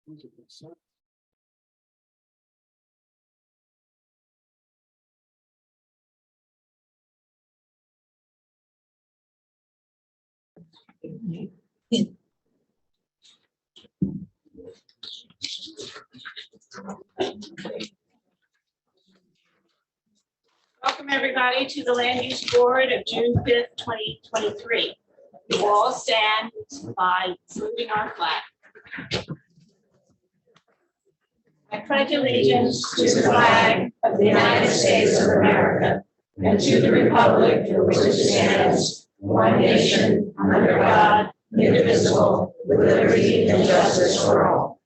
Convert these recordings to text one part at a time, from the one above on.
Welcome, everybody, to the Land Use Board of June 5th, 2023. We will all stand by saluting our flag. I pledge allegiance to the flag of the United States of America and to the republic for which it stands, one nation, under God, indivisible, with liberty and justice for all.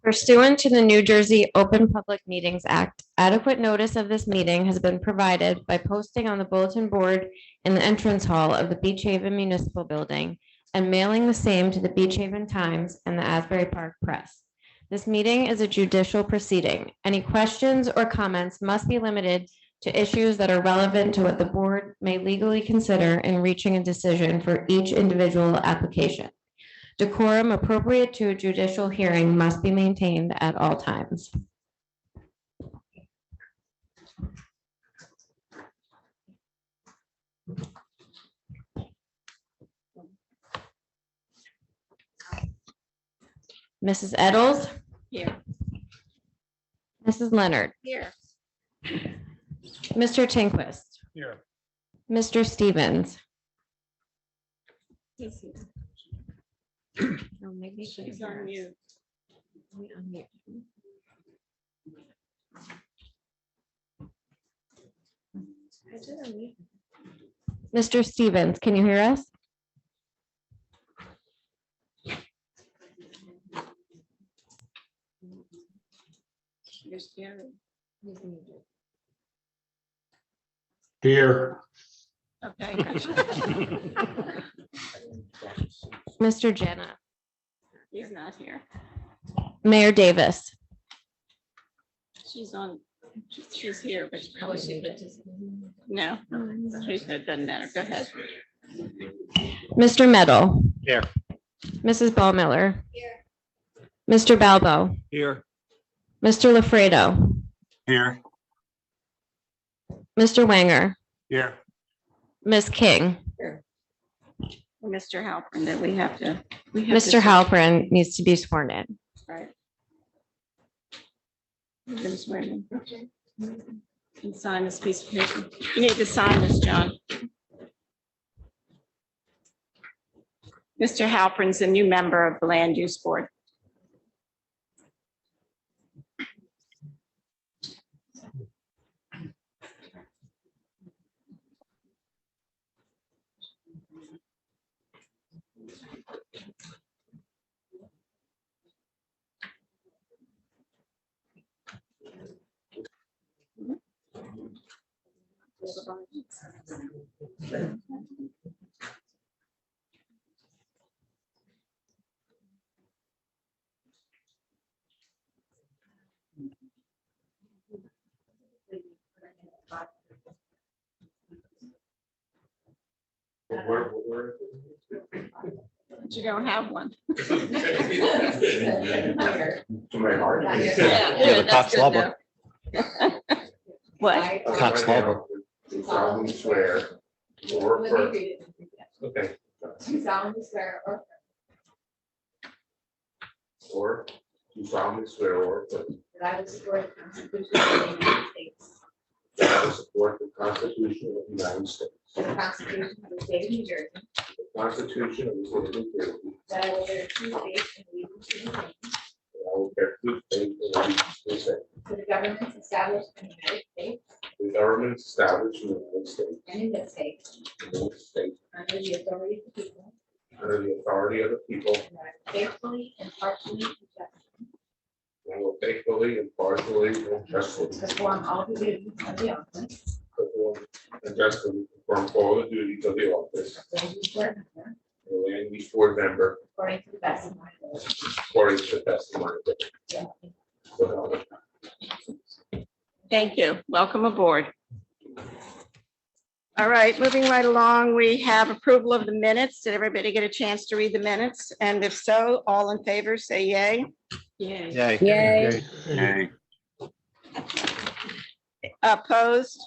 Pursuant to the New Jersey Open Public Meetings Act, adequate notice of this meeting has been provided by posting on the bulletin board in the entrance hall of the Beach Haven Municipal Building and mailing the same to the Beach Haven Times and the Asbury Park Press. This meeting is a judicial proceeding. Any questions or comments must be limited to issues that are relevant to what the board may legally consider in reaching a decision for each individual application. Decorum appropriate to a judicial hearing must be maintained at all times. Mrs. Eddles? Here. Mrs. Leonard? Here. Mr. Tinquist? Here. Mr. Stevens? Oh, maybe She's on mute. Mr. Stevens, can you hear us? Here. Okay. Mr. Jenna? He's not here. Mayor Davis? She's on, she's here, but probably she no, she said doesn't matter. Go ahead. Mr. Meadow? Here. Mrs. Ballmiller? Here. Mr. Balbo? Here. Mr. LaFredo? Here. Mr. Wanger? Here. Ms. King? Mr. Halpern, that we have to. Mr. Halpern needs to be sworn in. Right. You're gonna swear in. And sign this piece of paper. You need to sign this, John. Mr. Halpern's a new member of the Land Use Board. You don't have one. To my heart. Yeah, the Cox Law Book. What? Cox Law Book. Do solemnly swear or affirm. Okay. Do solemnly swear Or do solemnly swear or affirm that I will support the Constitution of the United States, that I will support the Constitution of the United States, and the Constitution of the State of New Jersey, the Constitution of the State of New Jersey, that I will bear true faith and allegiance to the same, that I will bear true faith and allegiance to the same, to the governments established in the United States the government established in the United States, and in this state, under the authority of the people, under the authority of the people, and that I will faithfully, impartially, and justly and I will faithfully, impartially, and justly perform all the duties of the office perform and justly perform all the duties of the office of land use board member of the Land Use Board member according to the best of my ability. according to the best of my ability. So help me God. Thank you. Welcome aboard. All right, moving right along, we have approval of the minutes. Did everybody get a chance to read the minutes? And if so, all in favor, say yay. Yay. Yay. Opposed?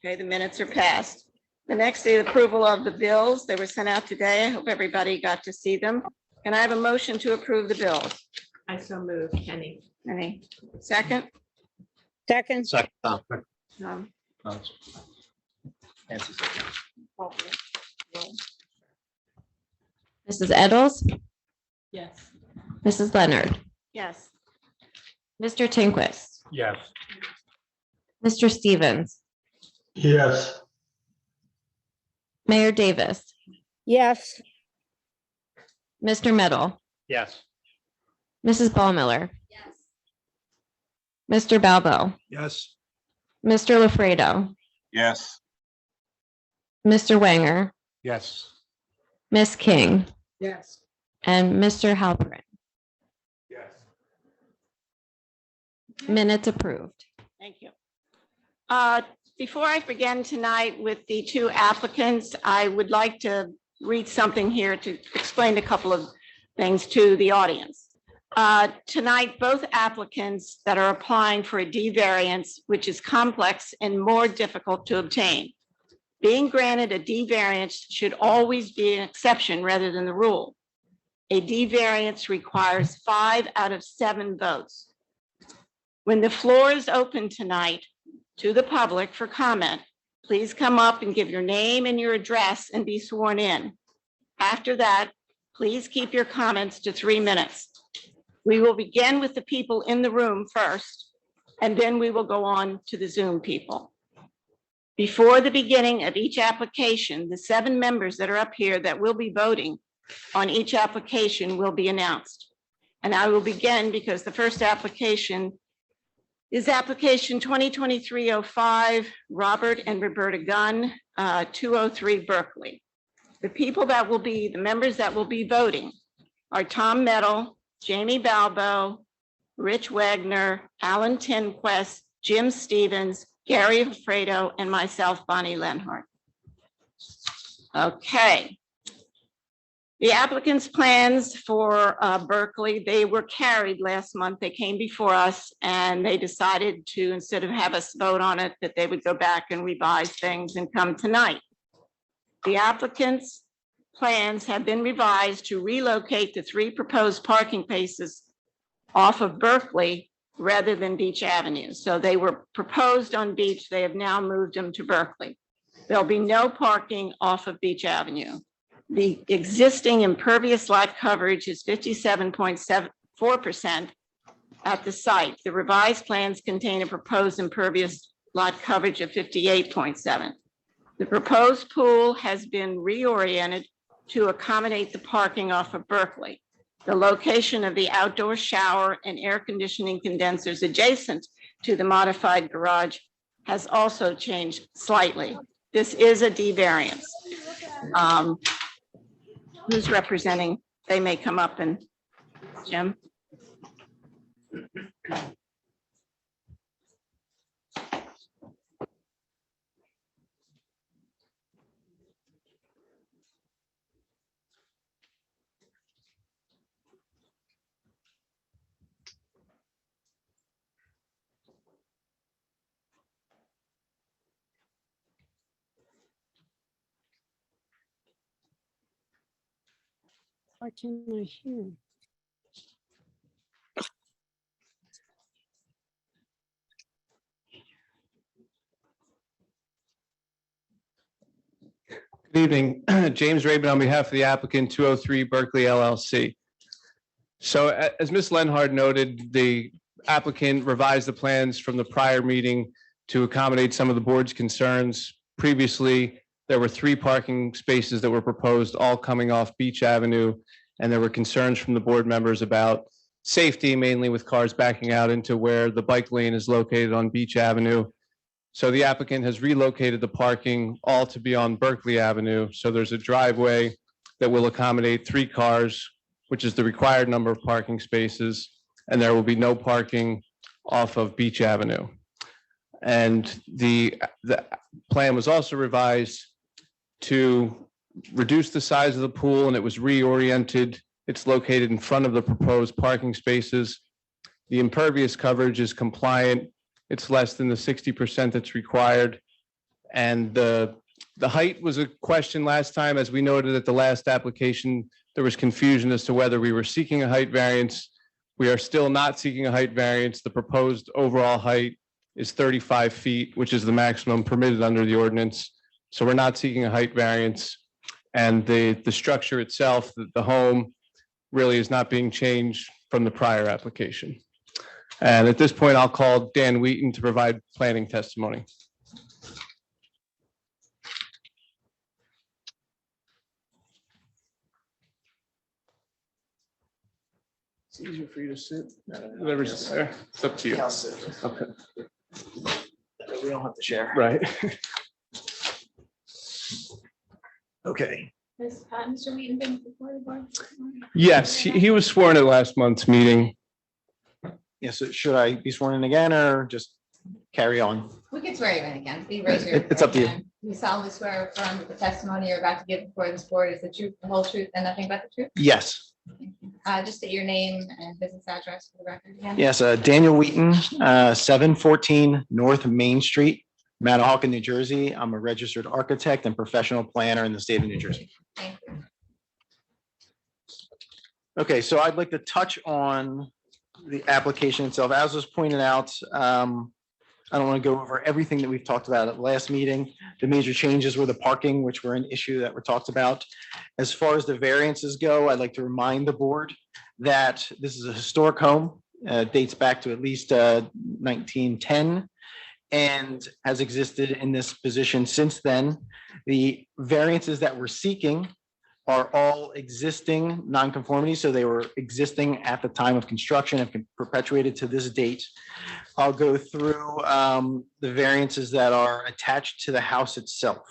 Okay, the minutes are passed. The next is approval of the bills. They were sent out today. I hope everybody got to see them. Can I have a motion to approve the bills? I so move, Kenny. Any second? Second. Second. Um, Mrs. Eddles, Yes. Mrs. Leonard, Yes, Mr. Tinquist, Yes. Mr. Stevens, Yes. Mayor Davis, Yes. Mr. Meadow, Yes. Mrs. Ballmiller. Mr. Balbo, Yes. Mr. LaFredo, Yes. Mr. Wanger, Yes. Miss King, Yes. and Mr. Halperin. Yes. Minutes approved. thank you. Before I begin tonight with the two applicants, I would like to read something here to explain a couple of things to the audience. Tonight, both applicants that are applying for a D variance, which is complex and more difficult to obtain. Being granted a D variance should always be an exception rather than the rule. A D variance requires 5 out of 7 votes. When the floor is open tonight to the public for comment, please come up and give your name and your address and be sworn in. After that, please keep your comments to 3 minutes. We will begin with the people in the room first, and then we will go on to the Zoom people. Before the beginning of each application, the 7 members that are up here that will be voting on each application will be announced. And I will begin because the first application is application 2023-05, Robert and Roberta Gunn, 203 Berkeley. The people that will be, the members that will be voting are Tom Meadow, Jamie Balbo, Rich Wagner, Alan Tinquest, Jim Stevens, Gary Alfredo, and myself, Bonnie Lenhart. Okay. The applicant's plans for Berkeley, they were carried last month. They came before us and they decided to, instead of have us vote on it, that they would go back and revise things and come tonight. The applicant's plans have been revised to relocate the 3 proposed parking places off of Berkeley rather than Beach Avenue. So they were proposed on Beach. They have now moved them to Berkeley. There'll be no parking off of Beach Avenue. The existing impervious lot coverage is 57.74% at the site. The revised plans contain a proposed impervious lot coverage of 58.7. The proposed pool has been reoriented to accommodate the parking off of Berkeley. The location of the outdoor shower and air conditioning condensers adjacent to the modified garage has also changed slightly. This is a D variance. Who's representing? They may come up and, Jim? Why can't I hear? Good evening, James Rabin on behalf of the applicant 203 Berkeley LLC. So as Ms. Lenhard noted, the applicant revised the plans from the prior meeting to accommodate some of the board's concerns. Previously, there were 3 parking spaces that were proposed, all coming off Beach Avenue, and there were concerns from the board members about safety, mainly with cars backing out into where the bike lane is located on Beach Avenue. So the applicant has relocated the parking all to be on Berkeley Avenue. So there's a driveway that will accommodate 3 cars, which is the required number of parking spaces, and there will be no parking off of Beach Avenue. And the plan was also revised to reduce the size of the pool, and it was reoriented. It's located in front of the proposed parking spaces. The impervious coverage is compliant. It's less than the 60% that's required. And the height was a question last time. As we noted at the last application, there was confusion as to whether we were seeking a height variance. We are still not seeking a height variance. The proposed overall height is 35 feet, which is the maximum permitted under the ordinance. So we're not seeking a height variance. And the structure itself, the home, really is not being changed from the prior application. And at this point, I'll call Dan Wheaton to provide planning testimony. It's easier for you to sit. Whatever's there. It's up to you. I'll sit. Okay. We don't have to share. Right. Okay. Has Mr. Wheaton been before the board? Yes, he was sworn at last month's meeting. Yes, so should I be sworn in again or just carry on? We can swear you in again. Please raise your. It's up to you. right hand. You solemnly swear or affirm that the testimony you're about to give before this board is the truth, the whole truth, and nothing but the truth? Yes. Just state your name and business address for the record again. Yes, Daniel Wheaton, 714 North Main Street, Manahawkin, New Jersey. I'm a registered architect and professional planner in the state of New Jersey. Thank you. Okay, so I'd like to touch on the application itself. As was pointed out, I don't want to go over everything that we've talked about at the last meeting. The major changes were the parking, which were an issue that were talked about. As far as the variances go, I'd like to remind the board that this is a historic home, dates back to at least 1910, and has existed in this position since then. The variances that we're seeking are all existing nonconformities, so they were existing at the time of construction and perpetuated to this date. I'll go through the variances that are attached to the house itself.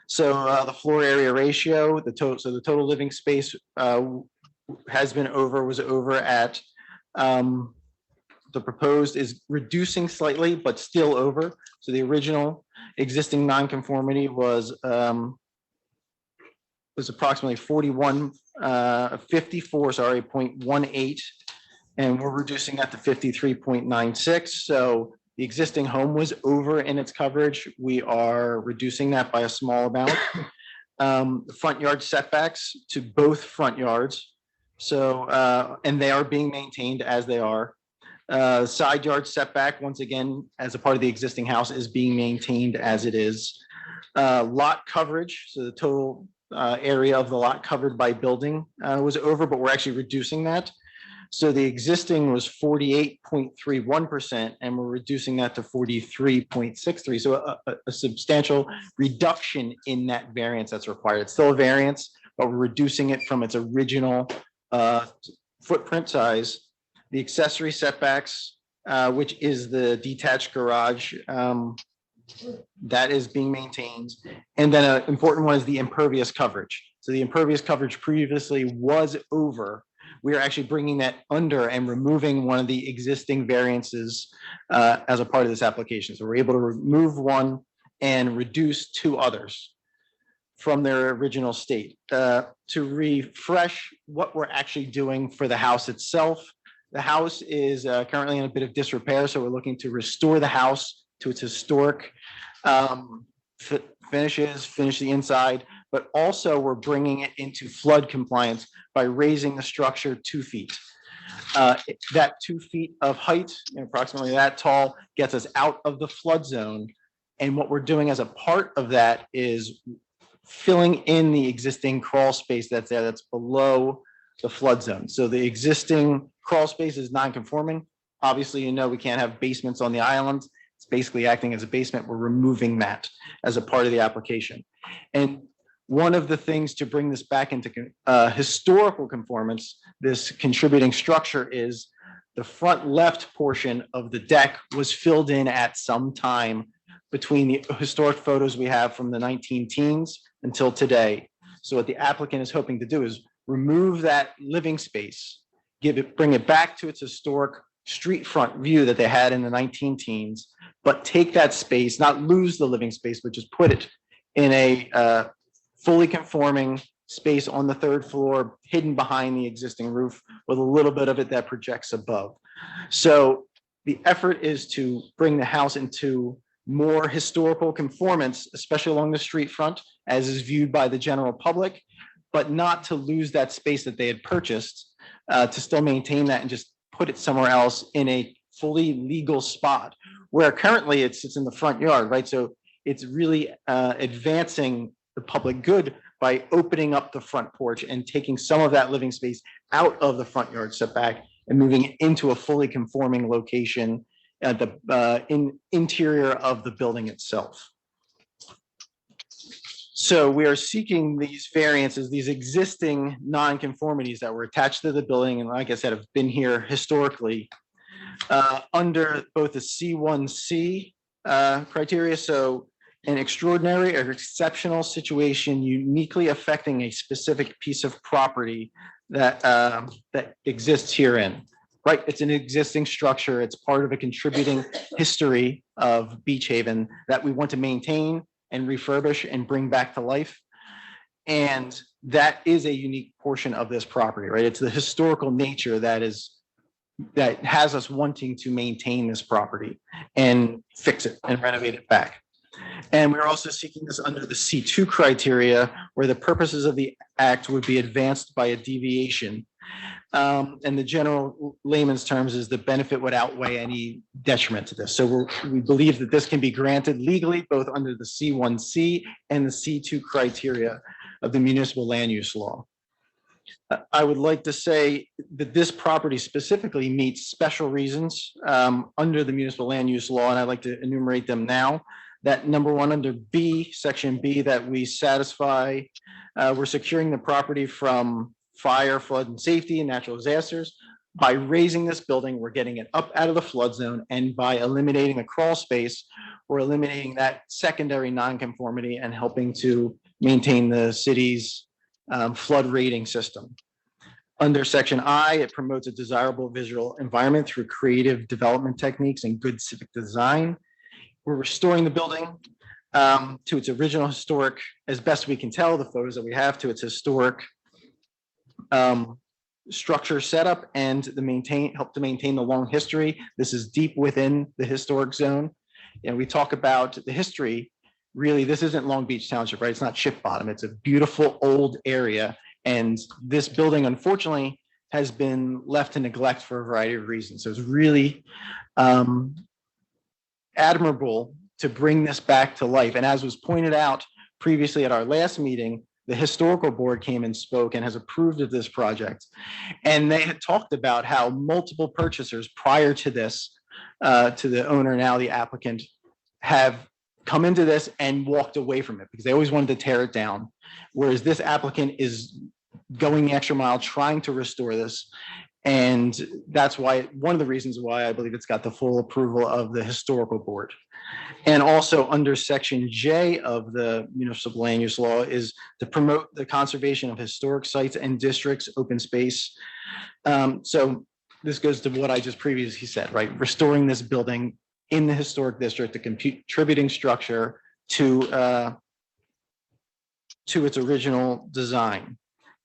So the floor area ratio, the total living space was over at the proposed is reducing slightly, but still over. So the original existing nonconformity was approximately 0.18, and we're reducing that to 53.96. So the existing home was over in its coverage. We are reducing that by a small amount. The front yard setbacks to both front yards. So, and they are being maintained as they are. Side yard setback, once again, as a part of the existing house, is being maintained as it is. Lot coverage, so the total area of the lot covered by building was over, but we're actually reducing that. So the existing was 48.31%, and we're reducing that to 43.63. So a substantial reduction in that variance that's required. It's still a variance, but we're reducing it from its original footprint size. The accessory setbacks, which is the detached garage, that is being maintained. And then an important one is the impervious coverage. So the impervious coverage previously was over. We are actually bringing that under and removing one of the existing variances as a part of this application. So we're able to remove one and reduce two others from their original state. To refresh what we're actually doing for the house itself, the house is currently in a bit of disrepair, so we're looking to restore the house to its historic finishes, finish the inside, but also we're bringing it into flood compliance by raising the structure 2 feet. That 2 feet of height, approximately that tall, gets us out of the flood zone. And what we're doing as a part of that is filling in the existing crawl space that's there, that's below the flood zone. So the existing crawl space is non-conforming. Obviously, you know, we can't have basements on the island. It's basically acting as a basement. We're removing that as a part of the application. And one of the things to bring this back into historical conformance, this contributing structure, is the front left portion of the deck was filled in at some time between the historic photos we have from the 19-teens until today. So what the applicant is hoping to do is remove that living space, bring it back to its historic street front view that they had in the 19-teens, but take that space, not lose the living space, but just put it in a fully conforming space on the third floor, hidden behind the existing roof with a little bit of it that projects above. So the effort is to bring the house into more historical conformance, especially along the street front, as is viewed by the general public, but not to lose that space that they had purchased, to still maintain that and just put it somewhere else in a fully legal spot, where currently it sits in the front yard, right? So it's really advancing the public good by opening up the front porch and taking some of that living space out of the front yard setback and moving it into a fully conforming location at the interior of the building itself. So we are seeking these variances, these existing nonconformities that were attached to the building, and like I said, have been here historically, under both the C1C criteria. So an extraordinary or exceptional situation uniquely affecting a specific piece of property that that exists herein. Right, it's an existing structure. It's part of a contributing history of Beach Haven that we want to maintain and refurbish and bring back to life. And that is a unique portion of this property, right? It's the historical nature that has us wanting to maintain this property and fix it and renovate it back. And we're also seeking this under the C2 criteria, where the purposes of the act would be advanced by a deviation. And the general layman's terms is the benefit would outweigh any detriment to this. So we believe that this can be granted legally, both under the C1C and the C2 criteria of the municipal land use law. I would like to say that this property specifically meets special reasons under the municipal land use law, and I'd like to enumerate them now. That number one, under B, section B, that we satisfy, we're securing the property from fire, flood, and safety and natural disasters. By raising this building, we're getting it up out of the flood zone, and by eliminating the crawl space, we're eliminating that secondary nonconformity and helping to maintain the city's flood rating system. Under section I, it promotes a desirable visual environment through creative development techniques and good civic design. We're restoring the building to its original historic, as best we can tell, the photos that we have, to its historic structure setup, and help to maintain the long history. This is deep within the historic zone. And we talk about the history. Really, this isn't Long Beach Township, right? It's not Ship Bottom. It's a beautiful old area. And this building, unfortunately, has been left to neglect for a variety of reasons. So it's really admirable to bring this back to life. And as was pointed out previously at our last meeting, the historical board came and spoke and has approved of this project. And they had talked about how multiple purchasers prior to this, to the owner, now the applicant, have come into this and walked away from it because they always wanted to tear it down. Whereas this applicant is going the extra mile trying to restore this. And that's why, one of the reasons why I believe it's got the full approval of the historical board. And also under section J of the municipal land use law is to promote the conservation of historic sites and districts, open space. So this goes to what I just previously said, right? Restoring this building in the historic district, a contributing structure to its original design.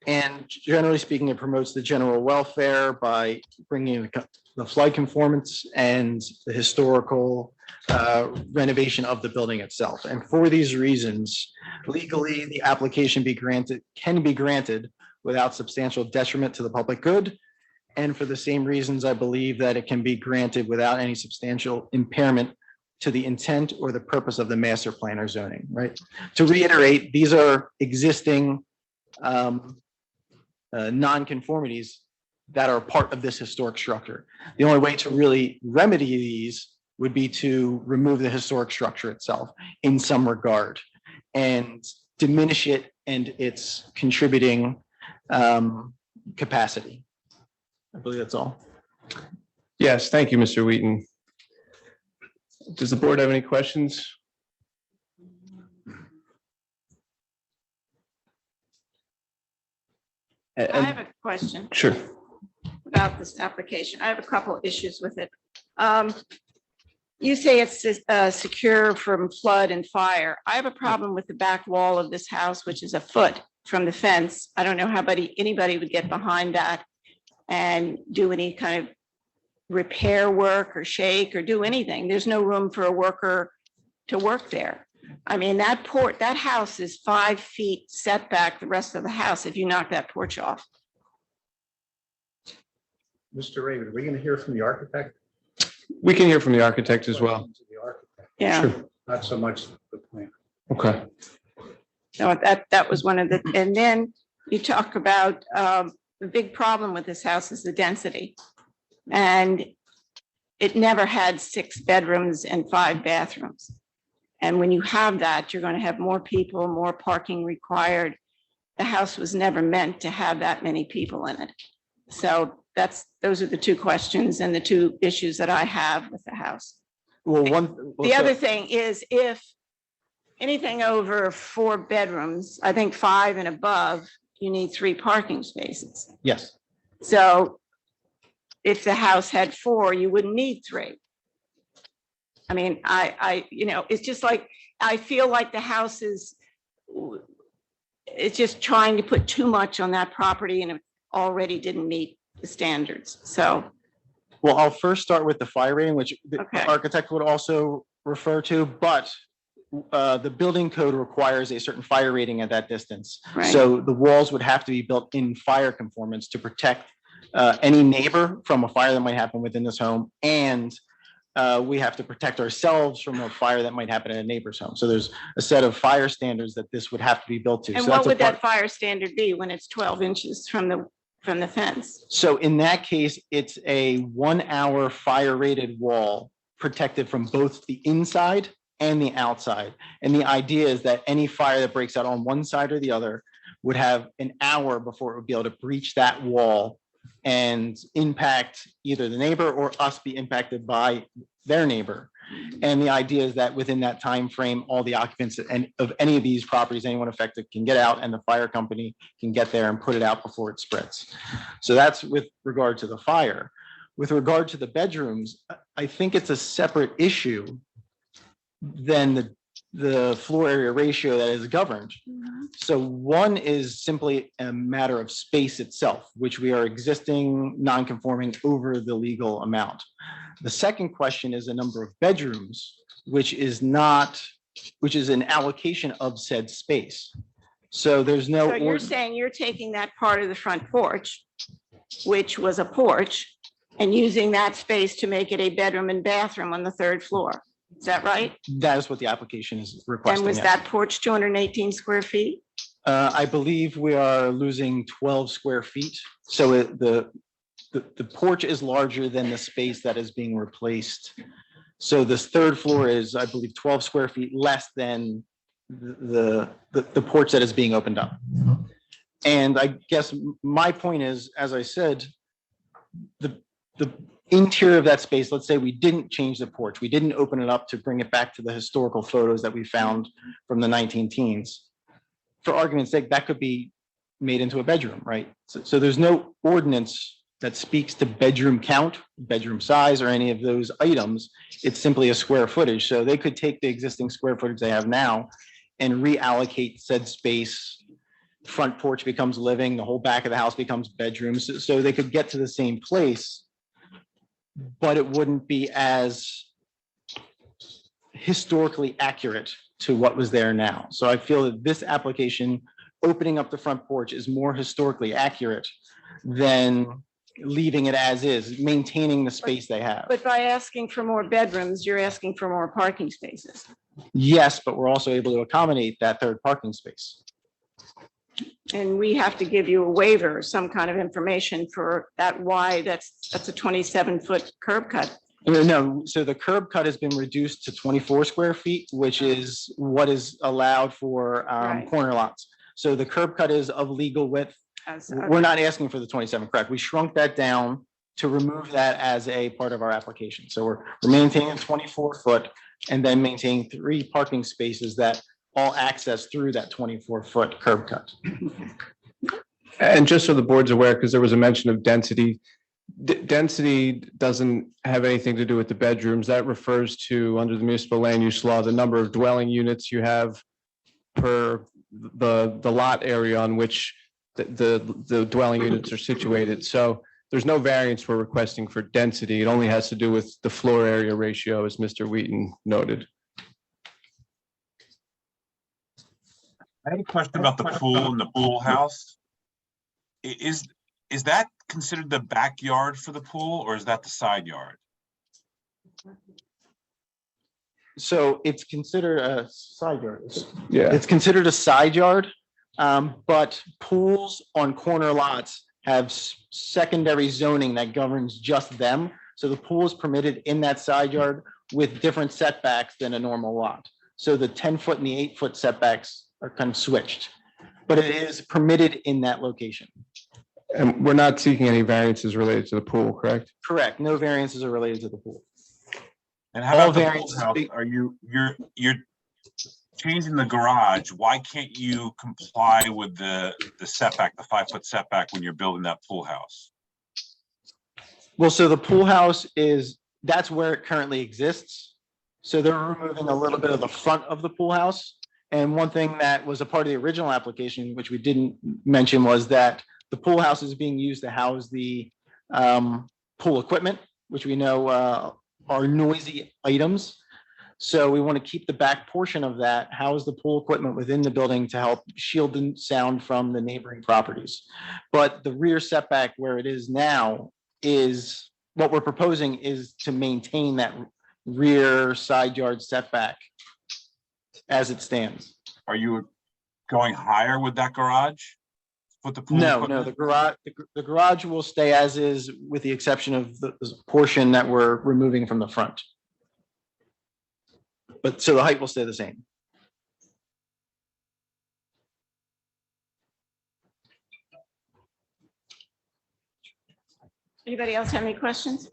And generally speaking, it promotes the general welfare by bringing the flood conformance and the historical renovation of the building itself. And for these reasons, legally, the application can be granted without substantial detriment to the public good. And for the same reasons, I believe that it can be granted without any substantial impairment to the intent or the purpose of the master plan or zoning, right? To reiterate, these are existing nonconformities that are part of this historic structure. The only way to really remedy these would be to remove the historic structure itself in some regard and diminish it and its contributing capacity. I believe that's all. Yes, thank you, Mr. Wheaton. Does the board have any questions? I have a question Sure. about this application. I have a couple of issues with it. You say it's secure from flood and fire. I have a problem with the back wall of this house, which is a foot from the fence. I don't know how anybody would get behind that and do any kind of repair work or shake or do anything. There's no room for a worker to work there. I mean, that house is 5 feet setback the rest of the house if you knock that porch off. Mr. Raven, are we going to hear from the architect? We can hear from the architect as well. The architect, Yeah. Sure. not so much the plan. Okay. So that was one of the, and then you talk about the big problem with this house is the density. And it never had 6 bedrooms and 5 bathrooms. And when you have that, you're going to have more people, more parking required. The house was never meant to have that many people in it. So those are the 2 questions and the 2 issues that I have with the house. Well, The other thing is if anything over 4 bedrooms, I think 5 and above, you need 3 parking spaces. Yes. So if the house had 4, you wouldn't need 3. I mean, it's just like, I feel like the house it's just trying to put too much on that property and it already didn't meet the standards. So, Well, I'll first start with the fire rating, which the Okay. architect would also refer to, but the building code requires a certain fire rating at that distance. Right. So the walls would have to be built in fire conformance to protect any neighbor from a fire that might happen within this home. And we have to protect ourselves from a fire that might happen in a neighbor's home. So there's a set of fire standards that this would have to be built to. and So what that's a would part- that fire standard be when it's 12 inches from the fence? So in that case, it's a 1-hour fire rated wall protected from both the inside and the outside. And the idea is that any fire that breaks out on one side or the other would have an hour before it would be able to breach that wall and impact either the neighbor or us be impacted by their neighbor. And the idea is that within that time frame, all the occupants and of any of these properties, anyone affected can get out and the fire company can get there and put it out before it spreads. So that's with regard to the fire. With regard to the bedrooms, I think it's a separate issue than the floor area ratio that is governed. So one is simply a matter of space itself, which we are existing non-conforming over the legal amount. The second question is a number of bedrooms, which is an allocation of said space. So there's no. So you're saying you're taking that part of the front porch, which was a porch, and using that space to make it a bedroom and bathroom on the 3rd floor. Is that right? That is what the application is And requesting. was yes. that porch 218 square feet? I believe we are losing 12 square feet. So the porch is larger than the space that is being replaced. So this 3rd floor is, I believe, 12 square feet less than the porch that is being opened up. And I guess my point is, as I said, the interior of that space, let's say we didn't change the porch, we didn't open it up to bring it back to the historical photos that we found from the 19 teens. For argument's sake, that could be made into a bedroom, right? So there's no ordinance that speaks to bedroom count, bedroom size, or any of those items. It's simply a square footage. So they could take the existing square footage they have now and reallocate said space. Front porch becomes living, the whole back of the house becomes bedrooms. So they could get to the same place, but it wouldn't be as historically accurate to what was there now. So I feel that this application, opening up the front porch, is more historically accurate than leaving it as is, maintaining the space they have. But by asking for more bedrooms, you're asking for more parking spaces. Yes, but we're also able to accommodate that 3rd parking space. And we have to give you a waiver, some kind of information for that wide, that's a 27-foot curb cut. No, so the curb cut has been reduced to 24 square feet, which is what is allowed for Right. corner lots. So the curb cut is of legal width. We're not asking for the 27, correct? We shrunk that down to remove that as a part of our application. So we're maintaining 24 foot and then maintaining 3 parking spaces that all access through that 24-foot curb cut. And just so the board's aware, because there was a mention of density, Density doesn't have anything to do with the bedrooms. That refers to, under the municipal land use law, the number of dwelling units you have per the lot area on which the dwelling units are situated. So there's no variance we're requesting for density. It only has to do with the floor area ratio, as Mr. Wheaton noted. I have a question about the pool and the pool house. Is that considered the backyard for the pool, or is that the side yard? So it's considered a side yard. Yeah. It's considered a side yard, but pools on corner lots have secondary zoning that governs just them. So the pool is permitted in that side yard with different setbacks than a normal lot. So the 10-foot and the 8-foot setbacks are kind of switched, but it is permitted in that location. And we're not seeking any variances related to the pool, correct? Correct. No variances are related to the pool. And how All about the pool variances house? be- Are you're changing the garage? Why can't you comply with the setback, the 5-foot setback when you're building that pool house? Well, so the pool house that's where it currently exists. So they're removing a little bit of the front of the pool house. And one thing that was a part of the original application, which we didn't mention, was that the pool house is being used to house the pool equipment, which we know are noisy items. So we want to keep the back portion of that, house the pool equipment within the building to help shield the sound from the neighboring properties. But the rear setback where it is now is, what we're proposing is to maintain that rear side yard setback as it stands. Are you going higher with that garage? With the pool No, equipment? the garage will stay as is, with the exception of the portion that we're removing from the front. But so the height will stay the same. Anybody else have any questions?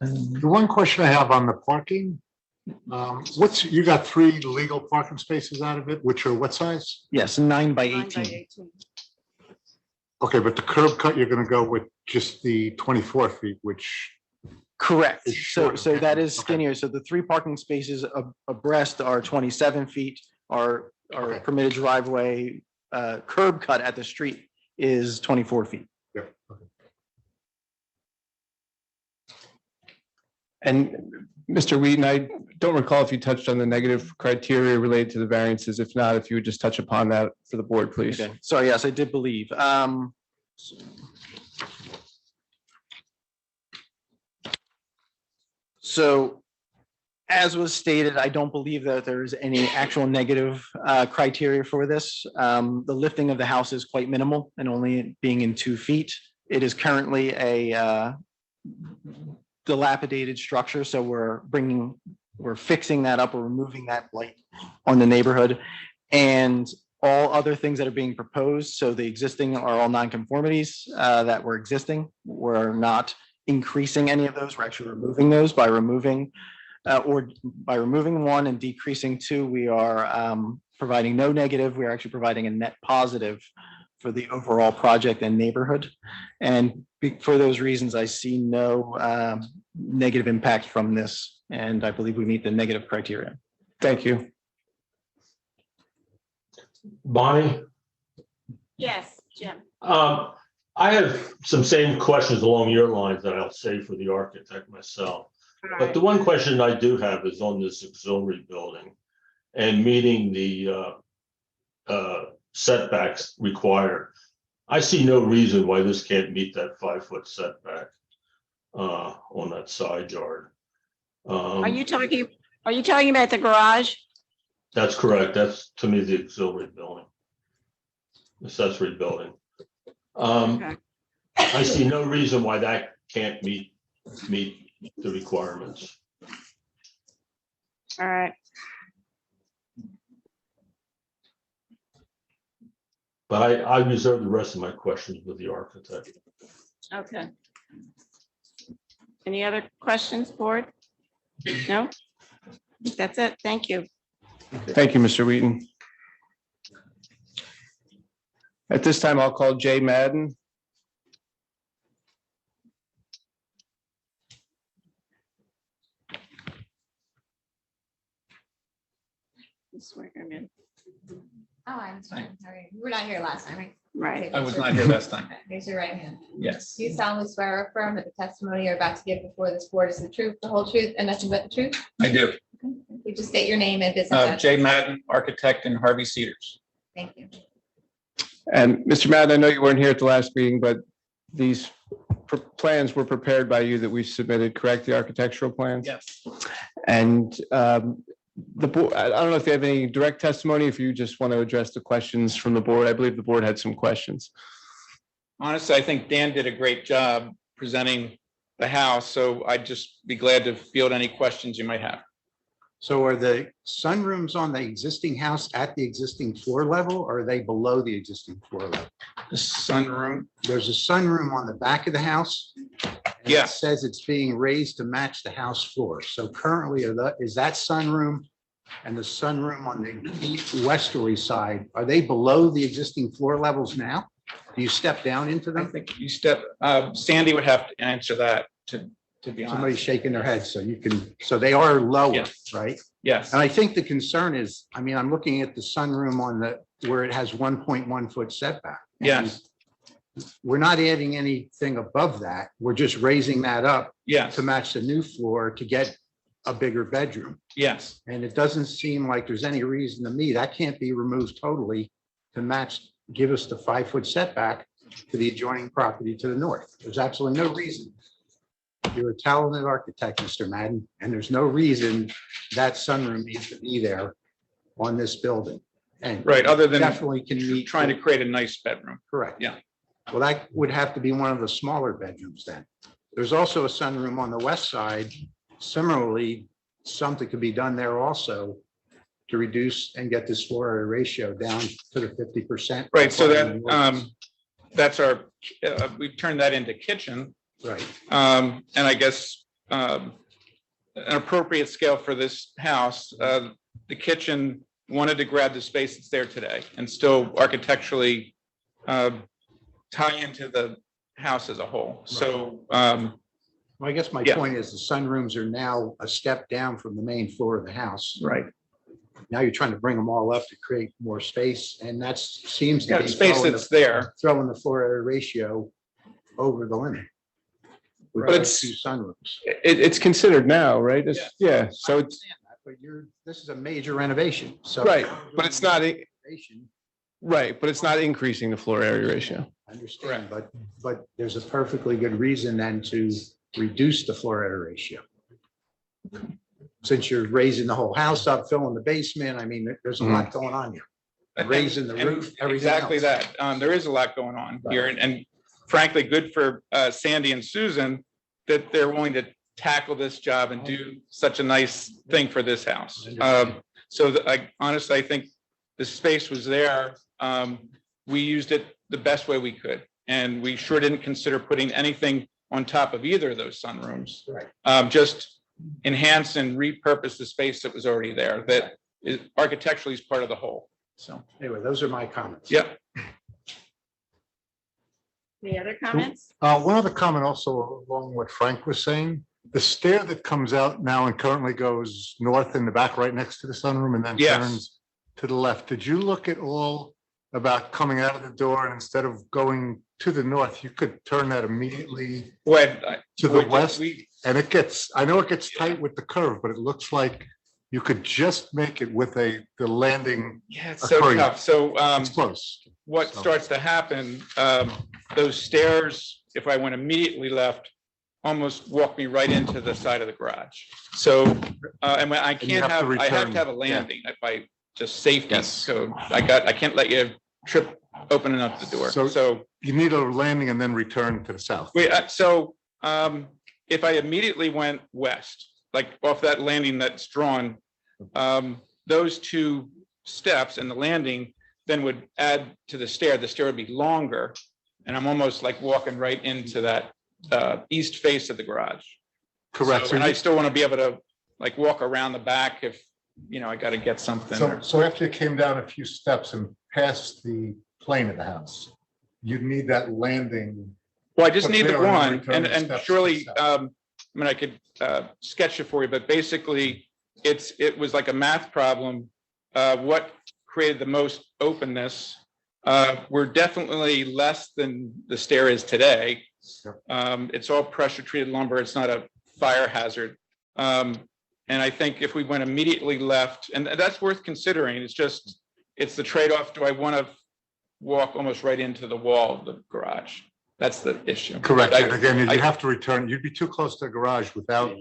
The one question I have on the parking, you got 3 legal parking spaces out of it, which are what size? Yes, 9 by 9 by 18. 18. Okay, but the curb cut, you're gonna go with just the 24 feet, which, Correct. It's So shorter. that is Okay. skinnier. So the 3 parking spaces abreast are 27 feet. Our Okay. permitted driveway curb cut at the street is 24 feet. yeah, okay. And Mr. Wheaton, I don't recall if you touched on the negative criteria related to the variances. If not, if you would just touch upon that for the board, please. Okay. Sorry, yes, I did believe. So as was stated, I don't believe that there is any actual negative criteria for this. The lifting of the house is quite minimal and only being in 2 feet. It is currently a dilapidated structure, so we're fixing that up, we're removing that blight on the neighborhood. And all other things that are being proposed, so the existing are all nonconformities that were existing. We're not increasing any of those, we're actually removing those by removing one and decreasing 2. We are providing no negative, we are actually providing a net positive for the overall project and neighborhood. And for those reasons, I see no negative impact from this, and I believe we meet the negative criteria. Thank you. Bonnie, Yes, Jim. I have some same questions along your lines that I'll say for the architect myself. But the one question I do have is on this auxiliary building and meeting the setbacks required. I see no reason why this can't meet that 5-foot setback on that side yard. Are you talking about the garage? That's correct. That's to me the auxiliary building. Accessory building. Okay. I see no reason why that can't meet the requirements. All right. But I reserve the rest of my questions with the architect. Okay. Any other questions, board? No? That's it. Thank you. Thank you, Mr. Wheaton. At this time, I'll call Jay Madden. Swear him in. Oh, I'm sorry. Sorry. You were not here last time, right? Right. I was not here last time. Okay, raise your right hand. Yes. Do you solemnly swear or affirm that the testimony you're about to give before this board is the truth, the whole truth, and nothing but the truth? I do. You just state your name and business. address. Jay Madden, architect in Harvey Cedars. Thank you. And Mr. Madden, I know you weren't here at the last meeting, but these plans were prepared by you that we submitted, correct? The architectural plans? Yes. And the board, I don't know if you have any direct testimony, if you just want to address the questions from the board. I believe the board had some questions. Honestly, I think Dan did a great job presenting the house, so I'd just be glad to field any questions you might have. So are the sunrooms on the existing house at the existing floor level, or are they below the existing floor level? The sunroom, There's a sunroom on the back of the house. and Yeah. It says it's being raised to match the house floor. So currently, is that sunroom and the sunroom on the westerly side, are they below the existing floor levels now? Do you step down into I them? think you step, Sandy would have to answer that to be Somebody's honest. shaking their head, so you can, so they are lower, Yes. right? Yes, And I think the concern is, I mean, I'm looking at the sunroom on the, where it has 1.1 foot setback. yes, We're not adding anything above that. We're just raising that up yes, to match the new floor to get a bigger bedroom. yes. And it doesn't seem like there's any reason to me that can't be removed totally to match, give us the 5-foot setback to the adjoining property to the north. There's absolutely no reason. You're a talented architect, Mr. Madden, and there's no reason that sunroom needs to be there on this building. And Right, other than definitely can meet. trying to create a nice bedroom. Correct. Yeah. Well, that would have to be one of the smaller bedrooms then. There's also a sunroom on the west side. Similarly, something could be done there also to reduce and get this floor area ratio down to the 50%. Right, so that's our, we've turned that into kitchen. Right. And I guess an appropriate scale for this house, the kitchen wanted to grab the space that's there today and still architecturally tie into the house as a whole. So, Well, I guess my Yeah. point is the sunrooms are now a step down from the main floor of the house. right, Now you're trying to bring them all up to create more space, and that seems to yeah, be the space throwing that's there, throwing the floor area ratio over the limit. With But those it's- two sunrooms. It's considered now, right? Yeah, so I it's, understand that, But this is a major renovation, so. right, but it's not, Renovation, right, but it's not increasing the floor area ratio. I understand, but there's a perfectly good reason then to reduce the floor area ratio. Since you're raising the whole house up, filling the basement, I mean, there's a lot going on here. Raising the And roof, everything exactly else. that. There is a lot going on here, and frankly, good for Sandy and Susan that they're willing to tackle this job and do such a nice thing for this house. I honestly, I think the space was there. We used it the best way we could, and we sure didn't consider putting anything on top of either of those sunrooms. Right. Just enhance and repurpose the space that was already there, that is architecturally is part of the whole. So, Anyway, those are my comments. yeah. Any other comments? One other comment also along what Frank was saying, the stair that comes out now and currently goes north in the back right next to the sunroom and then Yes. turns to the left. Did you look at all about coming out of the door and instead of going to the north, you could turn that immediately to the west? And it gets, I know it gets tight with the curve, but it looks like you could just make it with the landing. Yeah, it's so occurring. tough. So It's close. what So- starts to happen, those stairs, if I went immediately left, almost walk me right into the side of the garage. So, and when I you can't have to have, I have return, to have a yeah. landing if I just safety Yes. code. I can't let you trip opening up the door. So- So You need a landing and then return to the south. wait, if I immediately went west, like off that landing that's drawn, those two steps and the landing then would add to the stair. The stair would be longer, and I'm almost like walking right into that east face of the garage. Correct. So- So And I you- still want to be able to like walk around the back if, I got to get something. So after you came down a few steps and past the plane of the house, you'd need that landing. Well, I just But need the there are one, return and steps surely, to I could sketch it for you, but basically, it was like a math problem. what created the most openness. We're definitely less than the stair is today. It's all pressure treated lumber. It's not a fire hazard. And I think if we went immediately left, and that's worth considering, it's the trade-off. Do I want to walk almost right into the wall of the garage? That's the issue. Correct. And again, you'd have to return, you'd be too close to the garage without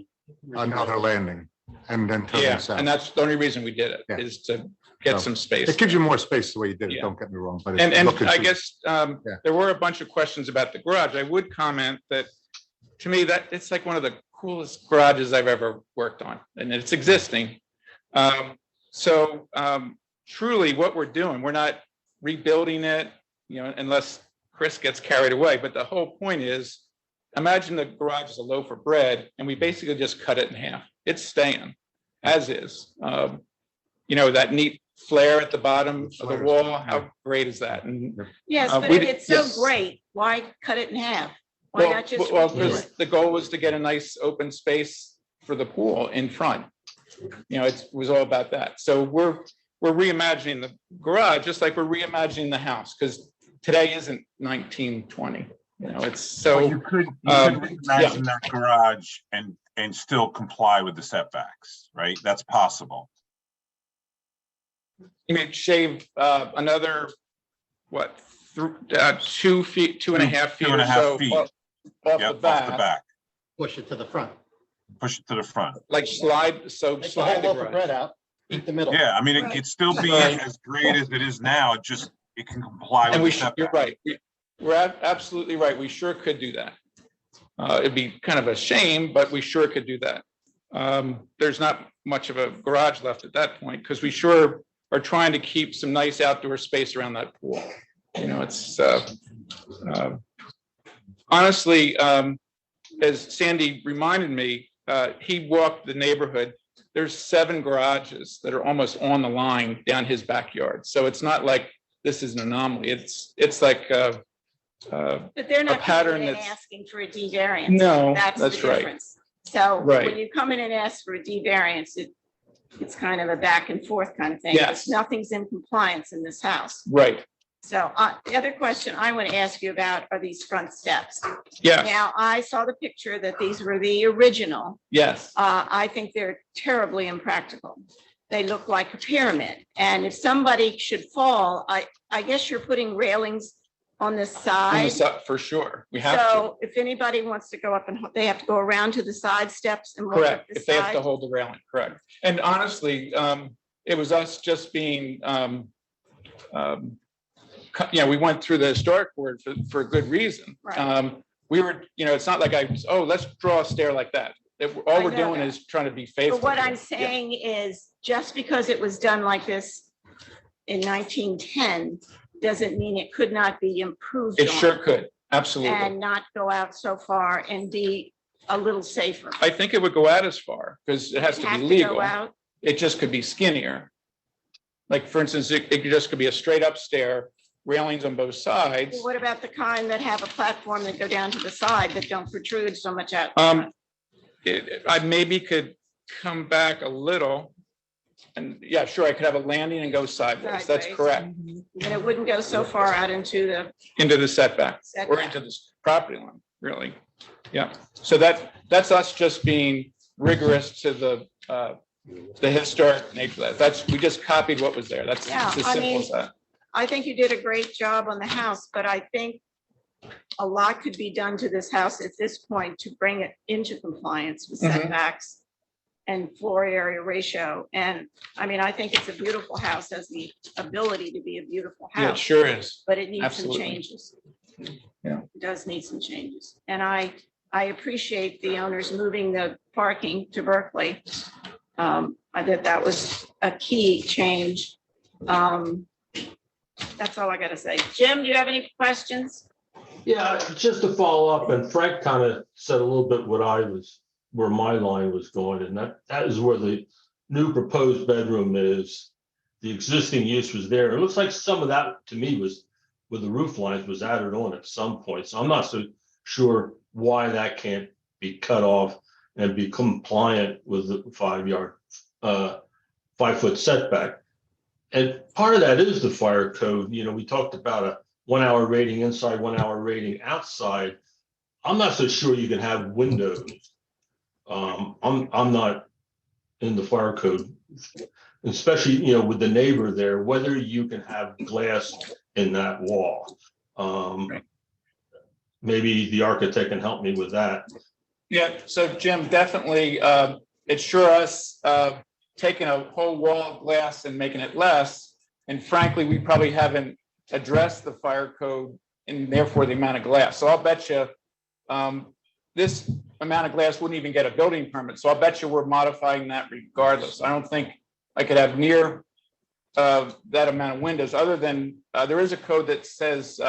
another landing and then turning Yeah, south. and that's the only reason we did it, is to get some space. It gives you more space the way you did it, Yeah. don't get me wrong, but. And it's and looking I too- guess there were a bunch of questions about the garage. I would comment that, to me, that it's like one of the coolest garages I've ever worked on, and it's existing. So truly what we're doing, we're not rebuilding it, unless Chris gets carried away. But the whole point is, imagine the garage is a loaf of bread and we basically just cut it in half. It's staying as is. That neat flare at the bottom of the wall, how great is that? And Yes, but if it's so great, why cut it in half? Why not just Well, redo because it? the goal was to get a nice open space for the pool in front. It was all about that. So we're reimagining the garage, just like we're reimagining the house, because today isn't 1920. It's so. Well, you could imagine that garage and still comply with the setbacks, right? That's possible. You mean shave another, what, 2 feet, 2.5 feet or 2.5 so feet. off Yep, the off the back, back. Push it to the front. Push it to the front. like slide Take the slide whole the loaf of garage. bread out, eat the middle. Yeah, I mean, it could still be Right. as great as it is now, it can comply And with the you're setback. right. We're absolutely right. We sure could do that. It'd be kind of a shame, but we sure could do that. There's not much of a garage left at that point, because we sure are trying to keep some nice outdoor space around that pool. It's honestly, as Sandy reminded me, he walked the neighborhood. There's 7 garages that are almost on the line down his backyard. So it's not like this is an anomaly. It's like But they're not pattern coming in that's- asking for a D variance. No, That's that's the right. difference. So Right. when you come in and ask for a D variance, it's kind of a back and forth kind of thing. Yes. Nothing's in compliance in this house. right. So the other question I want to ask you about are these front steps. Yes, Now, I saw the picture that these were the original. yes. I think they're terribly impractical. They look like a pyramid. And if somebody should fall, I guess you're putting railings on the side. For sure. We have to. So if anybody wants to go up and they have to go around to the side steps and walk up Correct. the If they have to side. hold the railing, correct. And honestly, it was us just being, we went through the historic board for a good reason. Right. We were, it's not like let's draw a stair like that. All I we're know doing that. is trying to be faithful. But what I'm Yeah. saying is, just because it was done like this in 1910, doesn't mean it could not be improved It on sure could, absolutely. and not go out so far and be a little safer. I think it would go out as far, because it has to Have be go legal. out. It just could be skinnier. Like, for instance, it just could be a straight up stair, railings on both sides. Well, What about the kind that have a platform that go down to the side that don't protrude so much out? I maybe could come back a little. And yeah, sure, I could have a landing and go sideways. That's Sideways. correct. And it wouldn't go so far out into the, Into the setback or Setback. into this property line, really. Yeah, so that's us just being rigorous to the historic nature of that. We just copied what was there. That's Yeah, it's as I simple mean- as that. I think you did a great job on the house, but I think a lot could be done to this house at this point to bring it into compliance with Mhm. setbacks and floor area ratio. And I mean, I think it's a beautiful house, has the ability to be a beautiful Yeah, it house, sure is. but it needs some Absolutely. changes. Yeah. It does need some changes. And I appreciate the owners moving the parking to Berkeley. I thought that was a key change. That's all I gotta say. Jim, do you have any questions? Yeah, just to follow up, and Frank kind of said a little bit where my line was going, and that is where the new proposed bedroom is. The existing use was there. It looks like some of that, to me, was with the roof lines was added on at some point. So I'm not so sure why that can't be cut off and be compliant with the 5 foot setback. And part of that is the fire code. You know, we talked about a 1 hour rating inside, 1 hour rating outside. I'm not so sure you can have windows. I'm not in the fire code, especially, you know, with the neighbor there, whether you can have glass in that wall. Maybe the architect can help me with that. Yeah, so Jim, definitely, it's sure us taking a whole wall of glass and making it less. And frankly, we probably haven't addressed the fire code and therefore the amount of glass. So I'll bet you this amount of glass wouldn't even get a building permit. So I'll bet you we're modifying that regardless. I don't think I could have near that amount of windows, other than there is a code that says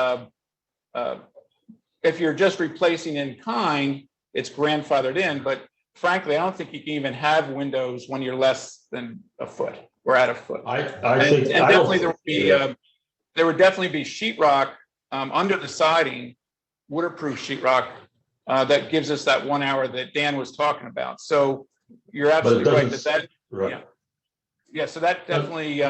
if you're just replacing in kind, it's grandfathered in, but frankly, I don't think you can even have windows when you're less than a foot or at a foot. I think And definitely there would definitely be sheetrock under the siding, waterproof sheetrock that gives us that 1 hour that Dan was talking about. So you're absolutely right that right. Yeah, so that definitely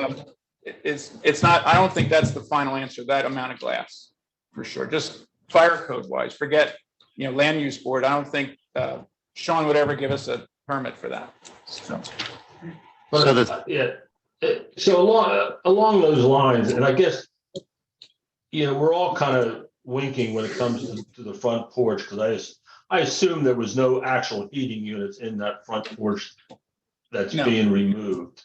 it's not, I don't think that's the final answer, that amount of glass, for sure. Just fire code wise, forget, you know, land use board. I don't think Sean would ever give us a permit for that. So. So along those lines, and I guess, you know, we're all kind of winking when it comes to the front porch, because I assume there was no actual heating units in that front porch that's being removed.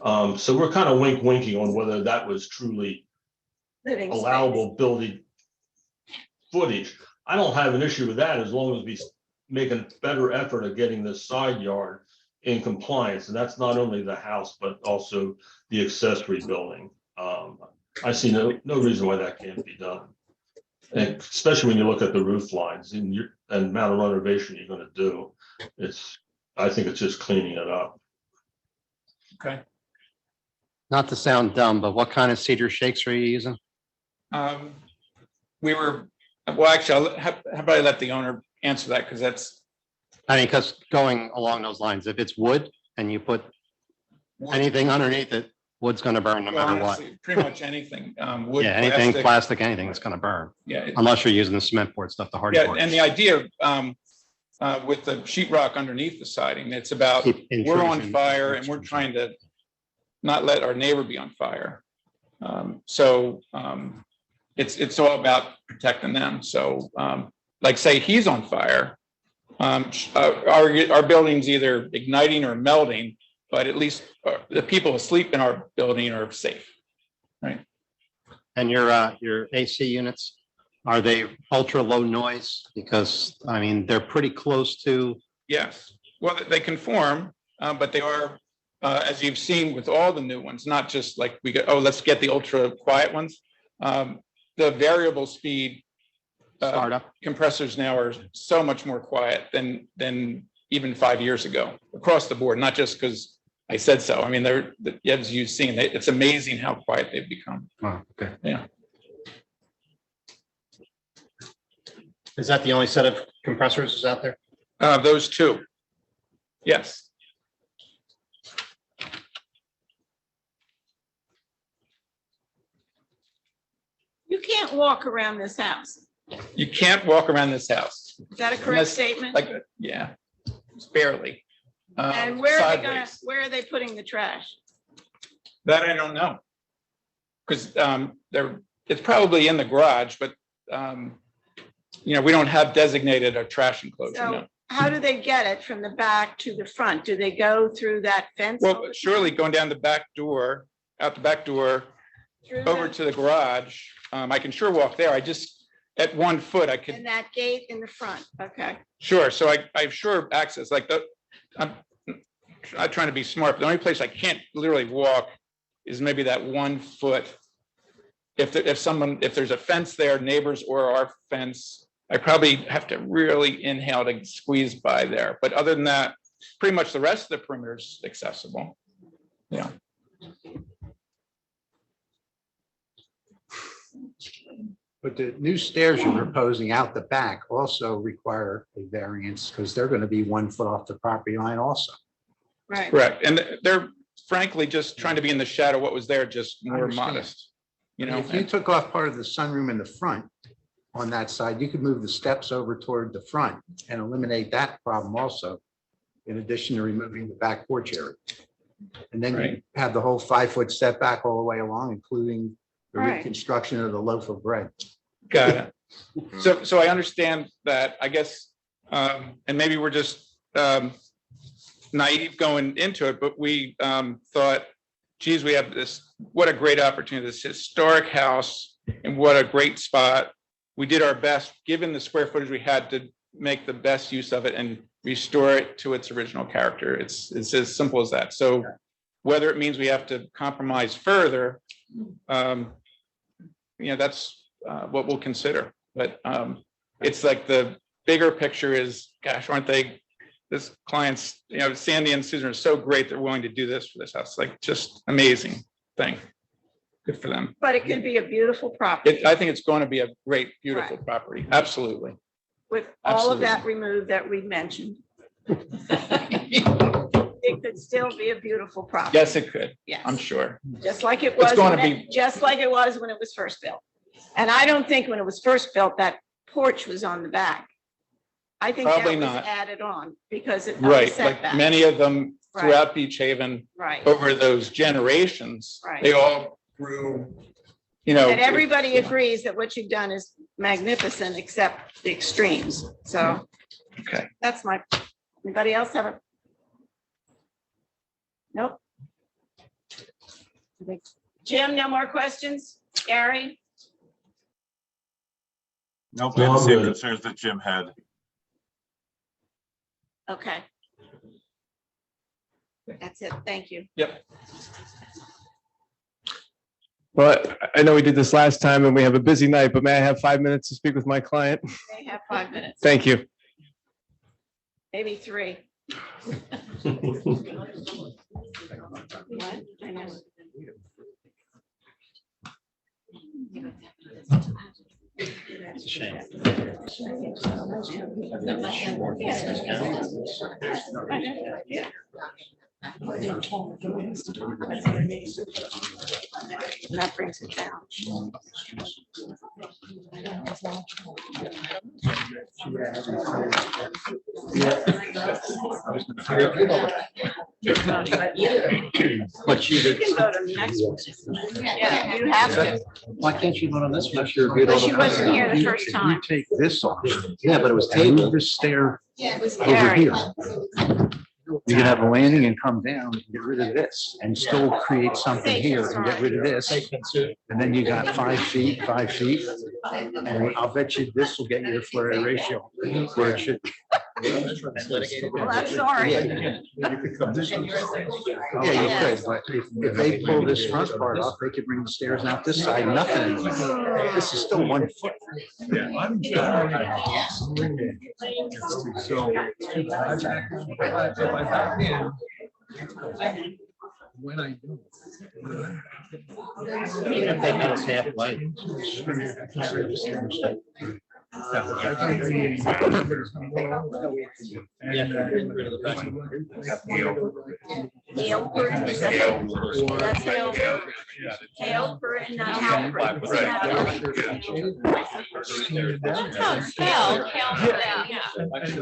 So we're kind of winking on whether that was truly allowable building footage. I don't have an issue with that as long as we make a better effort of getting the side yard in compliance. And that's not only the house, but also the accessory building. I see no reason why that can't be done. And especially when you look at the roof lines and amount of renovation you're going to do, I think it's just cleaning it up. Okay. Not to sound dumb, but what kind of cedar shakes are you using? Well, actually, how about I let the owner answer that, because that's. I mean, because going along those lines, if it's wood and you put anything underneath it, wood's going to burn no matter what. Pretty much anything. Wood, yeah, anything, plastic, anything that's going to burn. Yeah. Unless you're using the cement board stuff, the hard Yeah, board. and the idea with the sheetrock underneath the siding, it's about we're on fire and we're trying to not let our neighbor be on fire. It's all about protecting them. So like say he's on fire, our building's either igniting or melting, but at least the people asleep in our building are safe, right? And your AC units, are they ultra low noise? Because I mean, they're pretty close to. Yes, well, they conform, but they are, as you've seen with all the new ones, not just like we go, oh, let's get the ultra quiet ones. The variable speed startup compressors now are so much more quiet than even 5 years ago across the board, not just because I said so. I mean, as you've seen, it's amazing how quiet they've become. Oh, okay. Yeah. Is that the only set of compressors out there? Those two. Yes. You can't walk around this house. You can't walk around this house. Is that a correct Unless- statement? Like, yeah, it's barely. And where are they Sideways. where are they putting the trash? That I don't know. Because it's probably in the garage, but we don't have designated a trash enclosure. So No. how do they get it from the back to the front? Do they go through that fence? Well, surely going down the back door, out the back door, Through over to the garage, I can sure walk there. I just, at 1 foot, I could, And that gate in the front, okay. sure. So I have sure access, like I'm trying to be smart, but the only place I can't literally walk is maybe that 1 foot. If there's a fence there, neighbors or our fence, I probably have to really inhale to squeeze by there. But other than that, pretty much the rest of the perimeter is accessible. Yeah. But the new stairs you're proposing out the back also require a variance because they're going to be 1 foot off the property line also. Right. Correct. And frankly, just trying to be in the shadow of what was there, just I more understand. modest. You know, If you took off part of the sunroom in the front on that side, you could move the steps over toward the front and eliminate that problem also, in addition to removing the back porch area. And then you Right. have the whole 5-foot setback all the way along, including the Right. reconstruction of the loaf of bread. got it. So I understand that, I guess, and maybe we're just naive going into it, but we thought, geez, we have this, what a great opportunity, this historic house, and what a great spot. We did our best, given the square footage we had, to make the best use of it and restore it to its original character. It's as simple as that. So whether it means we have to compromise further, that's what we'll consider. But it's like the bigger picture is, gosh, aren't they, this clients, Sandy and Susan are so great, they're willing to do this for this house, like just amazing thing. Good for them. But it could be a beautiful property I think it's going to be a great, beautiful property. Absolutely. with all of that removed that we mentioned. It could still be a beautiful property. Yes, it could. Yes. I'm sure. Just like it It's was, gonna when be- just like it was when it was first built. And I don't think when it was first built, that porch was on the back. I think that Probably was not. added on because of the Right, like setback. many of them Right. throughout Beach Haven, Right. over those generations, Right. they all grew, And everybody agrees that what you've done is magnificent, except the extremes. So Okay. that's anybody else have a? Nope. Jim, no more questions? Gary? Nope, No, I had the I'm same good. concerns that Jim had. Okay. That's it. Thank you. Yep. Well, I know we did this last time and we have a busy night, but may I have 5 minutes to speak with my client? They have 5 minutes, Thank you. maybe 3. What? I know. It's a shame. Yeah. And that brings it down. But you You did. can go to the next one. Yeah, you have to. Why can't you vote on this one? Because she wasn't here the first time. You take this off. Yeah, but it was And move tabled. the stair Yeah, it was over Gary. here. You can have a landing and come down and get rid of this and still create something here and get rid of this. And then you got 5 feet, 5 feet. And I'll bet you this will get your Flaherty ratio where it should. be. Well, I'm sorry. Yeah, you could, but if they pull this front part off, they could bring the stairs out this side, nothing. This is still 1 foot. When I do. Even if they had us halfway. Haleford, is that- that's Haleford. Haleford and not Halford. That's how it's spelled, Halford, yeah.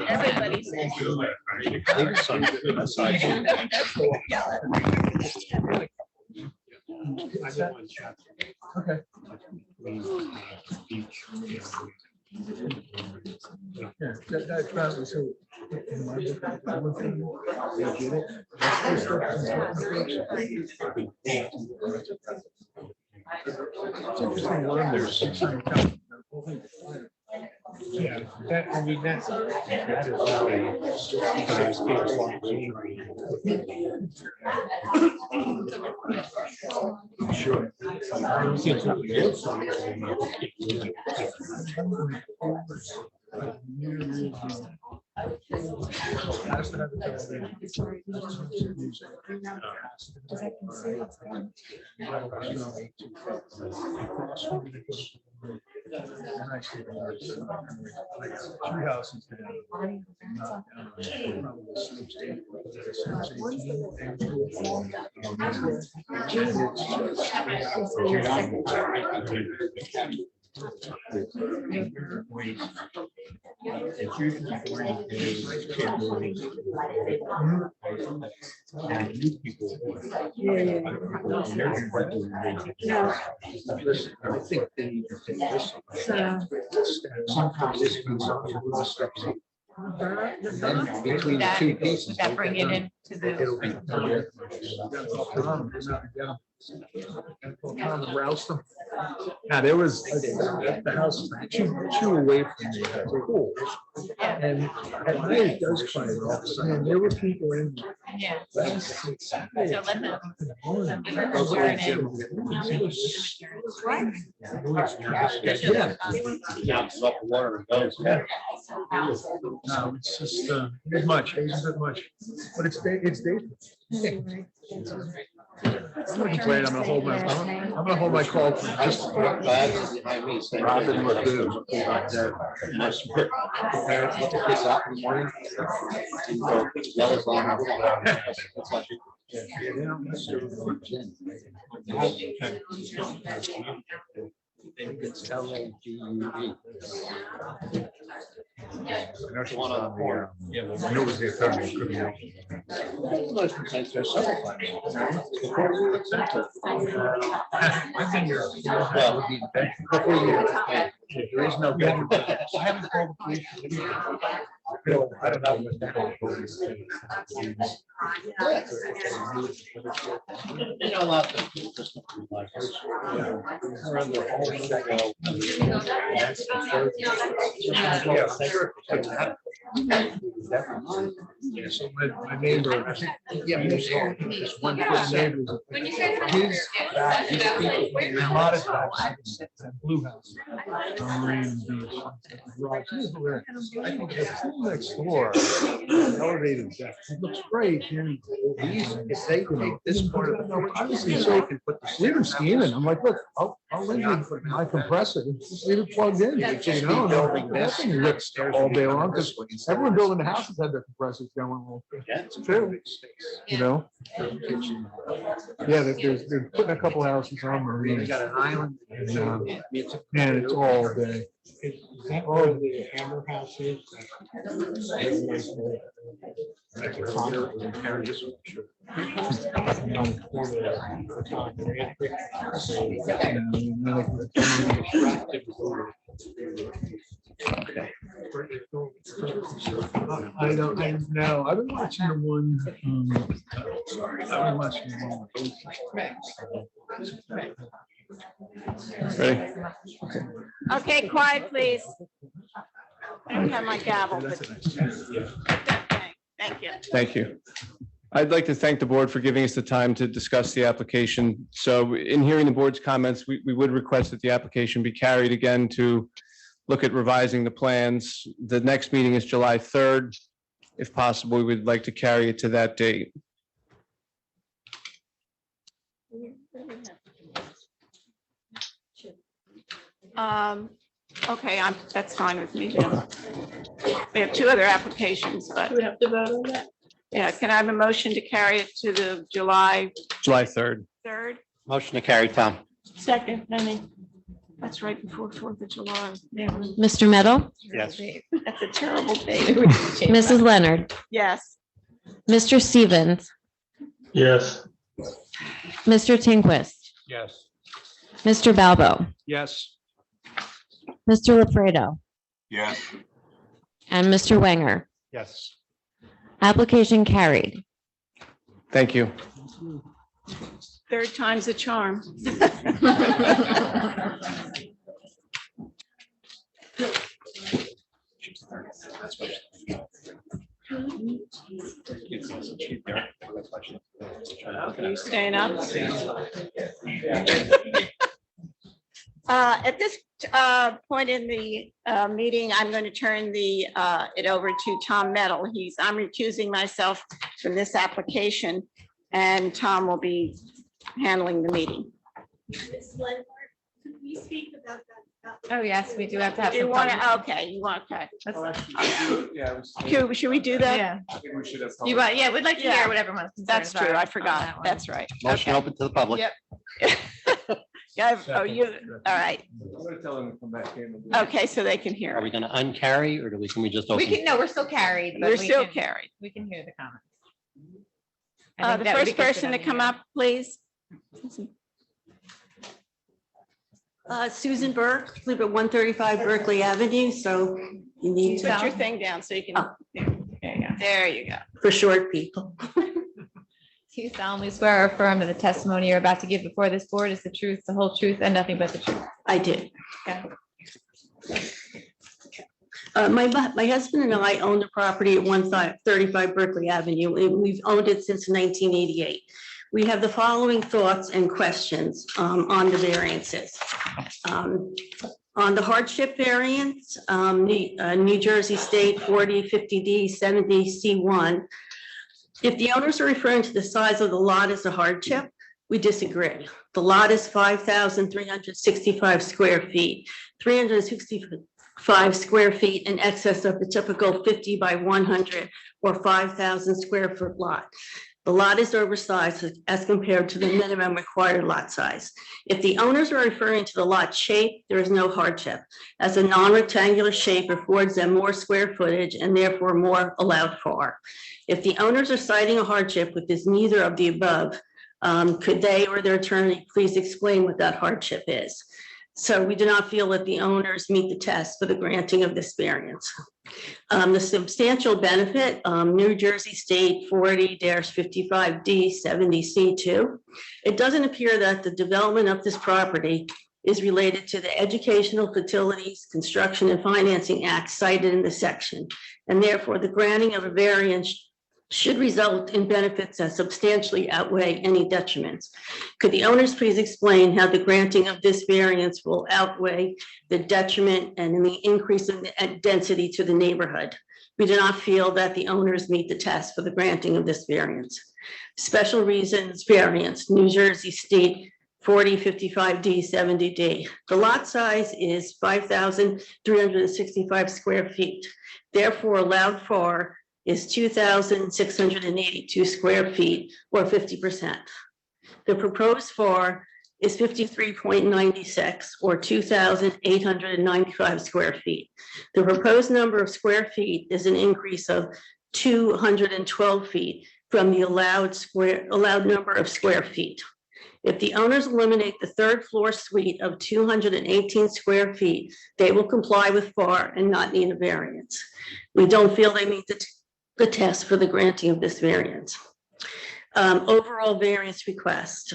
Everybody says. Yeah, that's probably so. In my book, I would think, they get it. That's It's interesting, one, there's 600,000. Yeah, that, I mean, that is Sure. I see three houses I think they need to take this. Sometimes this goes on to the steps. And between the two pieces. That bring it into It'll be. Rouse them. Now, there was, the house was two away from the pool. And at night it does quiet off, and there were people in. Yeah. there. So let them. Yeah. No, it's just, it's much, it's a bit much, but it's dangerous. I'm gonna be great. I'm gonna hold my call for just. Robin would do. Parents let the kids out in the morning. Yell as long as. It's LAGUE. That's one on the corner. Yeah, I know it was the attorney. Could be. There is no bedroom. I haven't called the police. I don't know what that is. You know, a lot of yeah, so my neighbor, I think, yeah, there's one neighbor. His lot of houses, blue house. I think the pool next door, elevated deck, it looks great. And these, if they can make this part of the, obviously, so you can put the. We've been scheming. I'm like, look, I'll leave you my compressor, and just leave it plugged in. You know, that thing rips all day long, because everyone building the houses had their compressors going. It's true, you know? Yeah, they're putting a couple houses on Marine. They got an island. And it's all day. Is that where the Hammer House is? Like a Connor and Karen, just sure. On the corner of Tom and Ranford. I know. I've been watching the one. I've been watching the one with those. Ready? Okay, quiet, please. I don't have my gavel, but. Thank you. Thank you. I'd like to thank the board for giving us the time to discuss the application. So in hearing the board's comments, we would request that the application be carried again to look at revising the plans. The next meeting is July 3rd. If possible, we would like to carry it to that date. Okay, that's fine with me. Jim. We have two other applications, but. Do we have to vote on that? Yeah, can I have a motion to carry it to the July 3rd. Motion to carry, Tom. Second, Penny. That's right before 4th of July. Mr. Meadow, Yes. That's a terrible day. Mrs. Leonard, Yes. Mr. Stevens, Yes. Mr. Tinquist, Yes. Mr. Balbo, Yes. Mr. Lafredo, Yes. and Mr. Wenger. Yes. Application carried. Thank you. Third time's a charm. Are you staying up? At this point in the meeting, I'm going to turn it over to Tom Metal. I'm recusing myself from this application, and Tom will be handling the meeting. Ms. Leonard, could we speak about that Oh, yes, we do have to have. Do you some want public- to, okay, you want, okay. Let's- Should we do that? Yeah. You want, yeah, we'd like to hear Yeah. what everyone's. That's concerns true. are I on forgot. that one. That's right. Motion Okay. open to the public. Yep. Yeah, oh, you, all right. I'm gonna tell them to come back in. Okay, so they can hear. Are we going to uncarry or can we just We open? can, no, we're still carried. but You're we still can- carried. We can hear the comments. I think The that would be first good for person them to come hear. up, please. Susan Burke, live at 135 Berkeley Avenue, so you need Put your to, thing down so you can, There you go. there you go. for short people. Do you solemnly swear or affirm that the testimony you're about to give before this board is the truth, the whole truth, and nothing but the truth? I do. Okay. My husband and I own the property at 135 Berkeley Avenue, and we've owned it since 1988. We have the following thoughts and questions on the variances. On the hardship variance, New Jersey State 4050D 70C1. If the owners are referring to the size of the lot as a hardship, we disagree. The lot is 5,365 square feet, 365 square feet in excess of the typical 50 by 100 or 5,000 square foot lot. The lot is oversized as compared to the minimum required lot size. If the owners are referring to the lot shape, there is no hardship, as a non-rectangular shape affords them more square footage and therefore more allowed for. If the owners are citing a hardship which is neither of the above, could they or their attorney please explain what that hardship is? So we do not feel that the owners meet the test for the granting of this variance. The substantial benefit, New Jersey State 40-55D 70C2. It doesn't appear that the development of this property is related to the Educational Facilities Construction and Financing Act cited in the section, and therefore the granting of a variance should result in benefits that substantially outweigh any detriments. Could the owners please explain how the granting of this variance will outweigh the detriment and the increase in the density to the neighborhood? We do not feel that the owners meet the test for the granting of this variance. Special reasons variance, New Jersey State 4055D 70D. The lot size is 5,365 square feet. Therefore, allowed for is 2,682 square feet or 50%. The proposed FAR is 53.96 or 2,895 square feet. The proposed number of square feet is an increase of 212 feet from the allowed number of square feet. If the owners eliminate the third floor suite of 218 square feet, they will comply with FAR and not need a variance. We don't feel they meet the test for the granting of this variance. Overall variance request.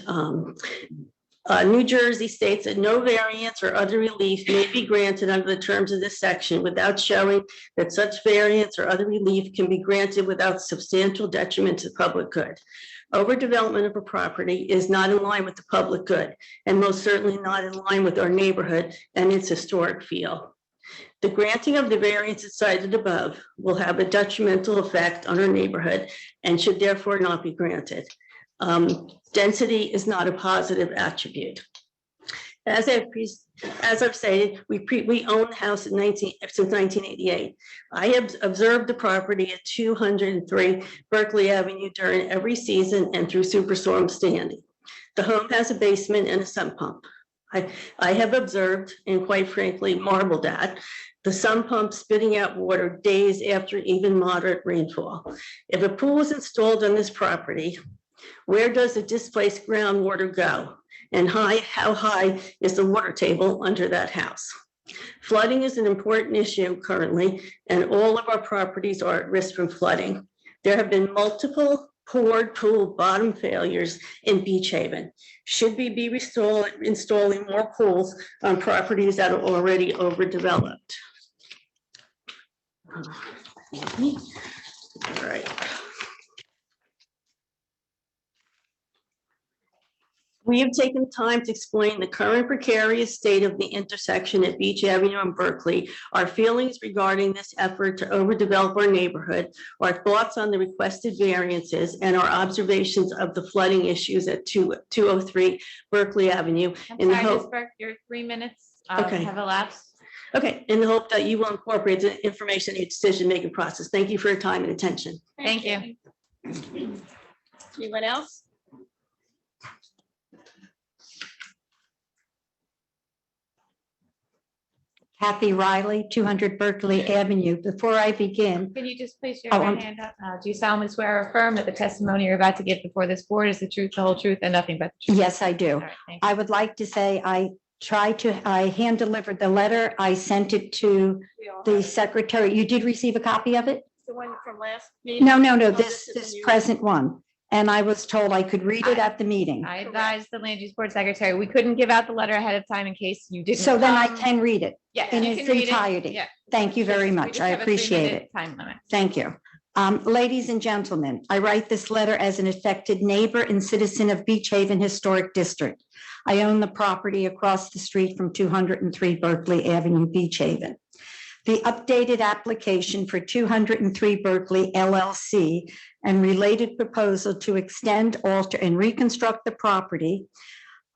New Jersey states that no variance or other relief may be granted under the terms of this section without showing that such variance or other relief can be granted without substantial detriment to the public good. Overdevelopment of a property is not in line with the public good and most certainly not in line with our neighborhood and its historic feel. The granting of the variances cited above will have a detrimental effect on our neighborhood and should therefore not be granted. Density is not a positive attribute. As I've stated, we own the house since 1988. I have observed the property at 203 Berkeley Avenue during every season and through Superstorm Sandy. The home has a basement and a sump pump. I have observed and quite frankly marveled at the sump pump spitting out water days after even moderate rainfall. If a pool is installed on this property, where does the displaced groundwater go? And how high is the water table under that house? Flooding is an important issue currently, and all of our properties are at risk from flooding. There have been multiple poured pool bottom failures in Beach Haven. Should we be installing more pools on properties that are already overdeveloped? All right. We have taken time to explain the current precarious state of the intersection at Beach Avenue and Berkeley, our feelings regarding this effort to overdevelop our neighborhood, our thoughts on the requested variances, and our observations of the flooding issues at 203 Berkeley Avenue. I'm in the sorry, hope- Ms. Burke, your 3 minutes Okay. Have elapsed. Okay, in the hope that you will incorporate the information in your decision-making process. Thank you for your time and attention. Thank you. Anyone else? Kathy Riley, 200 Berkeley Avenue. Before I begin, Can you just place your Oh, right hand up? Do you solemnly swear or affirm that the testimony you're about to give before this board is the truth, the whole truth, and nothing but the truth? yes, I do. All right, thank you. I would like to say I hand delivered the letter. I sent it to the secretary. You did receive a copy of it? The one from last meeting? No, Oh, this is a new- present one. And I was told I could read it at the meeting. I advised the land use board secretary, we couldn't give out the letter ahead of time in case you didn't. So then I come. can read it Yes, in you its can read it. entirety. Yeah. Thank you very We much. just I have a appreciate 3-minute it. Time limit. Thank you. Ladies and gentlemen, I write this letter as an affected neighbor and citizen of Beach Haven Historic District. I own the property across the street from 203 Berkeley Avenue, Beach Haven. The updated application for 203 Berkeley LLC and related proposal to extend, alter, and reconstruct the property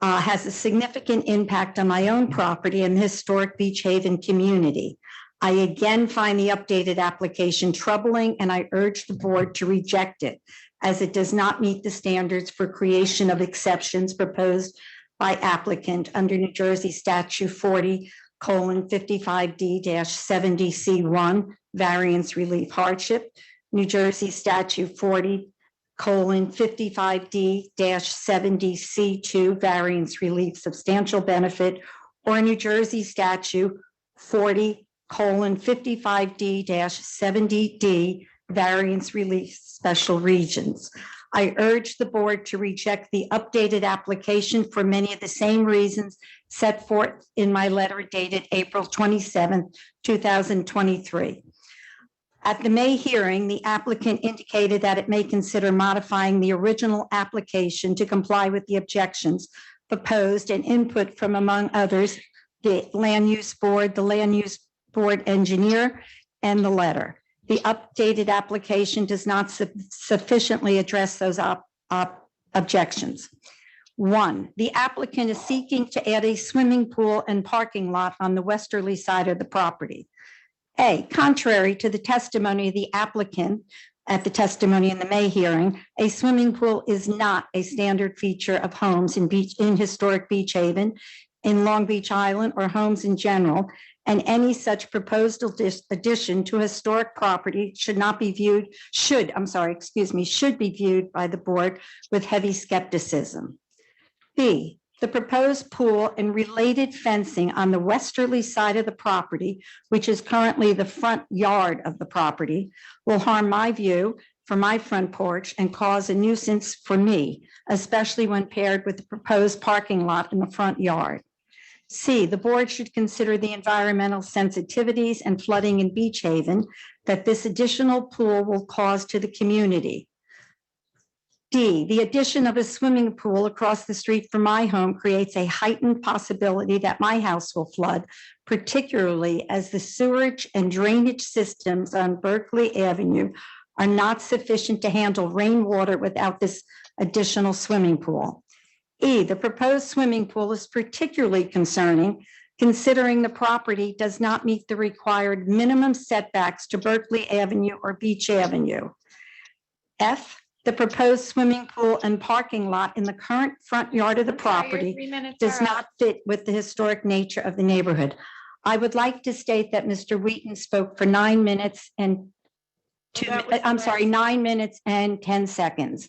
has a significant impact on my own property and the historic Beach Haven community. I again find the updated application troubling, and I urge the board to reject it as it does not meet the standards for creation of exceptions proposed by applicant under New Jersey Statute 40:55D-70C1, variance relief hardship, New Jersey Statute 40:55D-70C2, variance relief substantial benefit, or New Jersey Statute 40:55D-70D, variance relief special regions. I urge the board to reject the updated application for many of the same reasons set forth in my letter dated April 27th, 2023. At the May hearing, the applicant indicated that it may consider modifying the original application to comply with the objections proposed and input from, among others, the land use board engineer, and the letter. The updated application does not sufficiently address those objections. One, the applicant is seeking to add a swimming pool and parking lot on the westerly side of the property. A, contrary to the testimony of the applicant at the testimony in the May hearing, a swimming pool is not a standard feature of homes in historic Beach Haven, in Long Beach Island, or homes in general, and any such proposed addition to historic property should be viewed by the board with heavy skepticism. B, the proposed pool and related fencing on the westerly side of the property, which is currently the front yard of the property, will harm my view from my front porch and cause a nuisance for me, especially when paired with the proposed parking lot in the front yard. C, the board should consider the environmental sensitivities and flooding in Beach Haven that this additional pool will cause to the community. D, the addition of a swimming pool across the street from my home creates a heightened possibility that my house will flood, particularly as the sewerage and drainage systems on Berkeley Avenue are not sufficient to handle rainwater without this additional swimming pool. E, the proposed swimming pool is particularly concerning considering the property does not meet the required minimum setbacks to Berkeley Avenue or Beach Avenue. F, the proposed swimming pool and parking lot in the current front yard of the property does not fit with the historic nature of the neighborhood. I would like to state that Mr. Wheaton spoke for 9 minutes and 9 minutes and 10 seconds.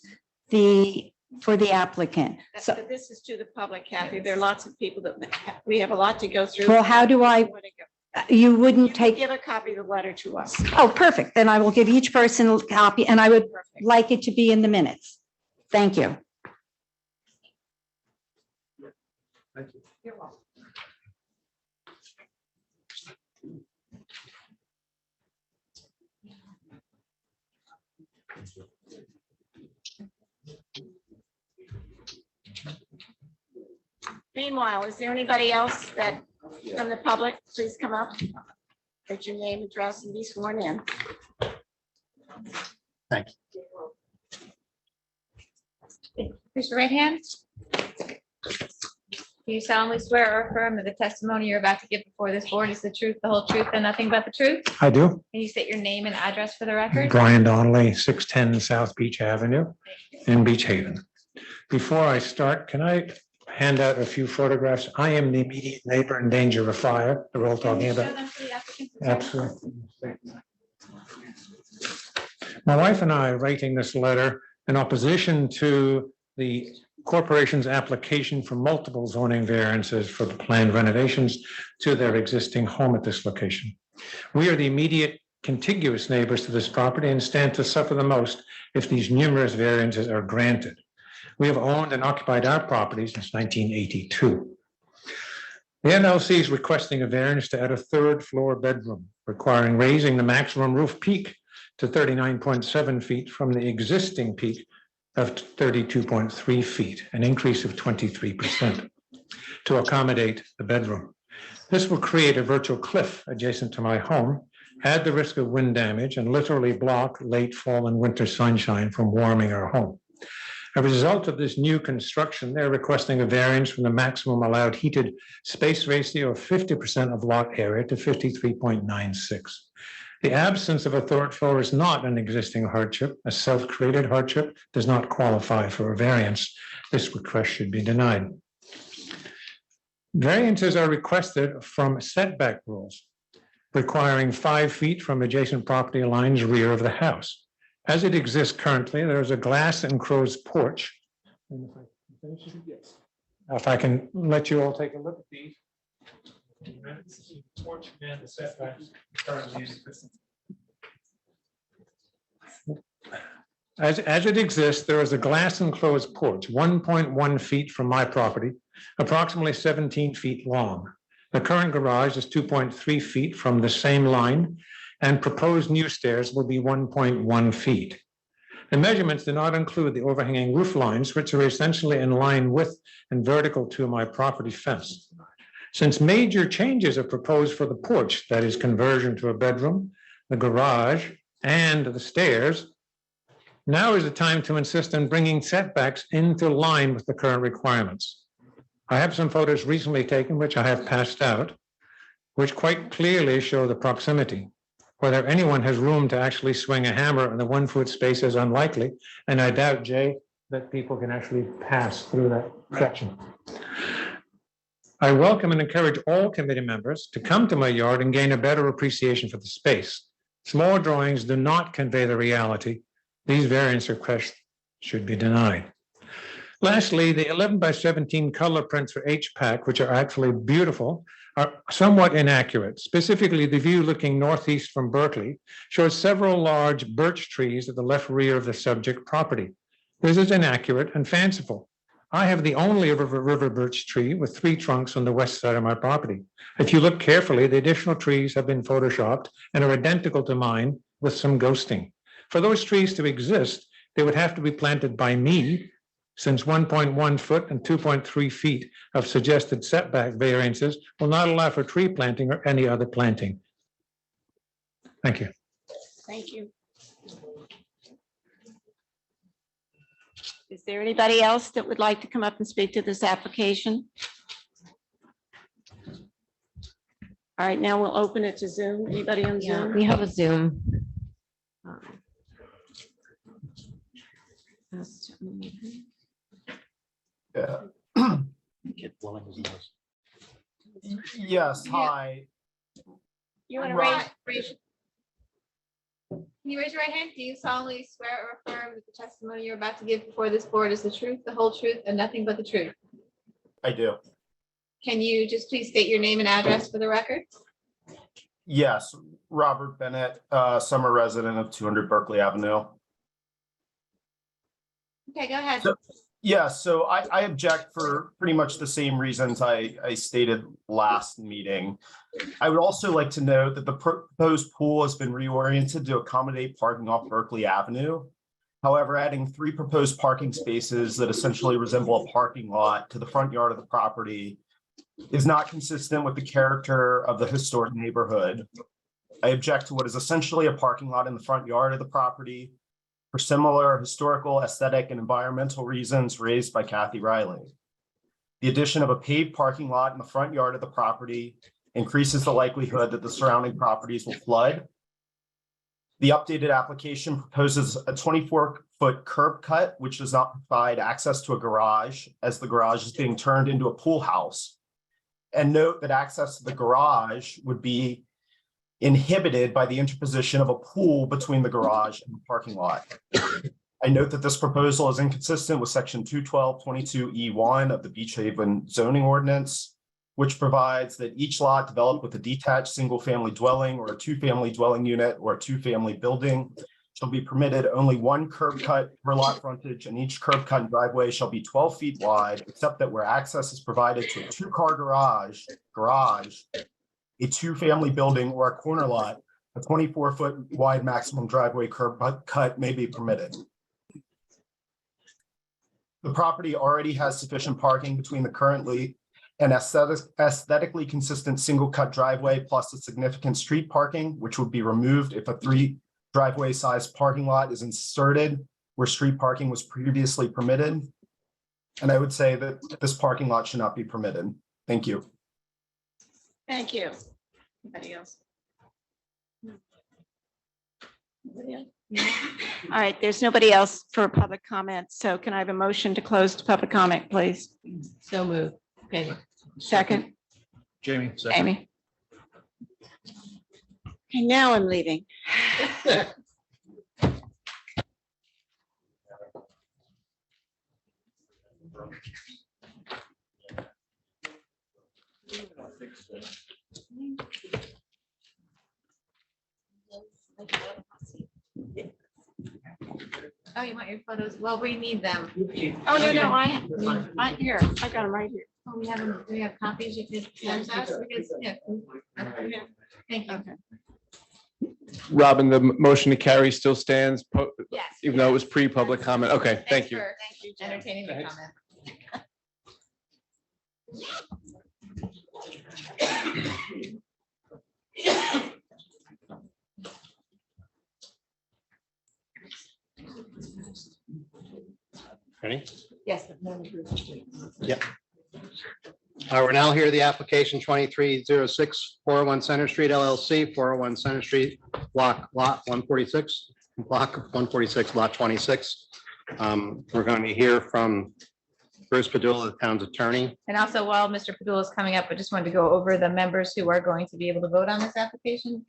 For the applicant. So, But this is to the public, Kathy. There are lots of people that, we have a lot to go through. well, how do I, you wouldn't Take, take, give a copy of the letter to us. oh, perfect. Then I will give each person a copy and I would like it to be in the minutes. Thank you. Thank you. You're welcome. Meanwhile, is there anybody else that from the public, please come up? State your name, address, and be sworn in. Thank Raise your right hand. Do you solemnly swear or affirm that the testimony you're about to give before this board is the truth, the whole truth, and nothing but the truth? I do. Can you state your name and address for the record? Brian Donnelly, 610 South Beach Avenue in Beach Haven. Before I start, can I hand out a few photographs? I am the immediate neighbor in danger of a fire that we're all talking about. Absolutely. My wife and I are writing this letter in opposition to the corporation's application for multiple zoning variances for the planned renovations to their existing home at this location. We are the immediate contiguous neighbors to this property and stand to suffer the most if these numerous variances are granted. We have owned and occupied our property since 1982. The LLC is requesting a variance to add a third floor bedroom, requiring raising the maximum roof peak to 39.7 feet from the existing peak of 32.3 feet, an increase of 23% to accommodate the bedroom. This will create a virtual cliff adjacent to my home, add the risk of wind damage, and literally block late fall and winter sunshine from warming our home. As a result of this new construction, they're requesting a variance from the maximum allowed heated space ratio of 50% of lot area to 53.96. The absence of a third floor is not an existing hardship. A self-created hardship does not qualify for a variance. This request should be denied. Variances are requested from setback rules, requiring 5 feet from adjacent property lines rear of the house. As it exists currently, there is a glass enclosed porch. If I can let you all take a look at these. Porch and the setbacks currently exist. As it exists, there is a glass enclosed porch, 1.1 feet from my property, approximately 17 feet long. The current garage is 2.3 feet from the same line, and proposed new stairs will be 1.1 feet. The measurements do not include the overhanging roof lines, which are essentially in line with and vertical to my property fence. Since major changes are proposed for the porch, that is conversion to a bedroom, the garage, and the stairs, now is the time to insist on bringing setbacks into line with the current requirements. I have some photos recently taken, which I have passed out, which quite clearly show the proximity. Whether anyone has room to actually swing a hammer in the 1 foot space is unlikely, and I doubt, Jay, that people can actually pass through that section. I welcome and encourage all committee members to come to my yard and gain a better appreciation for the space. Small drawings do not convey the reality. These variance requests should be denied. Lastly, the 11 by 17 color prints for HPAC, which are actually beautiful, are somewhat inaccurate. Specifically, the view looking northeast from Berkeley shows several large birch trees at the left rear of the subject property. This is inaccurate and fanciful. I have the only river birch tree with 3 trunks on the west side of my property. If you look carefully, the additional trees have been photoshopped and are identical to mine with some ghosting. For those trees to exist, they would have to be planted by me, since 1.1 foot and 2.3 feet of suggested setback variances will not allow for tree planting or any other planting. Thank you. Thank you. Is there anybody else that would like to come up and speak to this application? All right, now we'll open it to Zoom. Anybody on Yeah, Zoom? we have a Zoom. Yeah. Yes, hi. You want to Right. raise? Can you raise your right hand? Do you solemnly swear or affirm that the testimony you're about to give before this board is the truth, the whole truth, and nothing but the truth? I do. Can you just please state your name and address for the record? Yes, Robert Bennett, summer resident of 200 Berkeley Avenue. Okay, go ahead. Yeah, so I object for pretty much the same reasons I stated last meeting. I would also like to note that the proposed pool has been reoriented to accommodate parking off Berkeley Avenue. However, adding 3 proposed parking spaces that essentially resemble a parking lot to the front yard of the property is not consistent with the character of the historic neighborhood. I object to what is essentially a parking lot in the front yard of the property for similar historical, aesthetic, and environmental reasons raised by Kathy Riley. The addition of a paved parking lot in the front yard of the property increases the likelihood that the surrounding properties will flood. The updated application proposes a 24-foot curb cut, which does not provide access to a garage, as the garage is being turned into a pool house. And note that access to the garage would be inhibited by the interposition of a pool between the garage and the parking lot. I note that this proposal is inconsistent with section 212.22E1 of the Beach Haven zoning ordinance, which provides that each lot developed with a detached single-family dwelling or a two-family dwelling unit or a two-family building shall be permitted only one curb cut per lot frontage, and each curb cut and driveway shall be 12 feet wide, except that where access is provided to a two-car garage, a two-family building, or a corner lot, a 24-foot wide maximum driveway curb cut may be permitted. The property already has sufficient parking between the currently and aesthetically consistent single cut driveway plus a significant street parking, which would be removed if a 3 driveway sized parking lot is inserted where street parking was previously permitted. And I would say that this parking lot should not be permitted. Thank you. Thank you. Anybody else? Nobody else? All right, there's nobody else for public comment. So can I have a motion to close the public comment, please? So moved. Okay. Second, Jamie. Amy. Okay, now I'm leaving. Oh, you want your photos? Well, we need them. Oh, no, I here, I got them right here. Oh, we have them. Do we have copies you could send us? Because, yeah. Thank you. Robin, the motion to carry still stands, Yes. even though it was pre-public comment. Okay, thank you. Thank you for entertaining the comment. Ready? Yes. Yep. We're now here, the application 2306 401 Center Street LLC, 401 Center Street, lot 146, block 146, lot 26. We're going to hear from Bruce Padula, the town's attorney. And also, while Mr. Padula is coming up, I just wanted to go over the members who are going to be able to vote on this application.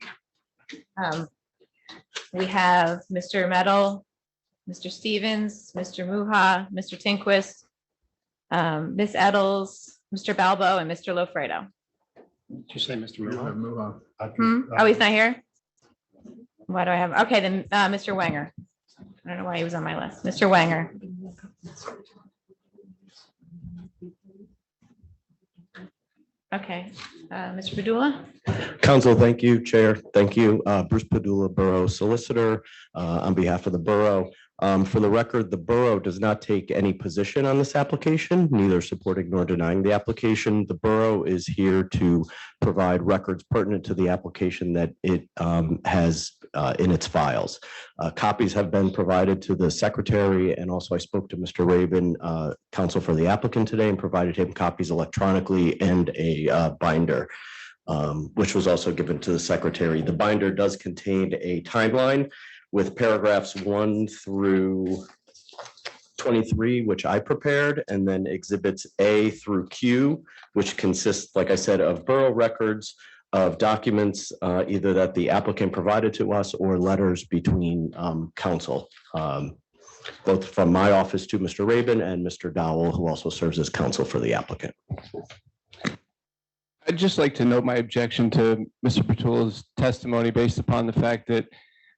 We have Mr. Metal, Mr. Stevens, Mr. Muha, Mr. Tinquist, Ms. Edels, Mr. Balbo, and Mr. Lofredo. Did you say Mr. Muha? Oh, he's not here? Why do I have, okay, then Mr. Wanger. I don't know why he was on my list. Mr. Wanger. Okay, Mr. Padula? Council, thank you. Chair, thank you. Bruce Padula, Borough Solicitor, on behalf of the borough. For the record, the borough does not take any position on this application, neither supporting nor denying the application. The borough is here to provide records pertinent to the application that it has in its files. Copies have been provided to the secretary, and also I spoke to Mr. Rabin, counsel for the applicant today, and provided him copies electronically and a binder, which was also given to the secretary. The binder does contain a timeline with paragraphs 1 through 23, which I prepared, and then exhibits A through Q, which consists, like I said, of borough records, of documents, either that the applicant provided to us or letters between council, both from my office to Mr. Rabin and Mr. Dowell, who also serves as counsel for the applicant. I'd just like to note my objection to Mr. Patula's testimony based upon the fact that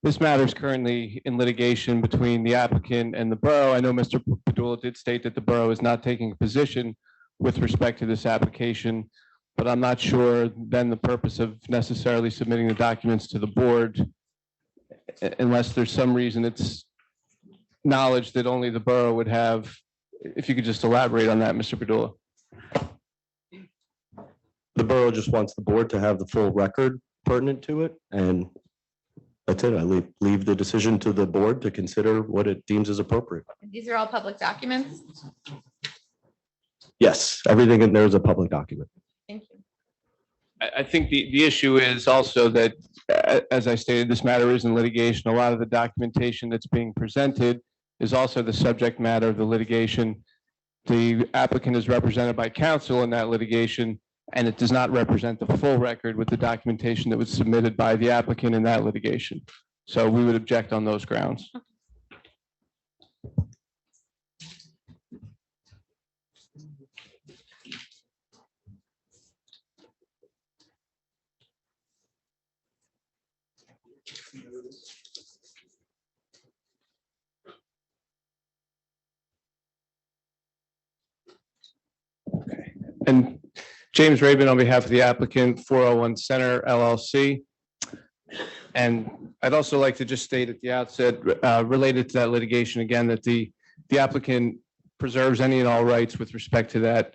this matter is currently in litigation between the applicant and the borough. I know Mr. Padula did state that the borough is not taking a position with respect to this application, but I'm not sure then the purpose of necessarily submitting the documents to the board, unless there's some reason it's knowledge that only the borough would have. If you could just elaborate on that, Mr. Padula. The borough just wants the board to have the full record pertinent to it, and that's it. I leave the decision to the board to consider what it deems is appropriate. These are all public documents? Yes, everything in there is a public document. Thank you. I think the issue is also that, as I stated, this matter is in litigation. A lot of the documentation that's being presented is also the subject matter of the litigation. The applicant is represented by counsel in that litigation, and it does not represent the full record with the documentation that was submitted by the applicant in that litigation. So we would object on those grounds. And James Rabin on behalf of the applicant, 401 Center LLC. And I'd also like to just state at the outset, related to that litigation again, that the applicant preserves any and all rights with respect to that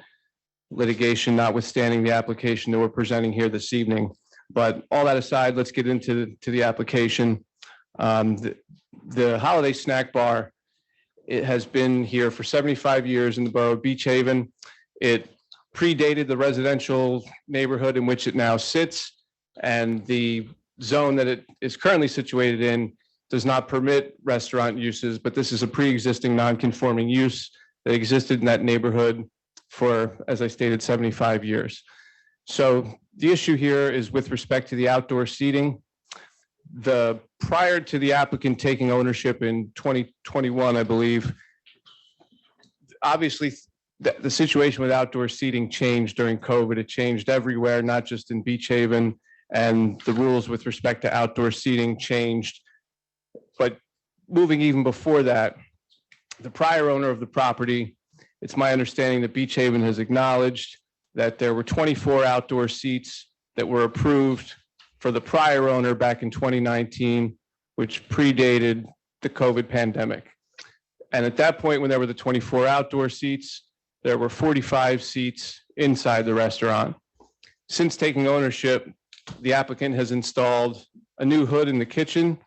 litigation, notwithstanding the application that we're presenting here this evening. But all that aside, let's get into the application. The Holiday Snack Bar, it has been here for 75 years in the borough of Beach Haven. It predated the residential neighborhood in which it now sits, and the zone that it is currently situated in does not permit restaurant uses, but this is a pre-existing non-conforming use that existed in that neighborhood for, as I stated, 75 years. So the issue here is with respect to the outdoor seating. Prior to the applicant taking ownership in 2021, I believe, obviously the situation with outdoor seating changed during COVID. It changed everywhere, not just in Beach Haven, and the rules with respect to outdoor seating changed. But moving even before that, the prior owner of the property, it's my understanding that Beach Haven has acknowledged that there were 24 outdoor seats that were approved for the prior owner back in 2019, which predated the COVID pandemic. And at that point, when there were the 24 outdoor seats, there were 45 seats inside the restaurant. Since taking ownership, the applicant has installed a new hood in the kitchen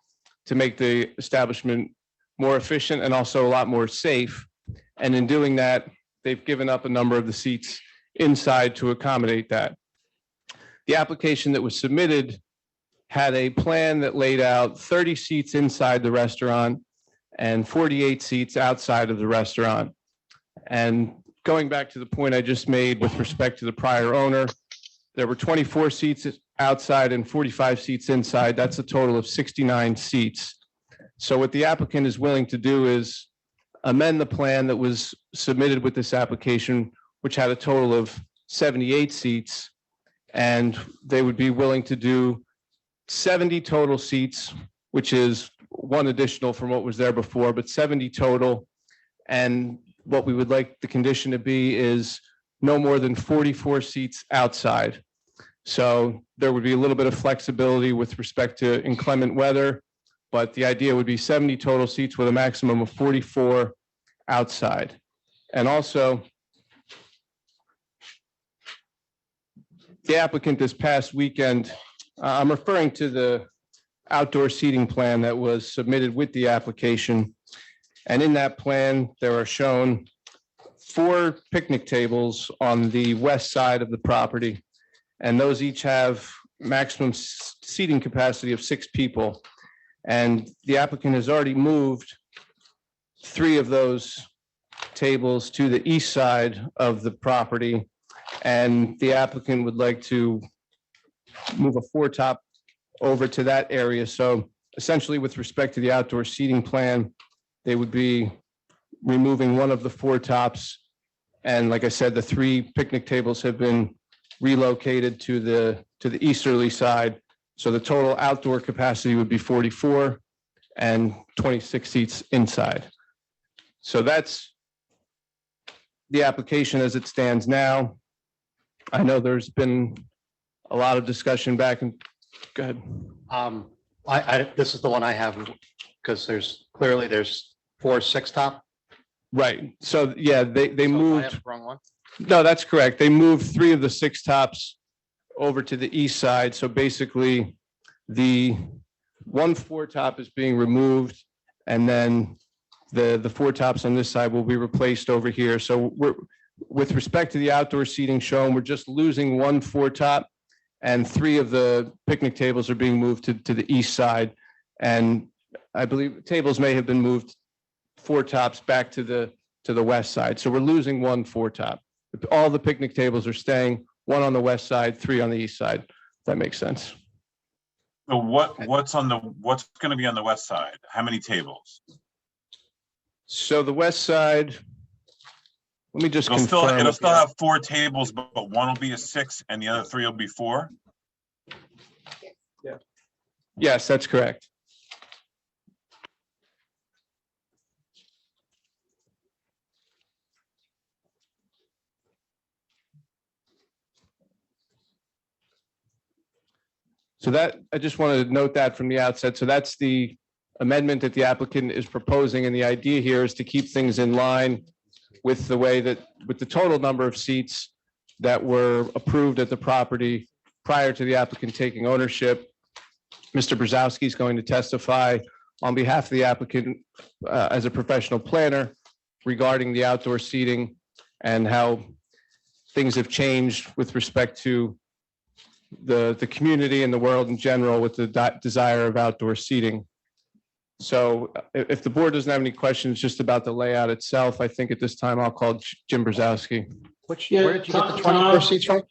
to make the establishment more efficient and also a lot more safe. And in doing that, they've given up a number of the seats inside to accommodate that. The application that was submitted had a plan that laid out 30 seats inside the restaurant and 48 seats outside of the restaurant. And going back to the point I just made with respect to the prior owner, there were 24 seats outside and 45 seats inside. That's a total of 69 seats. So what the applicant is willing to do is amend the plan that was submitted with this application, which had a total of 78 seats, and they would be willing to do 70 total seats, which is one additional from what was there before, but 70 total. And what we would like the condition to be is no more than 44 seats outside. So there would be a little bit of flexibility with respect to inclement weather, but the idea would be 70 total seats with a maximum of 44 outside. And also, the applicant this past weekend, I'm referring to the outdoor seating plan that was submitted with the application. And in that plan, there are shown 4 picnic tables on the west side of the property. And those each have maximum seating capacity of 6 people. And the applicant has already moved 3 of those tables to the east side of the property. And the applicant would like to move a 4-top over to that area. So essentially, with respect to the outdoor seating plan, they would be removing one of the 4 tops. And like I said, the 3 picnic tables have been relocated to the easterly side. So the total outdoor capacity would be 44 and 26 seats inside. So that's the application as it stands now. I know there's been a lot of discussion back and go ahead. This is the one I have, because there's 4 6-top. Right. So yeah, they I moved. have the wrong one. No, that's correct. They moved 3 of the 6 tops over to the east side. So basically, the 1 4-top is being removed, and then the 4 tops on this side will be replaced over here. So with respect to the outdoor seating shown, we're just losing one foretop, and 3 of the picnic tables are being moved to the east side. And I believe tables may have been moved 4 tops back to the west side. So we're losing 1 4-top. All the picnic tables are staying, 1 on the west side, 3 on the east side. If that makes sense. So what's going to be on the west side? How many tables? So the west side, let me just confirm. It'll still have 4 tables, but 1 will be a 6 and the other 3 will be 4? Yes, that's correct. So that, I just wanted to note that from the outset. So that's the amendment that the applicant is proposing. And the idea here is to keep things in line with the way that, with the total number of seats that were approved at the property prior to the applicant taking ownership. Mr. Brzezowski is going to testify on behalf of the applicant as a professional planner regarding the outdoor seating and how things have changed with respect to the community and the world in general with the desire of outdoor seating. So if the board doesn't have any questions just about the layout itself, I think at this time I'll call Jim Brzezowski. Where did you get the 24 seats from?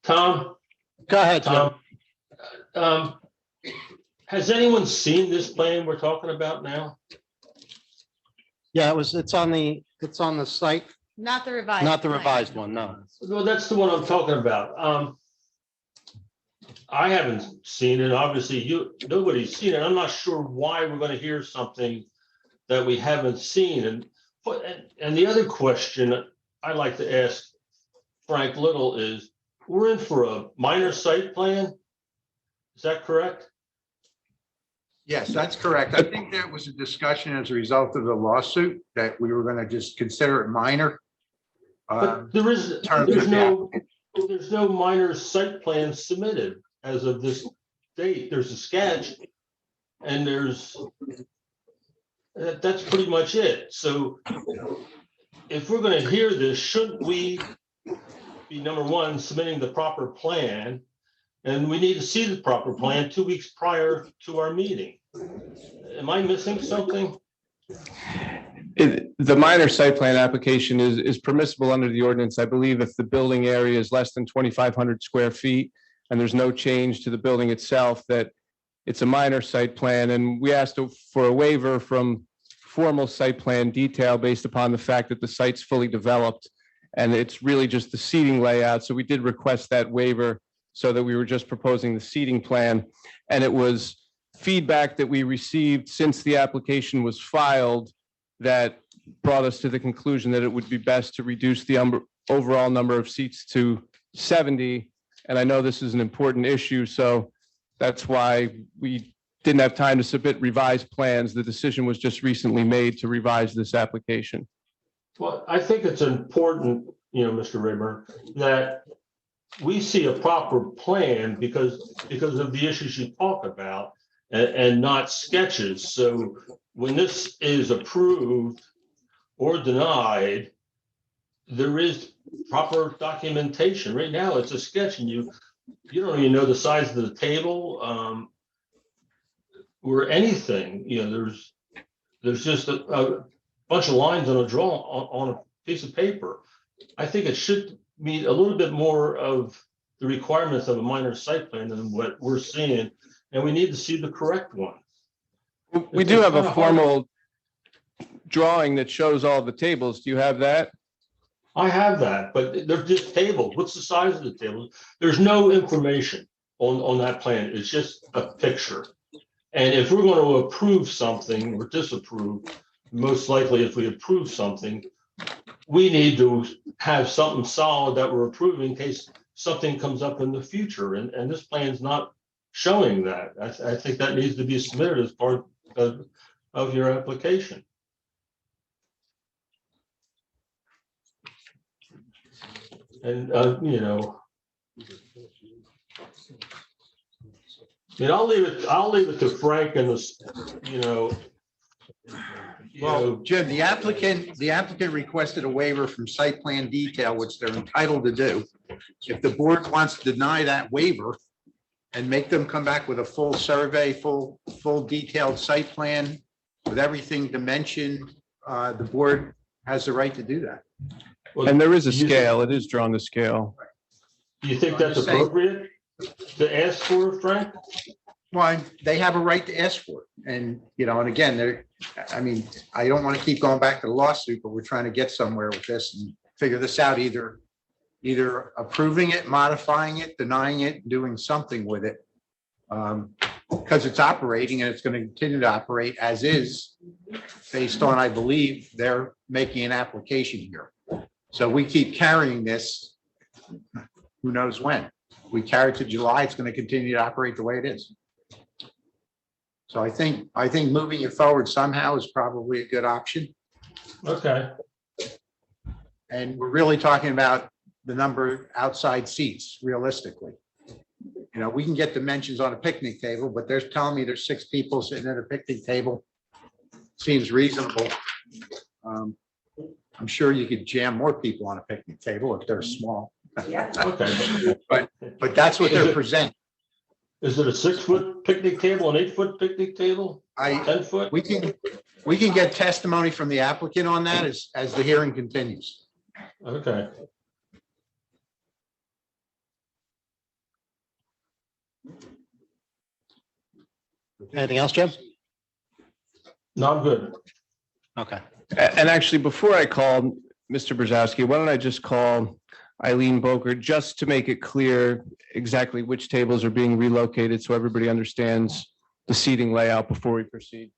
Tom? Go ahead, Tim. Has anyone seen this plan we're talking about now? Yeah, it's on the site, Not the revised. not the plan. revised one, no. Well, that's the one I'm talking about. I haven't seen it. Obviously, nobody's seen it. I'm not sure why we're going to hear something that we haven't seen. And the other question I'd like to ask Frank Little is, we're in for a minor site plan? Is that correct? Yes, that's correct. I think there was a discussion as a result of the lawsuit that we were going to just consider it minor. But there's no minor site plan submitted as of this date. There's a sketch and that's pretty much it. So if we're going to hear this, shouldn't we be, number one, submitting the proper plan? And we need to see the proper plan 2 weeks prior to our meeting. Am I missing something? The minor site plan application is permissible under the ordinance. I believe if the building area is less than 2,500 square feet and there's no change to the building itself, that it's a minor site plan. And we asked for a waiver from formal site plan detail based upon the fact that the site's fully developed and it's really just the seating layout. So we did request that waiver so that we were just proposing the seating plan. And it was feedback that we received since the application was filed that brought us to the conclusion that it would be best to reduce the overall number of seats to 70. And I know this is an important issue, so that's why we didn't have time to submit revised plans. The decision was just recently made to revise this application. Well, I think it's important, Mr. Rayburn, that we see a proper plan because of the issues you talk about and not sketches. So when this is approved or denied, there is proper documentation. Right now, it's a sketch and you don't even know the size of the table or anything. There's just a bunch of lines on a piece of paper. I think it should meet a little bit more of the requirements of a minor site plan than what we're seeing, and we need to see the correct one. We do have a formal drawing that shows all the tables. Do you have that? I have that, but they're just tables. What's the size of the tables? There's no information on that plan. It's just a picture. And if we're going to approve something or disapprove, most likely if we approve something, we need to have something solid that we're approving in case something comes up in the future. And this plan's not showing that. I think that needs to be submitted as part of your application. And, I'll leave it to Frank and this, Well, Jim, the applicant requested a waiver from site plan detail, which they're entitled to do. If the board wants to deny that waiver and make them come back with a full survey, full detailed site plan with everything dimensioned, the board has the right to do that. And there is a scale. It is drawn to scale. Do you think that's appropriate to ask for, Frank? Well, they have a right to ask for it. And, and again, I don't want to keep going back to the lawsuit, but we're trying to get somewhere with this and figure this out, either approving it, modifying it, denying it, doing something with it. Because it's operating and it's going to continue to operate as is based on, I believe, they're making an application here. So we keep carrying this, who knows when. We carry it to July, it's going to continue to operate the way it is. So I think moving it forward somehow is probably a good option. Okay. And we're really talking about the number of outside seats realistically. We can get dimensions on a picnic table, but they're telling me there's 6 people sitting at a picnic table. Seems reasonable. I'm sure you could jam more people on a picnic table if they're small. Okay. But that's what they're presenting. Is it a 6-foot picnic table, an 8-foot picnic table? 10 foot? We can get testimony from the applicant on that as the hearing continues. Okay. Anything else, Jim? No, I'm good. Okay. And actually, before I call Mr. Brzezowski, why don't I just call Eileen Boker just to make it clear exactly which tables are being relocated so everybody understands the seating layout before we proceed.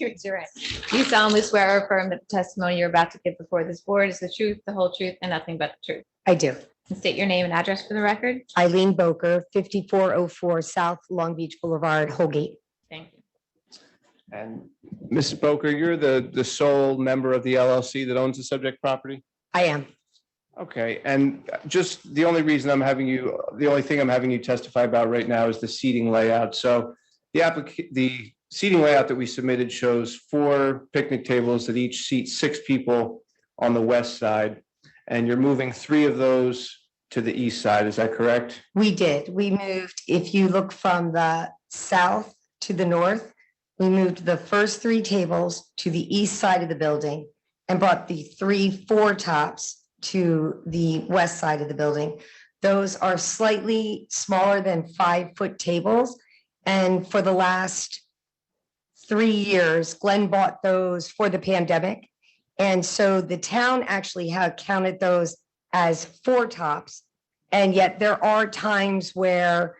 You're right. You solemnly swear or affirm that the testimony you're about to give before this board is the truth, the whole truth, and nothing but the truth. I do. And state your name and address for the record. Eileen Boker, 5404 South Long Beach Boulevard, Holgate. Thank you. And Ms. Boker, you're the sole member of the LLC that owns the subject property? I am. Okay, and just the only thing I'm having you testify about right now is the seating layout. So the seating layout that we submitted shows 4 picnic tables that each seat 6 people on the west side. And you're moving 3 of those to the east side, is that correct? We did. We moved, if you look from the south to the north, we moved the first 3 tables to the east side of the building and brought the 3 4 tops to the west side of the building. Those are slightly smaller than 5-foot tables. And for the last 3 years, Glenn bought those for the pandemic. And so the town actually had counted those as 4 tops. And yet there are times where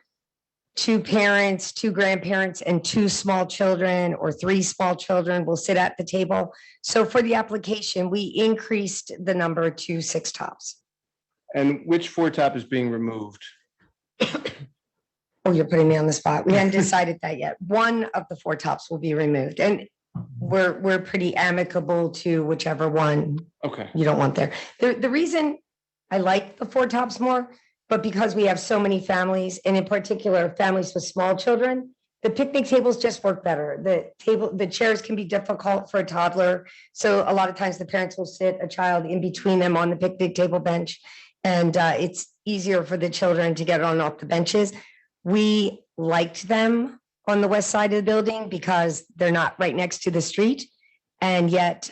2 parents, 2 grandparents, and 2 small children or 3 small children will sit at the table. So for the application, we increased the number to 6 tops. And which 4 top is being removed? Oh, you're putting me on the spot. We haven't decided that yet. One of the 4 tops will be removed. And we're pretty amicable to whichever one Okay. you don't want there. The reason I like the 4 tops more, but because we have so many families, and in particular families with small children, the picnic tables just work better. The chairs can be difficult for a toddler. So a lot of times the parents will sit a child in between them on the picnic table bench. And it's easier for the children to get on off the benches. We liked them on the west side of the building because they're not right next to the street. And yet,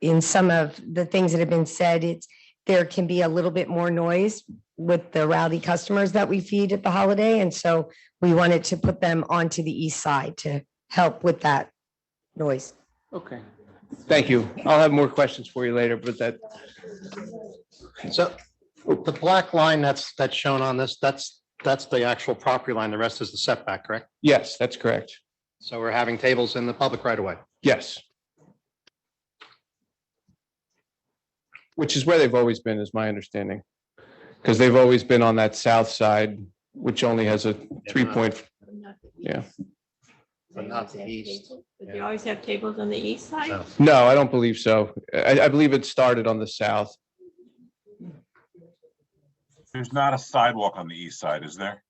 in some of the things that have been said, there can be a little bit more noise with the rowdy customers that we feed at the holiday. And so we wanted to put them onto the east side to help with that noise. Okay. Thank you. I'll have more questions for you later, but that. So the black line that's shown on this, that's the actual property line. The rest is the setback, correct? Yes, that's correct. So we're having tables in the public right away. Yes. Which is where they've always been, is my understanding. Because they've always been on that south side, which only has a 3 point. Yeah. But not the east. Did you always have tables on the east side? No, I don't believe so. I believe it started on the south. There's not a sidewalk on the east side, is there?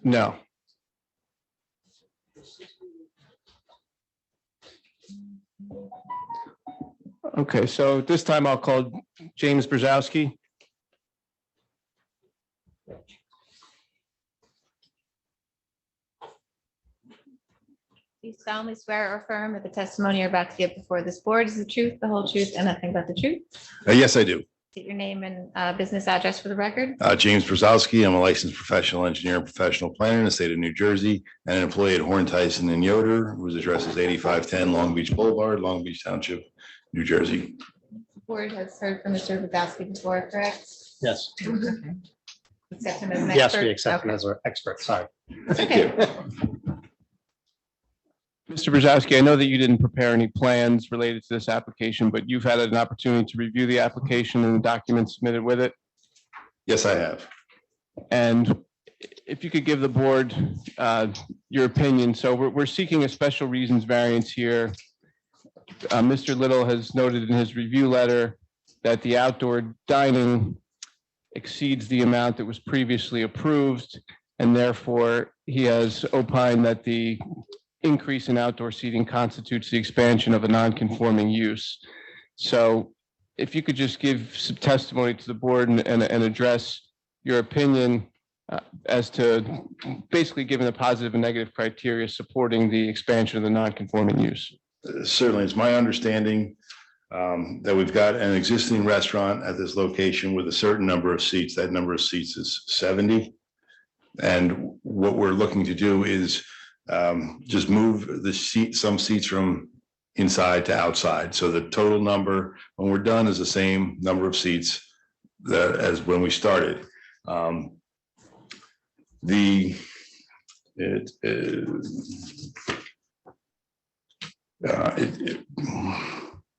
No. Okay, so this time I'll call James Brzezowski. Do you solemnly swear or affirm that the testimony you're about to give before this board is the truth, the whole truth, and nothing but the truth? Yes, I do. State your name and business address for the record. James Brzezowski. I'm a licensed professional engineer and professional planner in the state of New Jersey and an employee at Horn Tyson and Yoder, whose address is 8510 Long Beach Boulevard, Long Beach Township, New Jersey. The board has heard from Mr. Brzezowski before, correct? Yes. Accept him as an Yes, expert? we accept him Okay. as our expert. Sorry. Thank you. Mr. Brzezowski, I know that you didn't prepare any plans related to this application, but you've had an opportunity to review the application and the documents submitted with it. Yes, I have. And if you could give the board your opinion. So we're seeking a special reasons variance here. Mr. Little has noted in his review letter that the outdoor dining exceeds the amount that was previously approved, and therefore he has opined that the increase in outdoor seating constitutes the expansion of a non-conforming use. So if you could just give some testimony to the board and address your opinion as to basically giving the positive and negative criteria supporting the expansion of the non-conforming use. Certainly, it's my understanding that we've got an existing restaurant at this location with a certain number of seats. That number of seats is 70. And what we're looking to do is just move some seats from inside to outside. So the total number, when we're done, is the same number of seats as when we started.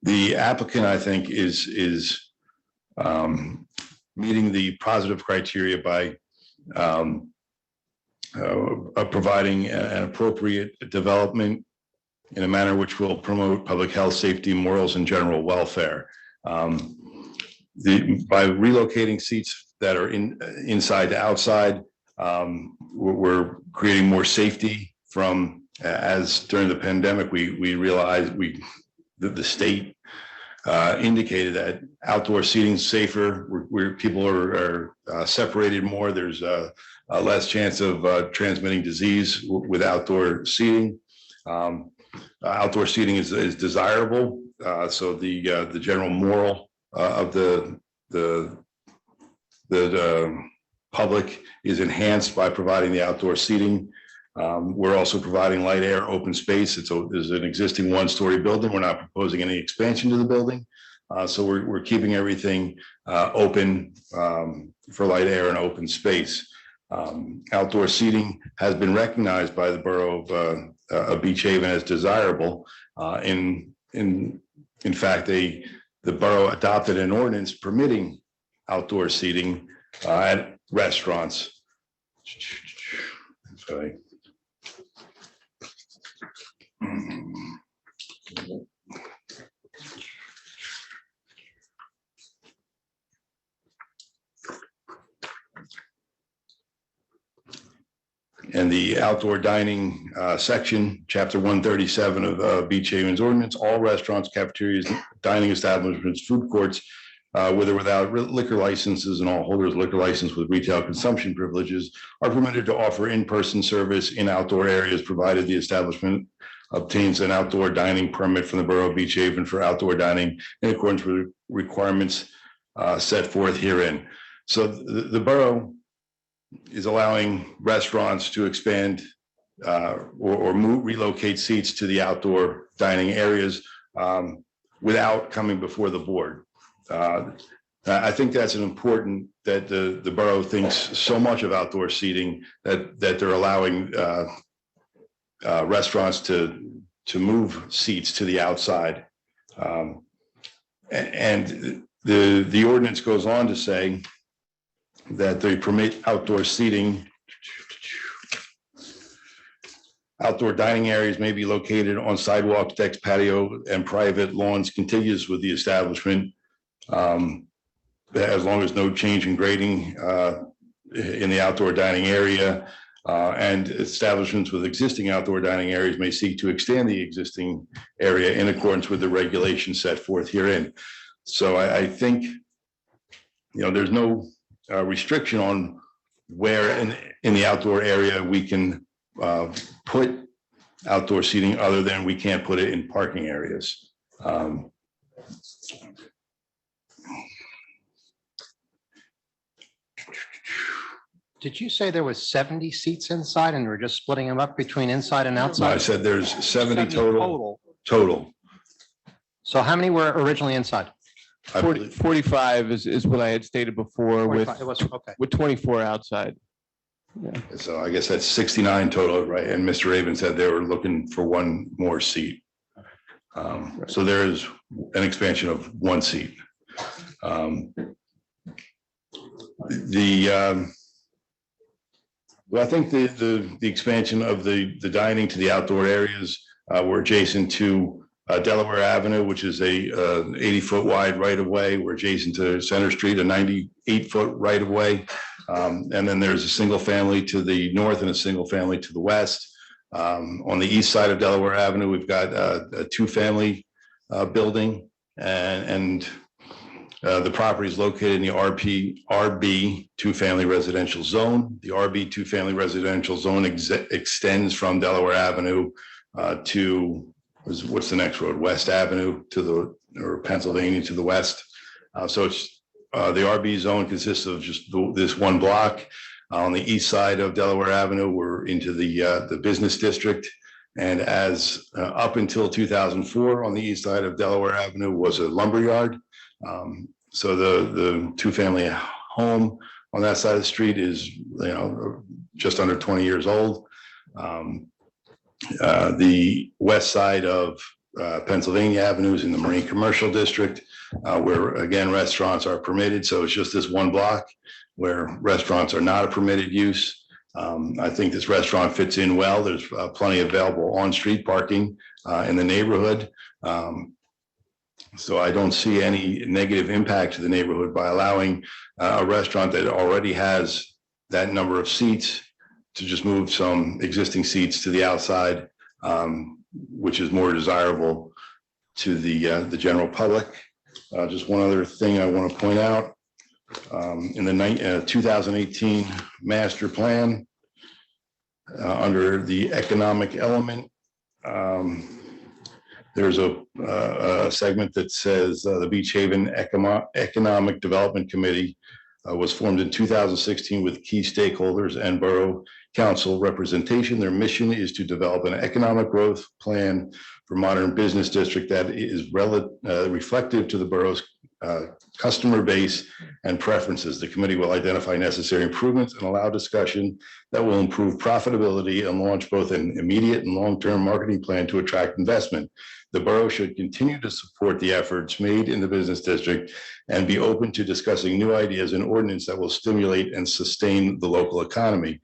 The applicant, I think, is meeting the positive criteria by providing an appropriate development in a manner which will promote public health, safety, morals, and general welfare. By relocating seats that are inside to outside, we're creating more safety from, as during the pandemic, we realized the state indicated that outdoor seating is safer, where people are separated more. There's less chance of transmitting disease with outdoor seating. Outdoor seating is desirable, so the general moral of the public is enhanced by providing the outdoor seating. We're also providing light, air, open space. There's an existing one-story building. We're not proposing any expansion to the building. So we're keeping everything open for light, air, and open space. Outdoor seating has been recognized by the borough of Beach Haven as desirable. In fact, the borough adopted an ordinance permitting outdoor seating at restaurants. Sorry. And the outdoor dining section, chapter 137 of Beach Haven's ordinance, all restaurants, cafeterias, dining establishments, food courts, with or without liquor licenses, and all holders of liquor license with retail consumption privileges are permitted to offer in-person service in outdoor areas, provided the establishment obtains an outdoor dining permit from the Borough of Beach Haven for outdoor dining in accordance with requirements set forth herein. So the borough is allowing restaurants to expand or relocate seats to the outdoor dining areas without coming before the board. I think that's an important, that the borough thinks so much of outdoor seating that they're allowing restaurants to move seats to the outside. And the ordinance goes on to say that they permit outdoor seating. Outdoor dining areas may be located on sidewalks, decks, patio, and private lawns contiguous with the establishment. as long as no change in grading in the outdoor dining area. And establishments with existing outdoor dining areas may seek to extend the existing area in accordance with the regulations set forth herein. So I think, there's no restriction on where in the outdoor area we can put outdoor seating, other than we can't put it in parking areas. Did you say there was 70 seats inside and we're just splitting them up between inside and No, I outside? said there's 70 total. So how many were originally inside? 45 is what I had stated before with, 45, it was, okay. with 24 outside. So I guess that's 69 total, right? And Mr. Raven said they were looking for one more seat. So there is an expansion of one seat. Well, I think the expansion of the dining to the outdoor areas were adjacent to Delaware Avenue, which is a 80-foot wide right of way. We're adjacent to Center Street, a 98-foot right of way. And then there's a single family to the north and a single family to the west. On the east side of Delaware Avenue, we've got a two-family building, and the property is located in the RB two-family residential zone. The RB two-family residential zone extends from Delaware Avenue to, what's the next road? West Avenue or Pennsylvania to the west. So it's the RB zone consists of just this one block. On the east side of Delaware Avenue, we're into the business district. And as up until 2004, on the east side of Delaware Avenue was a lumber yard. So the two-family home on that side of the street is, just under 20 years old. The west side of Pennsylvania Avenue is in the Marine Commercial District, where again, restaurants are permitted. So it's just this one block where restaurants are not a permitted use. I think this restaurant fits in well. There's plenty available on-street parking in the neighborhood. So I don't see any negative impact to the neighborhood by allowing a restaurant that already has that number of seats to just move some existing seats to the outside, which is more desirable to the general public. Just one other thing I want to point out. In the 2018 master plan, under the economic element, there's a segment that says the Beach Haven Economic Development Committee was formed in 2016 with key stakeholders and borough council representation. Their mission is to develop an economic growth plan for modern business district that is reflective to the borough's customer base and preferences. The committee will identify necessary improvements and allow discussion that will improve profitability and launch both an immediate and long-term marketing plan to attract investment. The borough should continue to support the efforts made in the business district and be open to discussing new ideas and ordinance that will stimulate and sustain the local economy.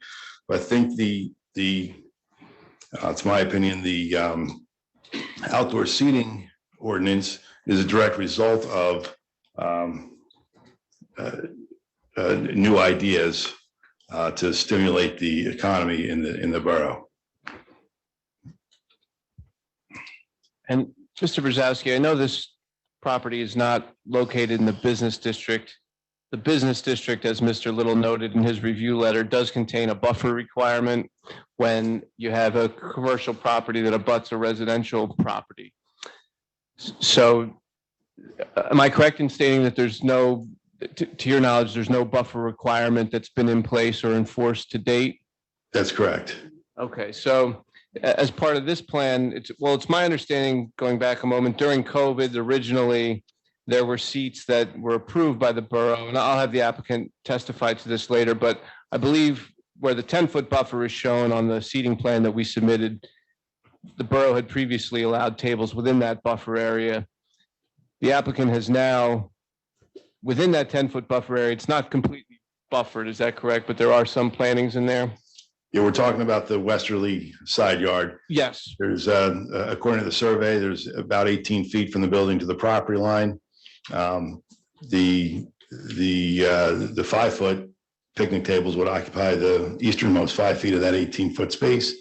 But I think it's my opinion, the outdoor seating ordinance is a direct result of new ideas to stimulate the economy in the borough. And Mr. Brzezowski, I know this property is not located in the business district. The business district, as Mr. Little noted in his review letter, does contain a buffer requirement when you have a commercial property that abuts a residential property. So am I correct in stating that there's no, to your knowledge, there's no buffer requirement that's been in place or enforced to date? That's correct. Okay, so as part of this plan, it's my understanding, going back a moment, during COVID, originally, there were seats that were approved by the borough, and I'll have the applicant testify to this later, but I believe where the 10-foot buffer is shown on the seating plan that we submitted, the borough had previously allowed tables within that buffer area. The applicant has now, within that 10-foot buffer area, it's not completely buffered, is that correct? But there are some plantings in there? Yeah, we're talking about the westerly side yard. Yes. There's, according to the survey, there's about 18 feet from the building to the property line. The The 5-foot picnic tables would occupy the easternmost 5 feet of that 18-foot space,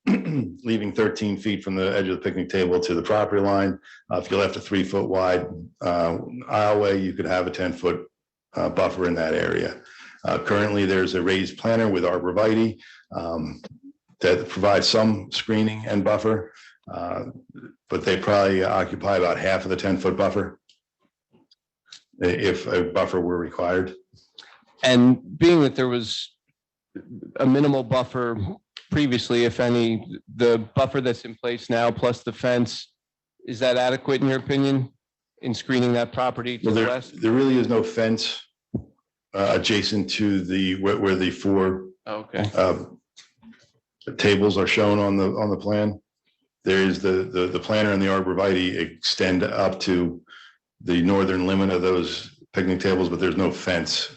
leaving 13 feet from the edge of the picnic table to the property line. If you left a 3-foot wide aisleway, you could have a 10-foot buffer in that area. Currently, there's a raised planter with arborvitae that provides some screening and buffer, but they probably occupy about half of the 10-foot buffer if a buffer were required. And being that there was a minimal buffer previously, if any, the buffer that's in place now plus the fence, is that adequate in your opinion in screening that property to the west? There really is no fence adjacent to where the 4 tables are shown on the plan. There is the planter and the arborvitae extend up to the northern limit of those picnic tables, but there's no fence.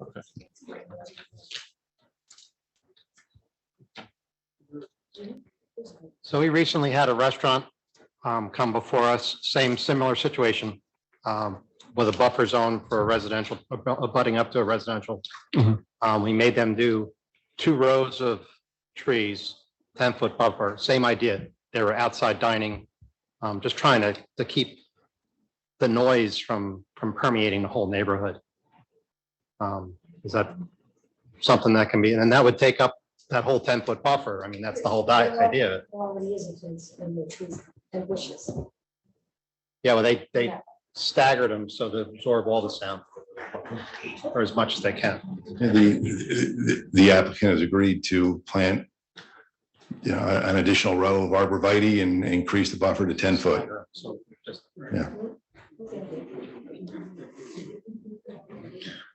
Okay. So we recently had a restaurant come before us, similar situation, with a buffer zone for a residential, abutting up to a residential. We made them do 2 rows of trees, 10-foot buffer, same idea. They were outside dining, just trying to keep the noise from permeating the whole neighborhood. Is that something that can be, and that would take up that whole 10-foot buffer? I mean, that's the whole idea. Already is a fence and the trees and bushes. Yeah, well, they staggered them so to absorb all the sound, or as much as they can. The applicant has agreed to plant, an additional row of arborvitae and increase the buffer to 10 foot. Yeah.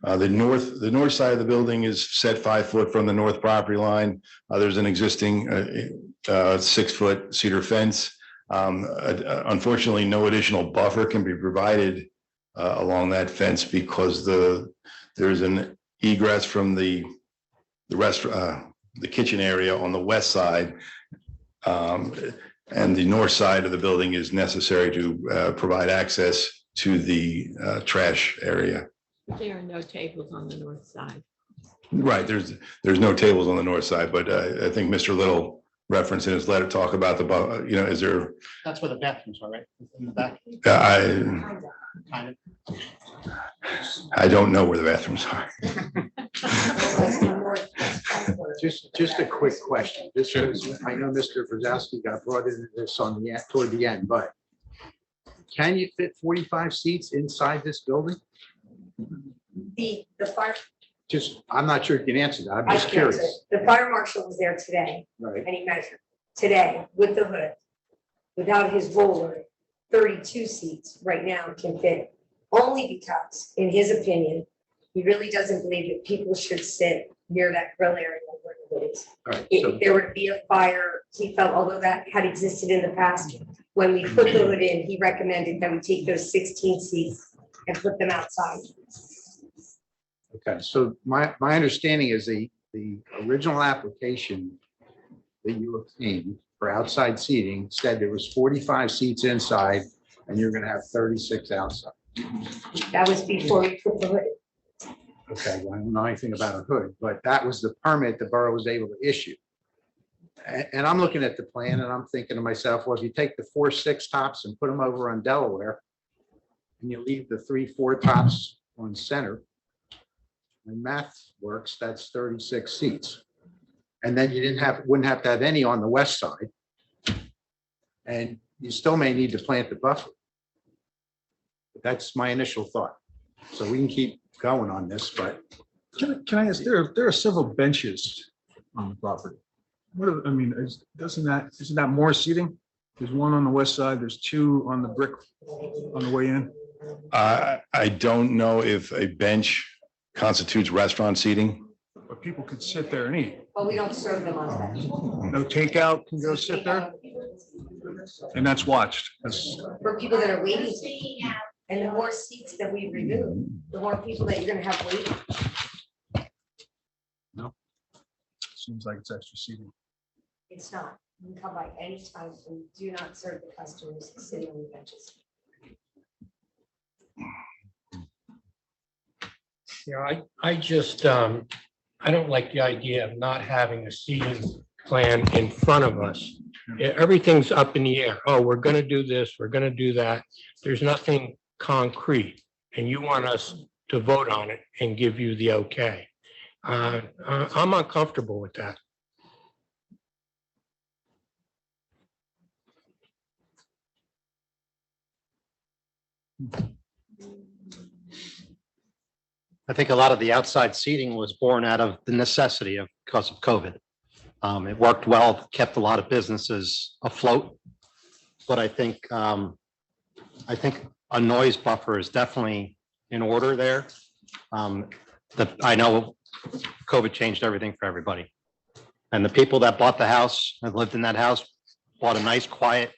The north side of the building is set 5 foot from the north property line. There's an existing 6-foot cedar fence. Unfortunately, no additional buffer can be provided along that fence because there's an egress from the restaurant, the kitchen area on the west side. And the north side of the building is necessary to provide access to the trash area. There are no tables on the north side. Right, there's no tables on the north side, but I think Mr. Little referenced in his letter talk about is there? That's where the bathrooms are, right? In the back. Kind of. I don't know where the bathrooms are. Just a quick question. This is, I know Mr. Brzezowski got brought into this toward the end, but can you fit 45 seats inside this building? The fire. I'm not sure you can answer that. I'm I just can answer curious. it. The fire marshal was there today. Right. And he measured today with the hood, without his roller, 32 seats right now can fit, only because, in his opinion, he really doesn't believe that people should sit near that grill area where the hood is. All right, If there were to be a fire, he felt, although that had existed in the past, when we put the hood in, he recommended that we take those 16 seats and put them outside. Okay, so my understanding is the original application that you obtained for outside seating said there was 45 seats inside and you're gonna have 36 outside. That was before we put the hood in. Okay, well, I don't know anything about a hood, but that was the permit the borough was able to issue. And I'm looking at the plan and I'm thinking to myself, well, if you take the 4 6 tops and put them over on Delaware and you leave the 3 4 tops on Center, when math works, that's 36 seats. And then you wouldn't have to have any on the west side. And you still may need to plant the buffer. But that's my initial thought. So we can keep going on this, but. Can I ask, there are several benches on the property. Isn't that more seating? There's one on the west side, there's 2 on the brick on the way in. I don't know if a bench constitutes restaurant seating. But people could sit there and eat. But we don't serve them on that. No takeout can go sit there, and that's watched. For people that are waiting. And the more seats that we remove, the more people that you're gonna have waiting. No. Seems like it's extra seating. It's not. You can come by any time and do not serve the customers sitting on the benches. Yeah, I just, I don't like the idea of not having a seating plan in front of us. Everything's up in the air. Oh, we're gonna do this, we're gonna do that. There's nothing concrete, and you want us to vote on it and give you the okay. I'm uncomfortable with that. I think a lot of the outside seating was born out of the necessity of because of COVID. It worked well, kept a lot of businesses afloat. But I think a noise buffer is definitely in order there. I know COVID changed everything for everybody. And the people that bought the house and lived in that house bought a nice, quiet,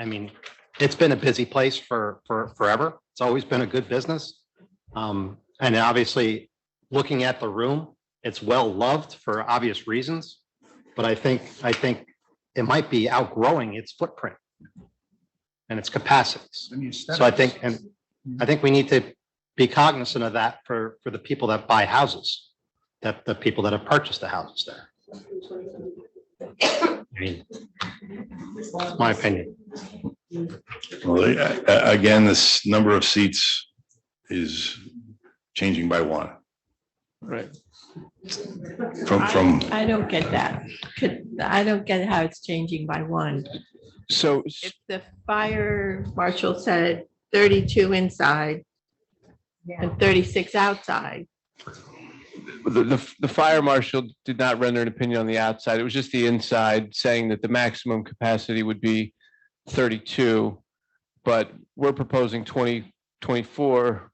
I mean, it's been a busy place for forever. It's always been a good business. And obviously, looking at the room, it's well loved for obvious reasons. But I think it might be outgrowing its footprint and its capacities. So I think we need to be cognizant of that for the people that buy houses, that the people that have purchased the houses there. I mean, that's my opinion. Well, again, this number of seats is changing by one. Right. From I don't get that. I don't get how it's changing by one. So If the fire marshal said 32 inside and 36 outside, the fire marshal did not render an opinion on the outside. It was just the inside, saying that the maximum capacity would be 32, but we're proposing 24,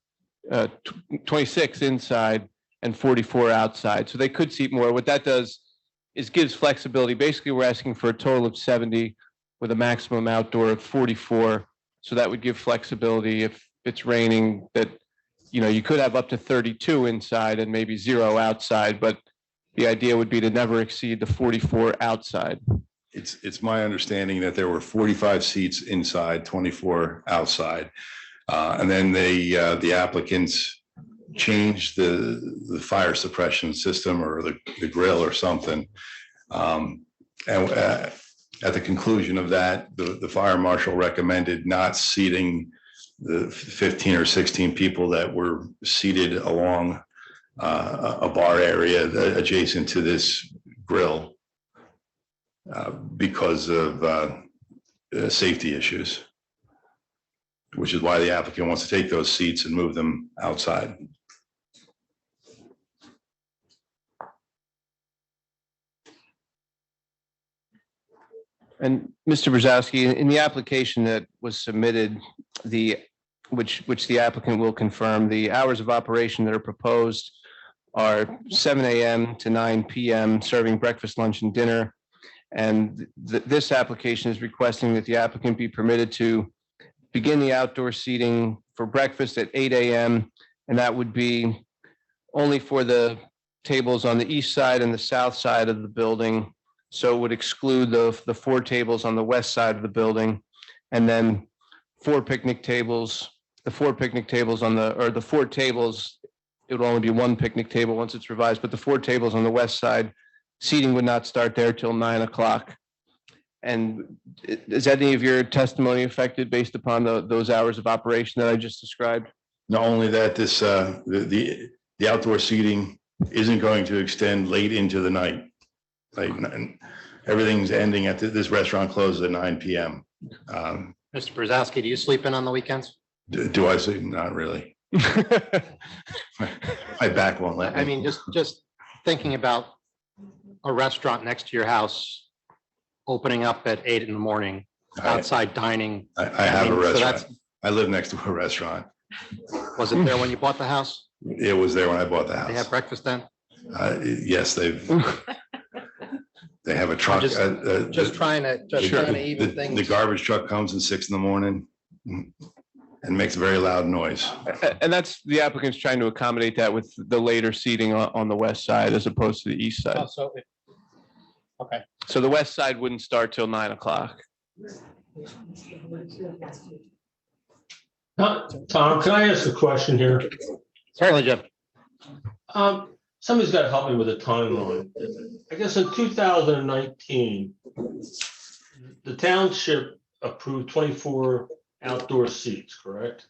26 inside and 44 outside. So they could seat more. What that does is gives flexibility. Basically, we're asking for a total of 70 with a maximum outdoor of 44. So that would give flexibility if it's raining, that, you know, you could have up to 32 inside and maybe 0 outside, but the idea would be to never exceed the 44 outside. it's my understanding that there were 45 seats inside, 24 outside. And then the applicants changed the fire suppression system or the grill or something. And at the conclusion of that, the fire marshal recommended not seating the 15 or 16 people that were seated along a bar area adjacent to this grill because of safety issues, which is why the applicant wants to take those seats and move them outside. And Mr. Brzezowski, in the application that was submitted, which the applicant will confirm, the hours of operation that are proposed are 7 a.m. to 9 p.m., serving breakfast, lunch, and dinner. And this application is requesting that the applicant be permitted to begin the outdoor seating for breakfast at 8 a.m. And that would be only for the tables on the east side and the south side of the building. So it would exclude the 4 tables on the west side of the building. And then 4 picnic tables, the 4 picnic tables the 4 tables, it would only be 1 picnic table once it's revised, but the 4 tables on the west side, seating would not start there till 9 o'clock. And is any of your testimony affected based upon those hours of operation that I just described? Not only that, this the outdoor seating isn't going to extend late into the night. Like everything's ending at this restaurant closes at 9 p.m. Mr. Brzezowski, do you sleep in on the weekends? Do I sleep? Not really. My back won't let me. I mean, just thinking about a restaurant next to your house opening up at 8 in the morning, outside dining. I have a restaurant. I live next to a restaurant. Was it there when you bought the house? It was there when I bought the house. They have breakfast then? Yes, they have a truck. Just trying to even things. The garbage truck comes at 6 in the morning and makes a very loud noise. And that's the applicant's trying to accommodate that with the later seating on the west side as opposed to the east side. Okay. So the west side wouldn't start till 9 o'clock. Tom, can I ask a question here? Certainly, Jim. Somebody's got to help me with a timeline. I guess in 2019, the township approved 24 outdoor seats, correct?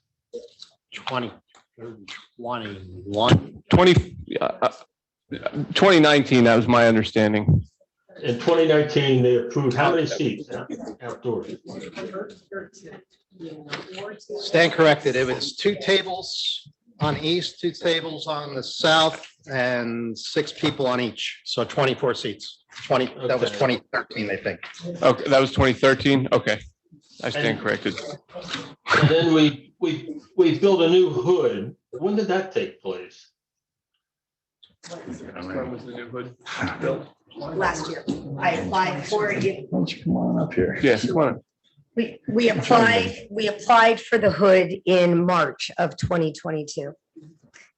2021. 2019, that was my understanding. In 2019, they approved how many seats outdoors? Stand corrected. It was 2 tables on east, 2 tables on the south, and 6 people on each. So 24 seats. That was 2013, I think. Okay, that was 2013. Okay, I stand corrected. And then we built a new hood. When did that take place? When was the new hood? Last year. I applied for it. Why don't you come on up here? Yes, come on. We applied for the hood in March of 2022.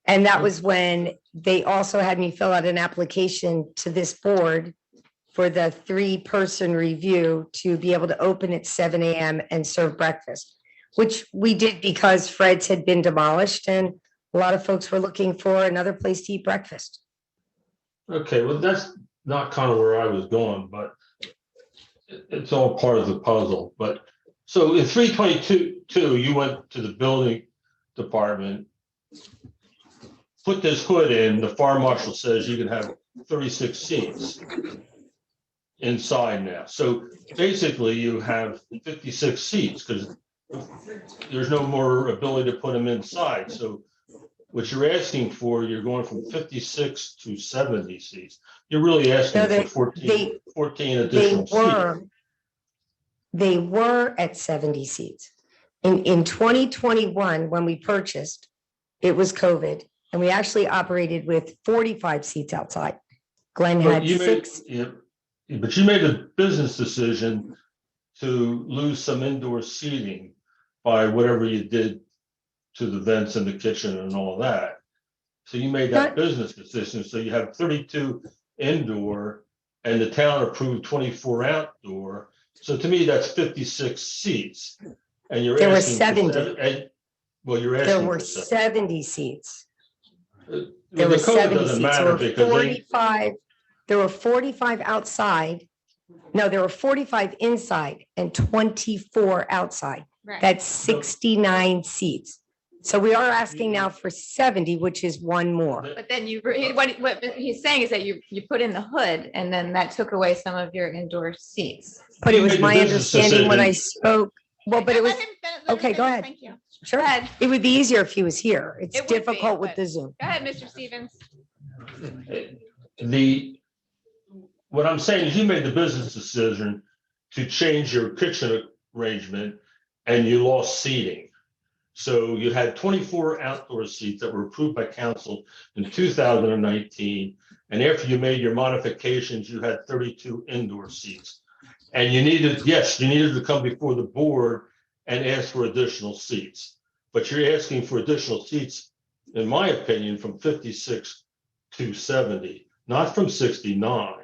And that was when they also had me fill out an application to this board for the 3-person review to be able to open at 7 a.m. and serve breakfast, which we did because Fred's had been demolished and a lot of folks were looking for another place to eat breakfast. Okay, well, that's not kind of where I was going, but it's all part of the puzzle. But so in 322, you went to the building department, put this hood in, the fire marshal says you can have 36 seats inside now. So basically you have 56 seats because there's no more ability to put them inside. So what you're asking for, you're going from 56 to 70 seats. You're really asking for 14 additional seats. They were at 70 seats. In 2021, when we purchased, it was COVID, and we actually operated with 45 seats outside. Glenn had 6. But you made a business decision to lose some indoor seating by whatever you did to the vents in the kitchen and all that. So you made that business decision. So you have 32 indoor and the town approved 24 outdoor. So to me, that's 56 seats. And you're There were asking 70. Well, you're asking. There were 70 seats. There There were the code 70 doesn't seats. matter There were because 45. There were 45 outside. No, there were 45 inside and 24 outside. Right. That's 69 seats. So we are asking now for 70, which is one more. But then what he's saying is that you put in the hood and then that took away some of your indoor seats. But it was my understanding when I spoke, well, but it was, okay, go ahead. Thank you. Sure. It would be easier if he was here. It's It would be, difficult with but- the Zoom. Go ahead, Mr. Stevens. What I'm saying is you made the business decision to change your kitchen arrangement and you lost seating. So you had 24 outdoor seats that were approved by council in 2019. And after you made your modifications, you had 32 indoor seats. And you needed to come before the board and ask for additional seats. But you're asking for additional seats, in my opinion, from 56 to 70, not from 69.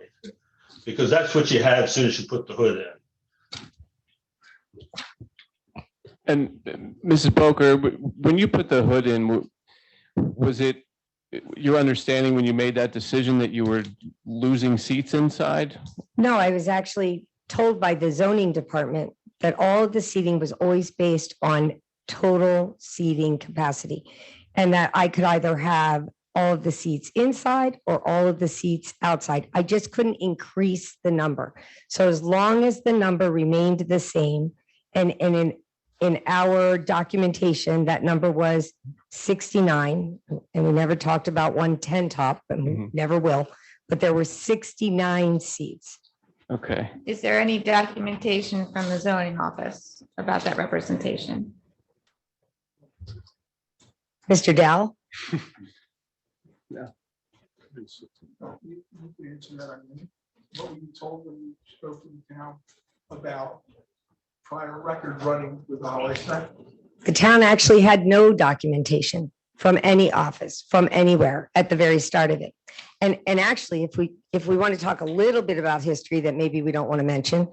Because that's what you had as soon as you put the hood in. And Mrs. Boker, when you put the hood in, was it your understanding when you made that decision that you were losing seats inside? No, I was actually told by the zoning department that all of the seating was always based on total seating capacity. And that I could either have all of the seats inside or all of the seats outside. I just couldn't increase the number. So as long as the number remained the same, and in our documentation, that number was 69, and we never talked about 110 top, and we never will, but there were 69 seats. Okay. Is there any documentation from the zoning office about that representation? Mr. Dow? Yeah. You answer that, I mean, what were you told when you spoke to the town about prior record running with the holiday snack? The town actually had no documentation from any office, from anywhere at the very start of it. And actually, if we want to talk a little bit about history that maybe we don't want to mention,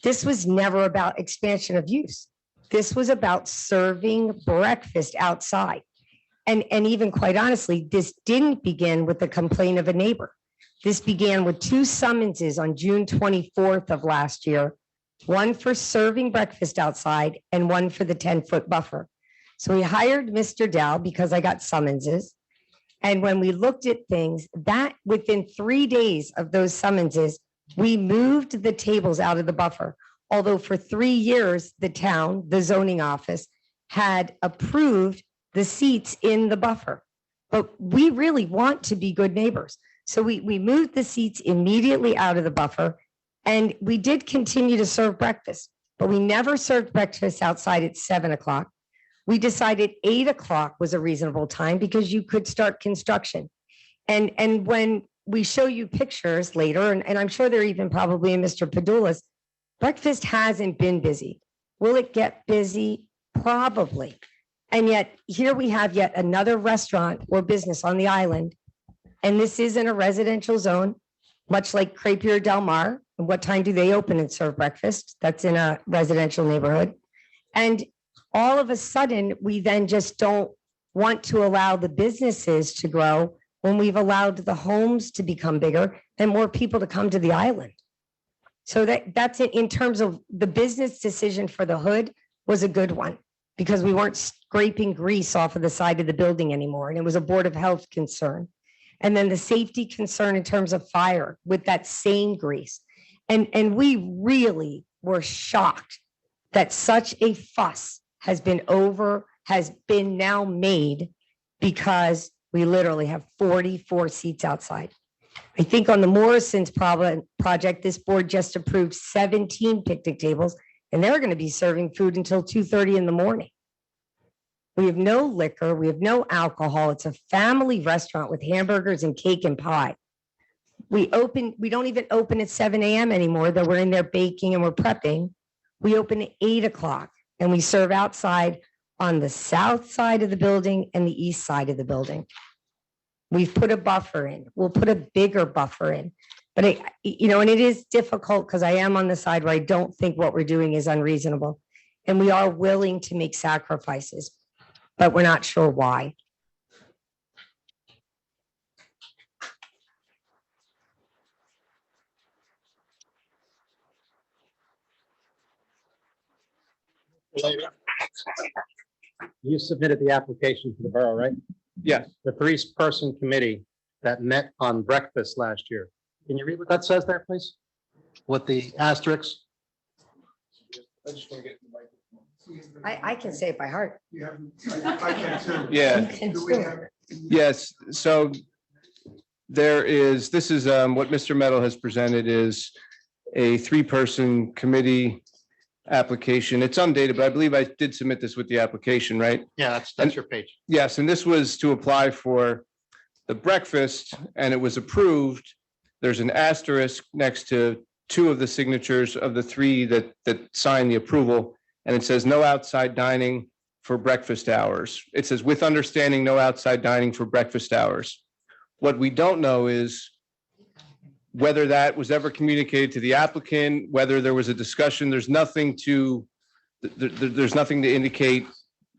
this was never about expansion of use. This was about serving breakfast outside. And even quite honestly, this didn't begin with the complaint of a neighbor. This began with 2 summonses on June 24th of last year, one for serving breakfast outside and one for the 10-foot buffer. So we hired Mr. Dow because I got summonses. And when we looked at things, that within 3 days of those summonses, we moved the tables out of the buffer. Although for 3 years, the town, the zoning office, had approved the seats in the buffer. But we really want to be good neighbors. So we moved the seats immediately out of the buffer, and we did continue to serve breakfast, but we never served breakfast outside at 7 o'clock. We decided 8 o'clock was a reasonable time because you could start construction. And when we show you pictures later, and I'm sure they're even probably in Mr. Padula's, breakfast hasn't been busy. Will it get busy? Probably. And yet here we have yet another restaurant or business on the island. And this is in a residential zone, much like Crepier Del Mar. And what time do they open and serve breakfast? That's in a residential neighborhood. And all of a sudden, we then just don't want to allow the businesses to grow when we've allowed the homes to become bigger and more people to come to the island. So that's it. In terms of the business decision for the hood was a good one because we weren't scraping grease off of the side of the building anymore. And it was a Board of Health concern. And then the safety concern in terms of fire with that same grease. And we really were shocked that such a fuss has been now made because we literally have 44 seats outside. I think on the Morrison's project, this board just approved 17 picnic tables, and they're going to be serving food until 2:30 in the morning. We have no liquor, we have no alcohol. It's a family restaurant with hamburgers and cake and pie. We don't even open at 7 a.m. anymore, though we're in there baking and we're prepping. We open at 8 o'clock and we serve outside on the south side of the building and the east side of the building. We've put a buffer in. We'll put a bigger buffer in. But and it is difficult because I am on the side where I don't think what we're doing is unreasonable. And we are willing to make sacrifices, but we're not sure why. You submitted the application to the borough, right? Yes. The 3-person committee that met on breakfast last year. Can you read what that says there, please? With the asterisks? I can say it by heart. Yeah. Yes, so this is what Mr. Meadow has presented is a 3-person committee application. It's undated, but I believe I did submit this with the application, right? Yeah, that's your page. Yes, and this was to apply for the breakfast and it was approved. There's an asterisk next to 2 of the signatures of the 3 that signed the approval. And it says no outside dining for breakfast hours. It says with understanding, no outside dining for breakfast hours. What we don't know is whether that was ever communicated to the applicant, whether there was a discussion. There's nothing to indicate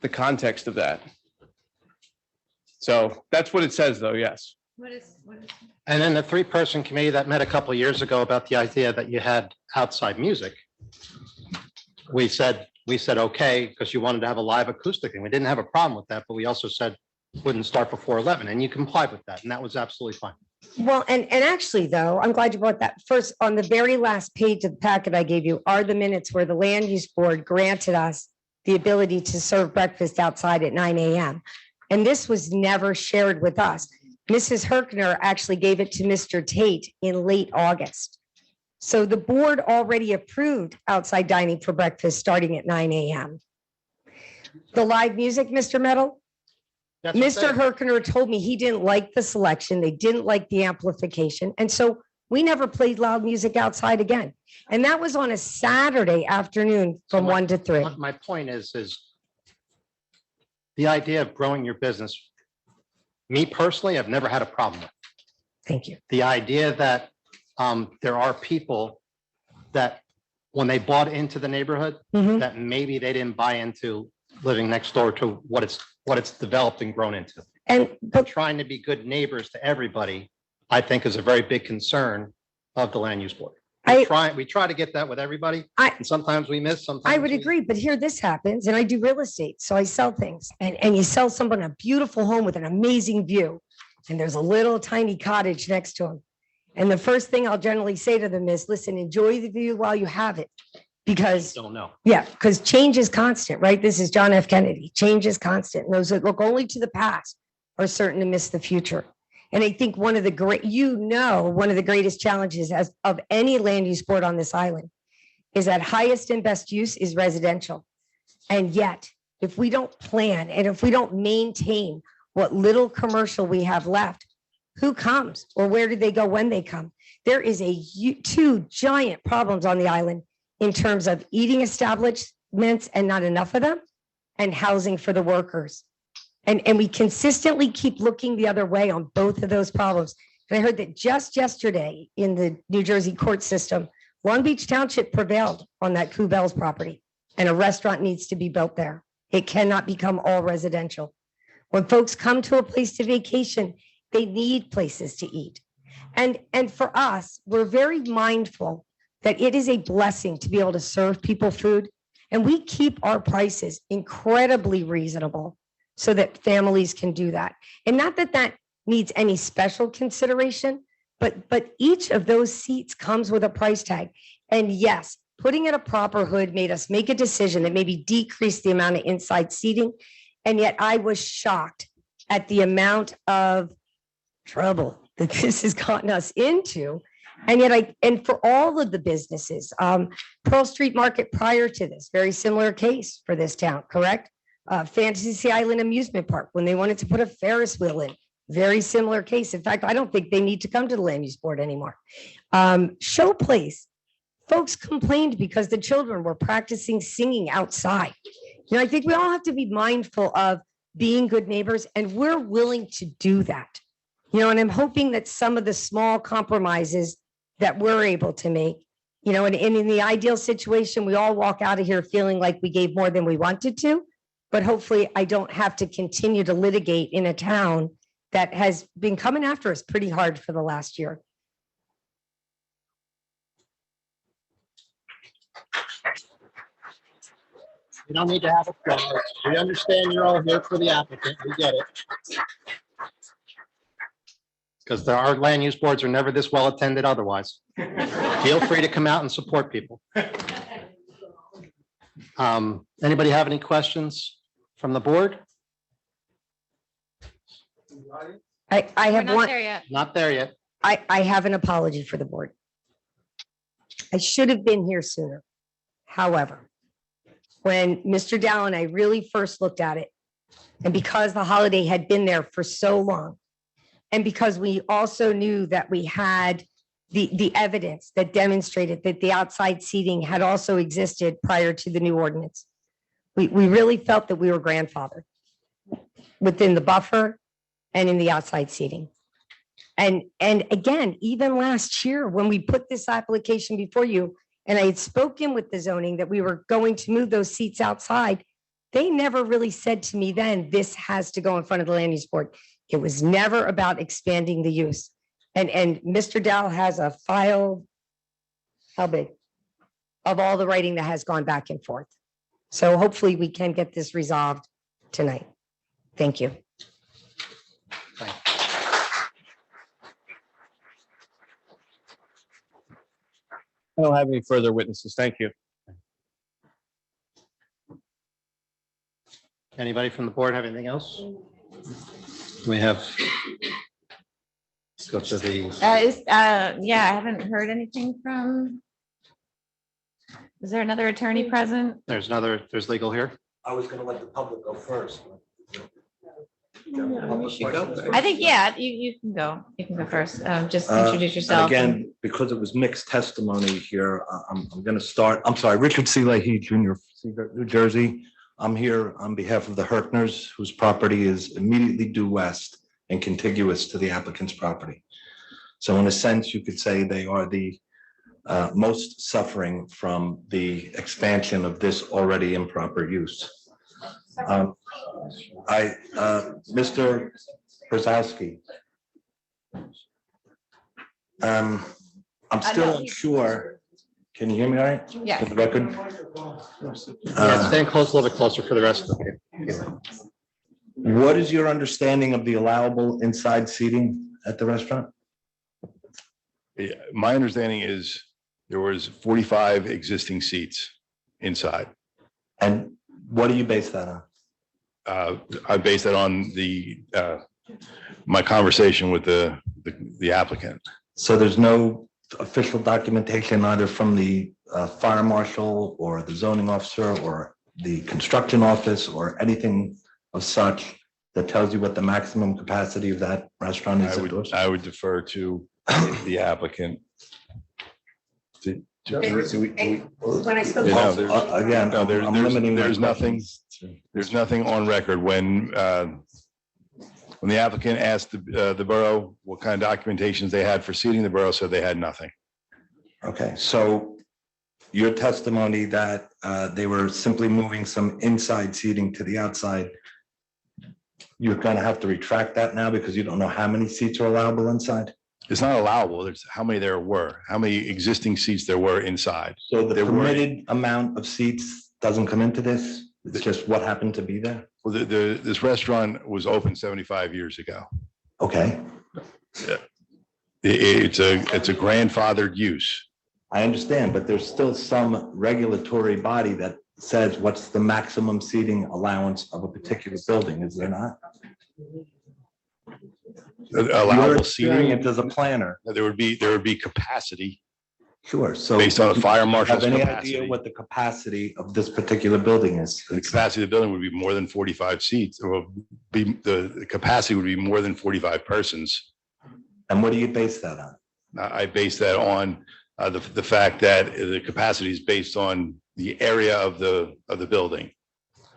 the context of that. So that's what it says though, yes. What is? And then the 3-person committee that met a couple of years ago about the idea that you had outside music. We said, okay, because you wanted to have a live acoustic thing. We didn't have a problem with that, but we also said wouldn't start before 11 and you complied with that. And that was absolutely fine. Well, and actually though, I'm glad you brought that. First, on the very last page of the packet I gave you are the minutes where the land use board granted us the ability to serve breakfast outside at 9 a.m. And this was never shared with us. Mrs. Herkner actually gave it to Mr. Tate in late August. So the board already approved outside dining for breakfast starting at 9 a.m. The live music, Mr. Meadow? Mr. Herkner told me he didn't like the selection. They didn't like the amplification. And so we never played loud music outside again. And that was on a Saturday afternoon from 1 to 3. My point is the idea of growing your business, me personally, I've never had a problem with. Thank you. The idea that there are people that when they bought into the neighborhood, that maybe they didn't buy into living next door to what it's what it's developed and grown into. And, But trying to be good neighbors to everybody, I think is a very big concern of the land use board. We try to get that with everybody, and sometimes we miss, sometimes. I would agree, but here this happens, and I do real estate, so I sell things, and you sell someone a beautiful home with an amazing view, and there's a little tiny cottage next to them. And the first thing I'll generally say to them is, listen, enjoy the view while you have it, because Don't know. yeah, because change is constant, right? This is John F. Kennedy. Change is constant. And those that look only to the past are certain to miss the future. And I think one of the one of the greatest challenges of any land use board on this island is that highest and best use is residential. And yet, if we don't plan and if we don't maintain what little commercial we have left, who comes or where do they go when they come? There is two giant problems on the island in terms of eating establishments and not enough of them, and housing for the workers. And we consistently keep looking the other way on both of those problems. And I heard that just yesterday in the New Jersey court system, Long Beach Township prevailed on that Kubel's property, and a restaurant needs to be built there. It cannot become all residential. When folks come to a place to vacation, they need places to eat. And for us, we're very mindful that it is a blessing to be able to serve people food. And we keep our prices incredibly reasonable so that families can do that. And not that that needs any special consideration, but each of those seats comes with a price tag. And yes, putting in a proper hood made us make a decision that maybe decreased the amount of inside seating. And yet I was shocked at the amount of trouble that this has gotten us into. And yet and for all of the businesses, Pearl Street Market prior to this, very similar case for this town, correct? Fantasy Island Amusement Park, when they wanted to put a Ferris wheel in, very similar case. In fact, I don't think they need to come to the land use board anymore. Show Place, folks complained because the children were practicing singing outside. You know, I think we all have to be mindful of being good neighbors, and we're willing to do that. You know, and I'm hoping that some of the small compromises that we're able to make, you know, and in the ideal situation, we all walk out of here feeling like we gave more than we wanted to. But hopefully I don't have to continue to litigate in a town that has been coming after us pretty hard for the last year. We don't need to have a problem. We understand you're all here for the applicant. We get it. Because our land use boards are never this well attended otherwise. Feel free to come out and support people. Anybody have any questions from the board? I have one. Not there yet. I have an apology for the board. I should have been here sooner. However, when Mr. Dow and I really first looked at it, and because the holiday had been there for so long, and because we also knew that we had the evidence that demonstrated that the outside seating had also existed prior to the new ordinance, we really felt that we were grandfathered within the buffer and in the outside seating. And again, even last year, when we put this application before you, and I had spoken with the zoning that we were going to move those seats outside, they never really said to me then, this has to go in front of the land use board. It was never about expanding the use. And Mr. Dow has a file, how big, of all the writing that has gone back and forth. So hopefully we can get this resolved tonight. Thank you. I don't have any further witnesses. Thank you. Anybody from the board have anything else? We have. Let's go to the. Yeah, I haven't heard anything from. Is there another attorney present? There's legal here. I was gonna let the public go first. I think, yeah, you can go. You can go first. Just introduce yourself. Again, because it was mixed testimony here, I'm going to start. I'm sorry, Richard C. Leahy Jr., New Jersey. I'm here on behalf of the Herkners, whose property is immediately due west and contiguous to the applicant's property. So in a sense, you could say they are the most suffering from the expansion of this already improper use. Mr. Brzezowski. I'm still unsure. Can you hear me all right? Yes. For the record? Stand close, a little bit closer for the rest of the. What is your understanding of the allowable inside seating at the restaurant? Yeah, my understanding is there was 45 existing seats inside. And what do you base that on? I base that on my conversation with the applicant. So there's no official documentation either from the fire marshal or the zoning officer or the construction office or anything of such that tells you what the maximum capacity of that restaurant is indoors? I would defer to the applicant. When I spoke. Again, No, I'm limiting my there's nothing, questions. there's nothing on record when the applicant asked the borough what kind of documentations they had for seating, the borough said they had nothing. Okay, so your testimony that they were simply moving some inside seating to the outside, you're gonna have to retract that now because you don't know how many seats are allowable inside? It's not allowable. It's how many there were, how many existing seats there were inside. So the There were- permitted amount of seats doesn't come into this? It's just what happened to be there? Well, this restaurant was open 75 years ago. Okay, It's a grandfathered use. I understand, but there's still some regulatory body that says what's the maximum seating allowance of a particular building, is there not? Your Allowable seating, experience as a planner. there would be capacity Sure, so. based on a fire Have marshal's any idea capacity. what the capacity of this particular building is? The capacity of the building would be more than 45 seats, or the capacity would be more than 45 persons. And what do you base that on? I base that on the fact that the capacity is based on the area of the building.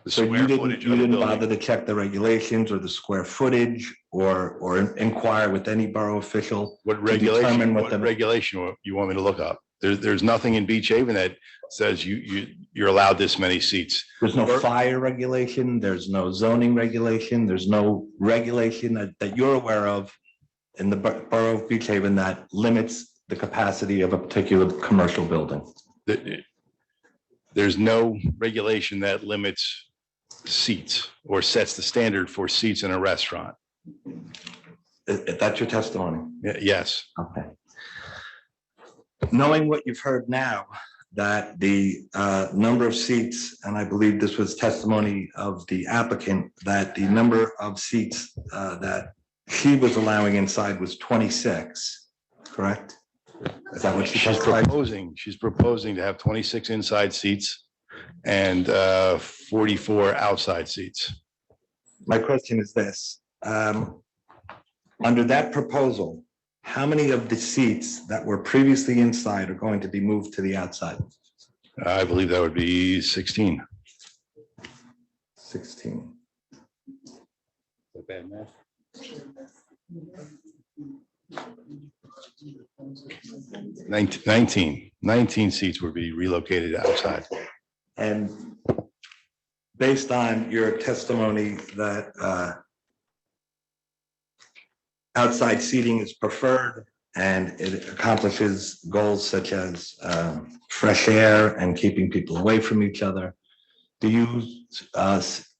The So you square didn't, footage you of the didn't building. bother to check the regulations or the square footage or inquire with any borough official? What to regulation, determine what the- regulation you want me to look up? There's nothing in Beach Haven that says you're allowed this many seats. There's no fire regulation, there's no zoning regulation, there's no regulation that you're aware of in the borough of Beach Haven that limits the capacity of a particular commercial building. There's no regulation that limits seats or sets the standard for seats in a restaurant. That's your testimony? Yes. Okay. Knowing what you've heard now, that the number of seats, and I believe this was testimony of the applicant, that the number of seats that she was allowing inside was 26, correct? Is that what she She's testified? she's proposing to have 26 inside seats and 44 outside seats. My question is this, under that proposal, how many of the seats that were previously inside are going to be moved to the outside? I believe that would be 16. 16. 19 seats would be relocated outside. And based on your testimony that outside seating is preferred and it accomplishes goals such as fresh air and keeping people away from each other, do you,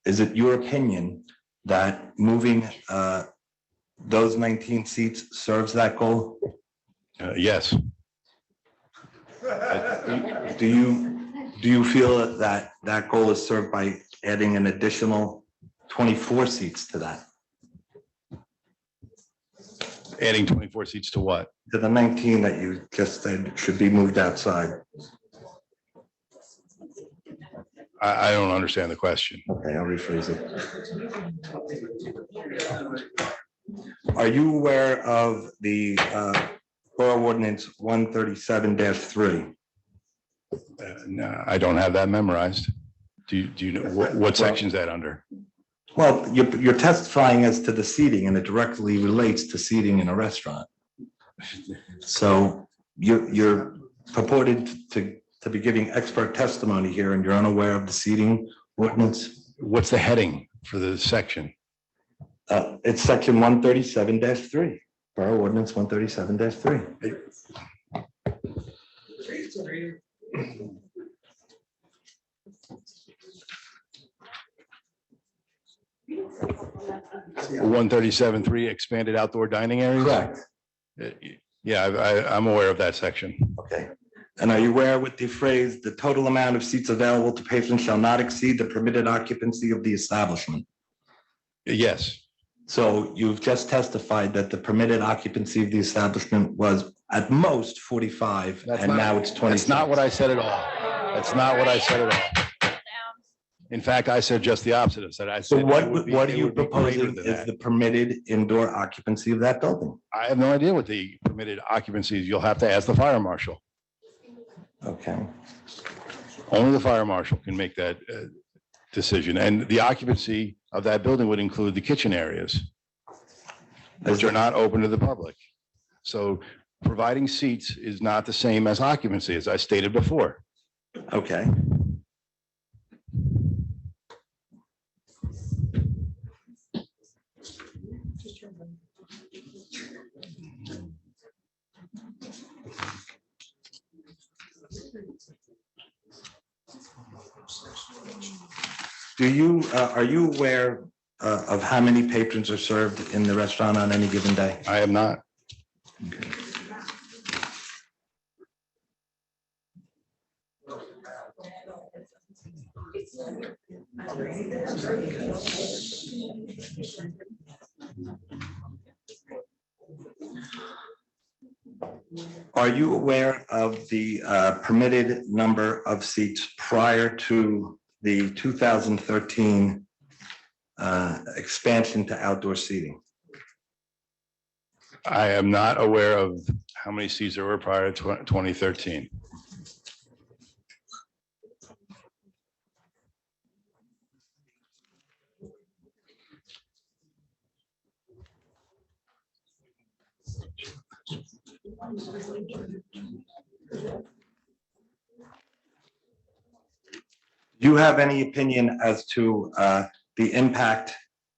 is it your opinion that moving those 19 seats serves that goal? Yes. Do you feel that that goal is served by adding an additional 24 seats to that? Adding 24 seats to what? To the 19 that you just said should be moved outside. I don't understand the question. Okay, I'll rephrase it. Are you aware of the Borough Ordinance 137-3? No, I don't have that memorized. Do you know what section is that under? Well, you're testifying as to the seating and it directly relates to seating in a restaurant. So you're purported to be giving expert testimony here and you're unaware of the seating ordinance? What's the heading for the section? It's section 137-3, Borough Ordinance 137-3. 137.3 expanded outdoor dining areas? Correct. Yeah, I'm aware of that section. Okay. And are you aware with the phrase, "The total amount of seats available to patrons shall not exceed the permitted occupancy of the establishment"? Yes. So you've just testified that the permitted occupancy of the establishment was at most 45, and now it's 20. That's not what I said at all. That's not what I said at all. In fact, I said just the opposite. I So said. what it would be- are it you would be greater proposing than is that. the permitted indoor occupancy of that building? I have no idea what the permitted occupancy is. You'll have to ask the fire marshal. Okay. Only the fire marshal can make that decision. And the occupancy of that building would include the kitchen areas, which are not open to the public. So providing seats is not the same as occupancy, as I stated before. Okay. Are you aware of how many patrons are served in the restaurant on any given day? I am not. Are you aware of the permitted number of seats prior to the 2013 expansion to outdoor seating? I am not aware of how many seats there were prior to 2013. Do you have any opinion as to the impact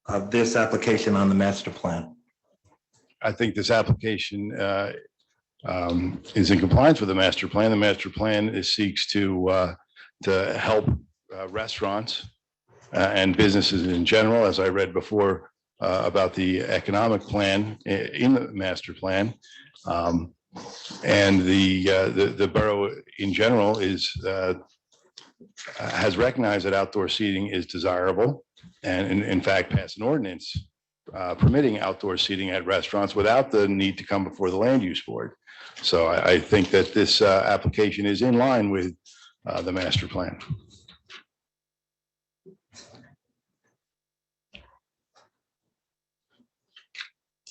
of this application on the master plan? I think this application is in compliance with the master plan. The master plan seeks to help restaurants and businesses in general, as I read before about the economic plan in the master plan. And the borough in general has recognized that outdoor seating is desirable, and in fact passed an ordinance permitting outdoor seating at restaurants without the need to come before the land use board. So I think that this application is in line with the master plan.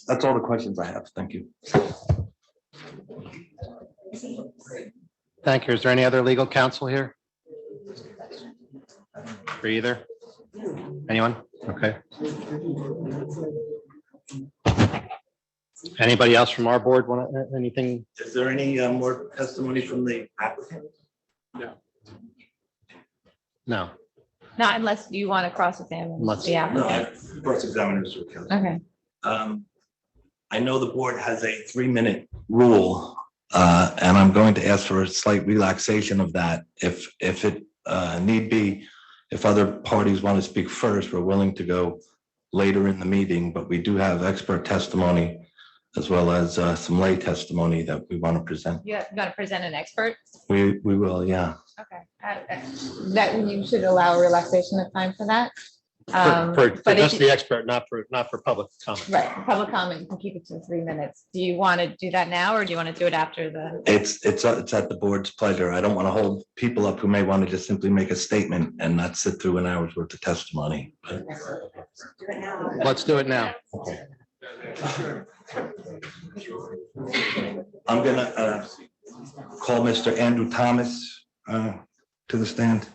That's all the questions I have. Thank you. Thank you. Is there any other legal counsel here? For either? Anyone? Okay. Anybody else from our board want anything? Is there any more testimony from the applicant? No. No. Not unless you want to cross-examine Unless- the No, applicant. cross-examiners will count. Okay. I know the board has a 3-minute rule, and I'm going to ask for a slight relaxation of that. If it need be, if other parties want to speak first, we're willing to go later in the meeting, but we do have expert testimony as well as some lay testimony that we want to present. You got to present an expert? We will, yeah. Okay. That you should allow a relaxation of time for that. For But if just you- the expert, not for public comment. Right, public comment, you can keep it to 3 minutes. Do you want to do that now, or do you want to do it after the? It's at the board's pleasure. I don't want to hold people up who may want to just simply make a statement and not sit through an hour's worth of testimony. But Let's do it now. I'm gonna call Mr. Andrew Thomas to the stand.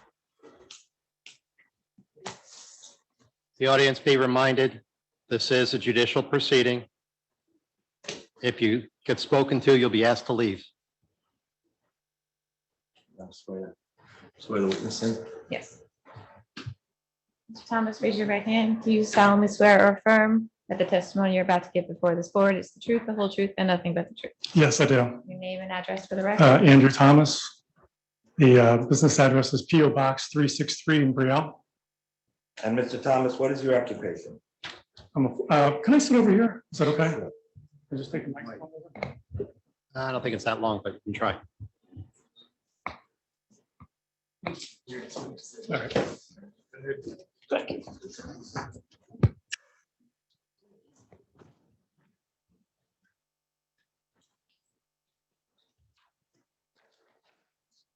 The audience be reminded, this is a judicial proceeding. If you get spoken to, you'll be asked to leave. Swear the witness in. Yes. Mr. Thomas, raise your right hand. Do you solemnly swear or affirm that the testimony you're about to give before this board is the truth, the whole truth, and nothing but the truth? Yes, I do. Your name and address for the record? Andrew Thomas. The business address is P O Box 363 in Brielle. And Mr. Thomas, what is your occupation? Can I sit over here? Is that okay? I just take the microphone. I don't think it's that long, but you can try. All right. Thank you.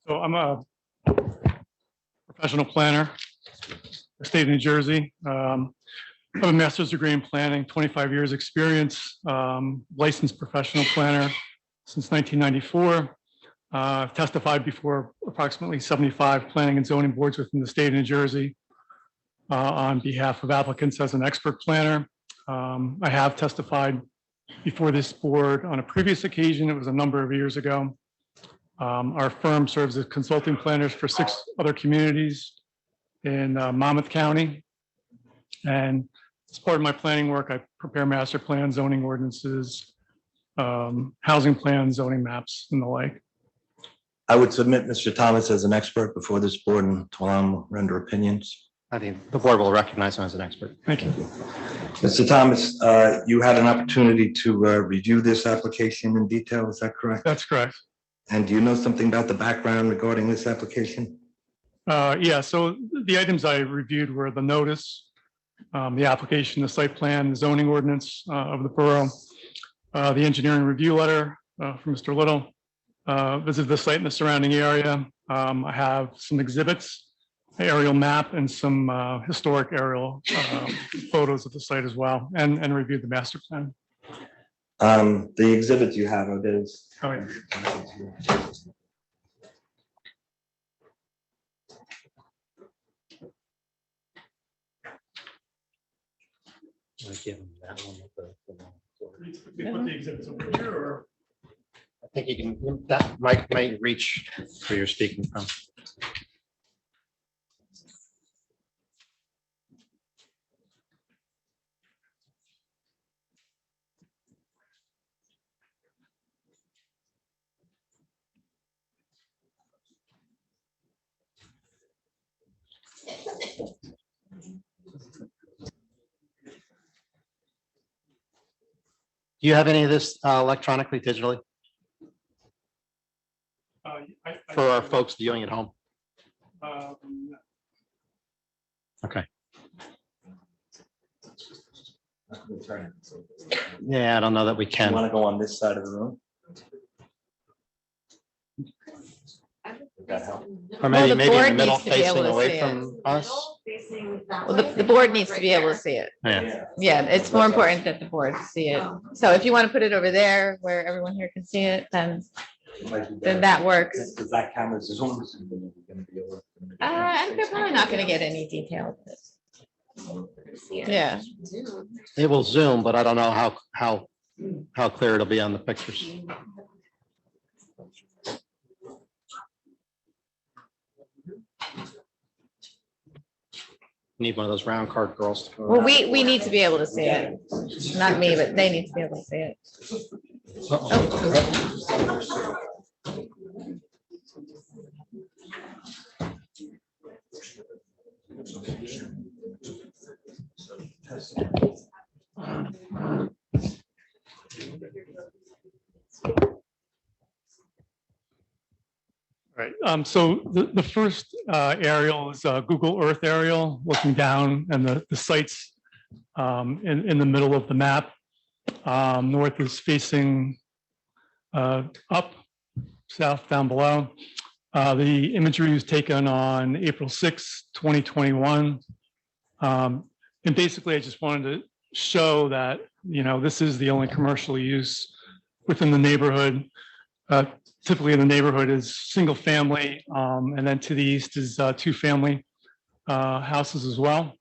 So I'm a professional planner, the state of New Jersey. I have a master's degree in planning, 25 years experience, licensed professional planner since 1994. I've testified before approximately 75 planning and zoning boards within the state of New Jersey on behalf of applicants as an expert planner. I have testified before this board on a previous occasion. It was a number of years ago. Our firm serves as consulting planners for 6 other communities in Monmouth County. And as part of my planning work, I prepare master plans, zoning ordinances, housing plans, zoning maps, and the like. I would submit Mr. Thomas as an expert before this board and to allow him to render opinions. I think the board will recognize him as an expert. Thank you. Mr. Thomas, you had an opportunity to review this application in detail, is that correct? That's correct. And do you know something about the background regarding this application? Yeah, so the items I reviewed were the notice, the application, the site plan, the zoning ordinance of the borough, the engineering review letter from Mr. Little, visited the site and the surrounding area. I have some exhibits, an aerial map, and some historic aerial photos of the site as well, and reviewed the master plan. The exhibits you have are those. Oh, yeah. Put the exhibits over here, or? I think you can, that mic might reach where you're speaking from. Do you have any of this electronically, digitally, for our folks viewing at home? Okay. Yeah, I don't know that we can. You want to go on this side of the room? Would that help? Or maybe, Well, the maybe in the board middle, needs to be able facing to away see it. from us. Well, the board needs to be able to see it. Yeah. Yeah, it's more important that the board see it. So if you want to put it over there where everyone here can see it, then that works. Because that camera's Zoom is going to be over. They're probably not going to get any detail. Yeah. It will zoom, but I don't know how clear it'll be on the pictures. Need one of those round card girls to go Well, around. we need to be able to see it. Not me, but they need to be able to see it. Right, so the first aerial is a Google Earth aerial looking down, and the site's in the middle of the map. North is facing up, south down below. The imagery was taken on April 6, 2021. And basically, I just wanted to show that, you know, this is the only commercial use within the neighborhood. Typically in the neighborhood is single family, and then to the east is 2-family houses as well.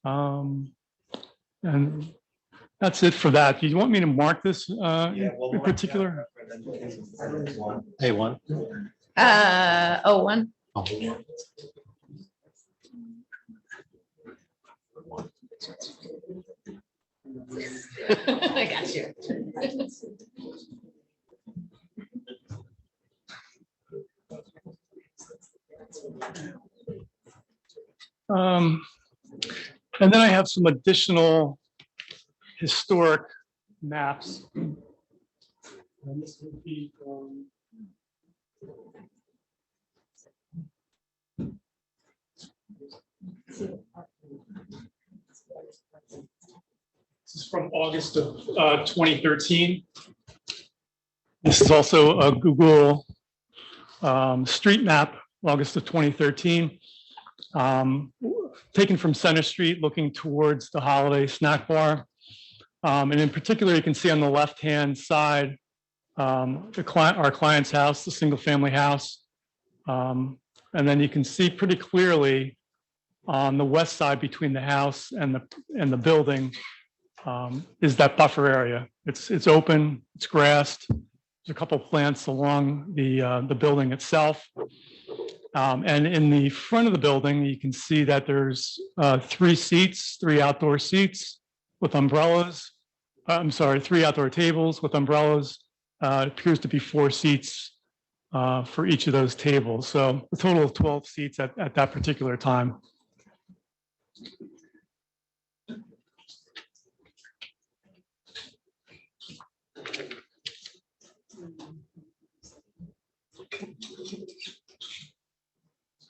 And that's it for that. Do you want me to mark this in particular? A1. 01. I got you. And then I have some additional historic maps. And this would be from this is from August of 2013. This is also a Google street map, August of 2013. Taken from Center Street, looking towards the Holiday Snack Bar. And in particular, you can see on the left-hand side, our client's house, the single-family house. And then you can see pretty clearly on the west side between the house and the building is that buffer area. It's open, it's grassed. There's a couple plants along the building itself. And in the front of the building, you can see that there's three outdoor seats with umbrellas. Three outdoor tables with umbrellas. It appears to be 4 seats for each of those tables. So a total of 12 seats at that particular time.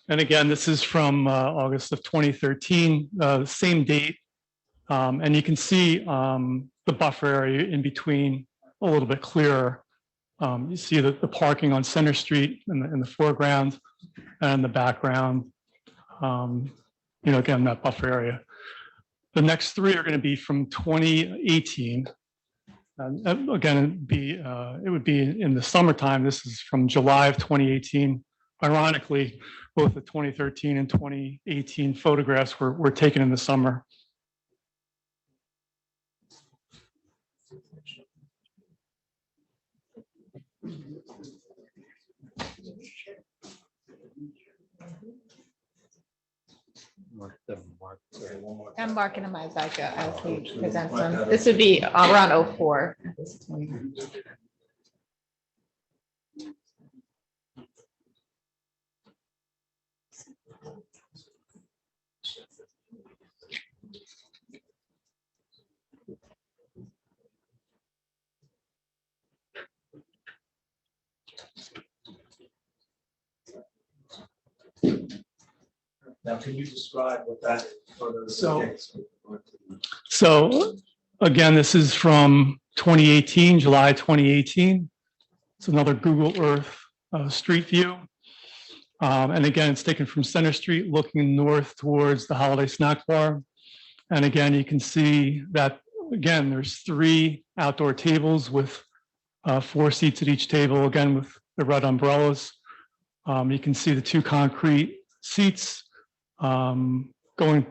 And again, this is from August of 2013, same date. And you can see the buffer area in between a little bit clearer. You see the parking on Center Street in the foreground and in the background. Again, that buffer area. The next 3 are going to be from 2018. And again, it would be in the summertime. This is from July of 2018. Ironically, both the 2013 and 2018 photographs were taken in the summer. I'm marking them as I go, as he presents them. This would be around 04 at this point. Now, can you describe what that photo is? So again, this is from 2018, July 2018. It's another Google Earth street view. And again, it's taken from Center Street, looking north towards the Holiday Snack Bar. And again, you can see that, again, there's 3 outdoor tables with 4 seats at each table, again, with the red umbrellas. You can see the 2 concrete seats going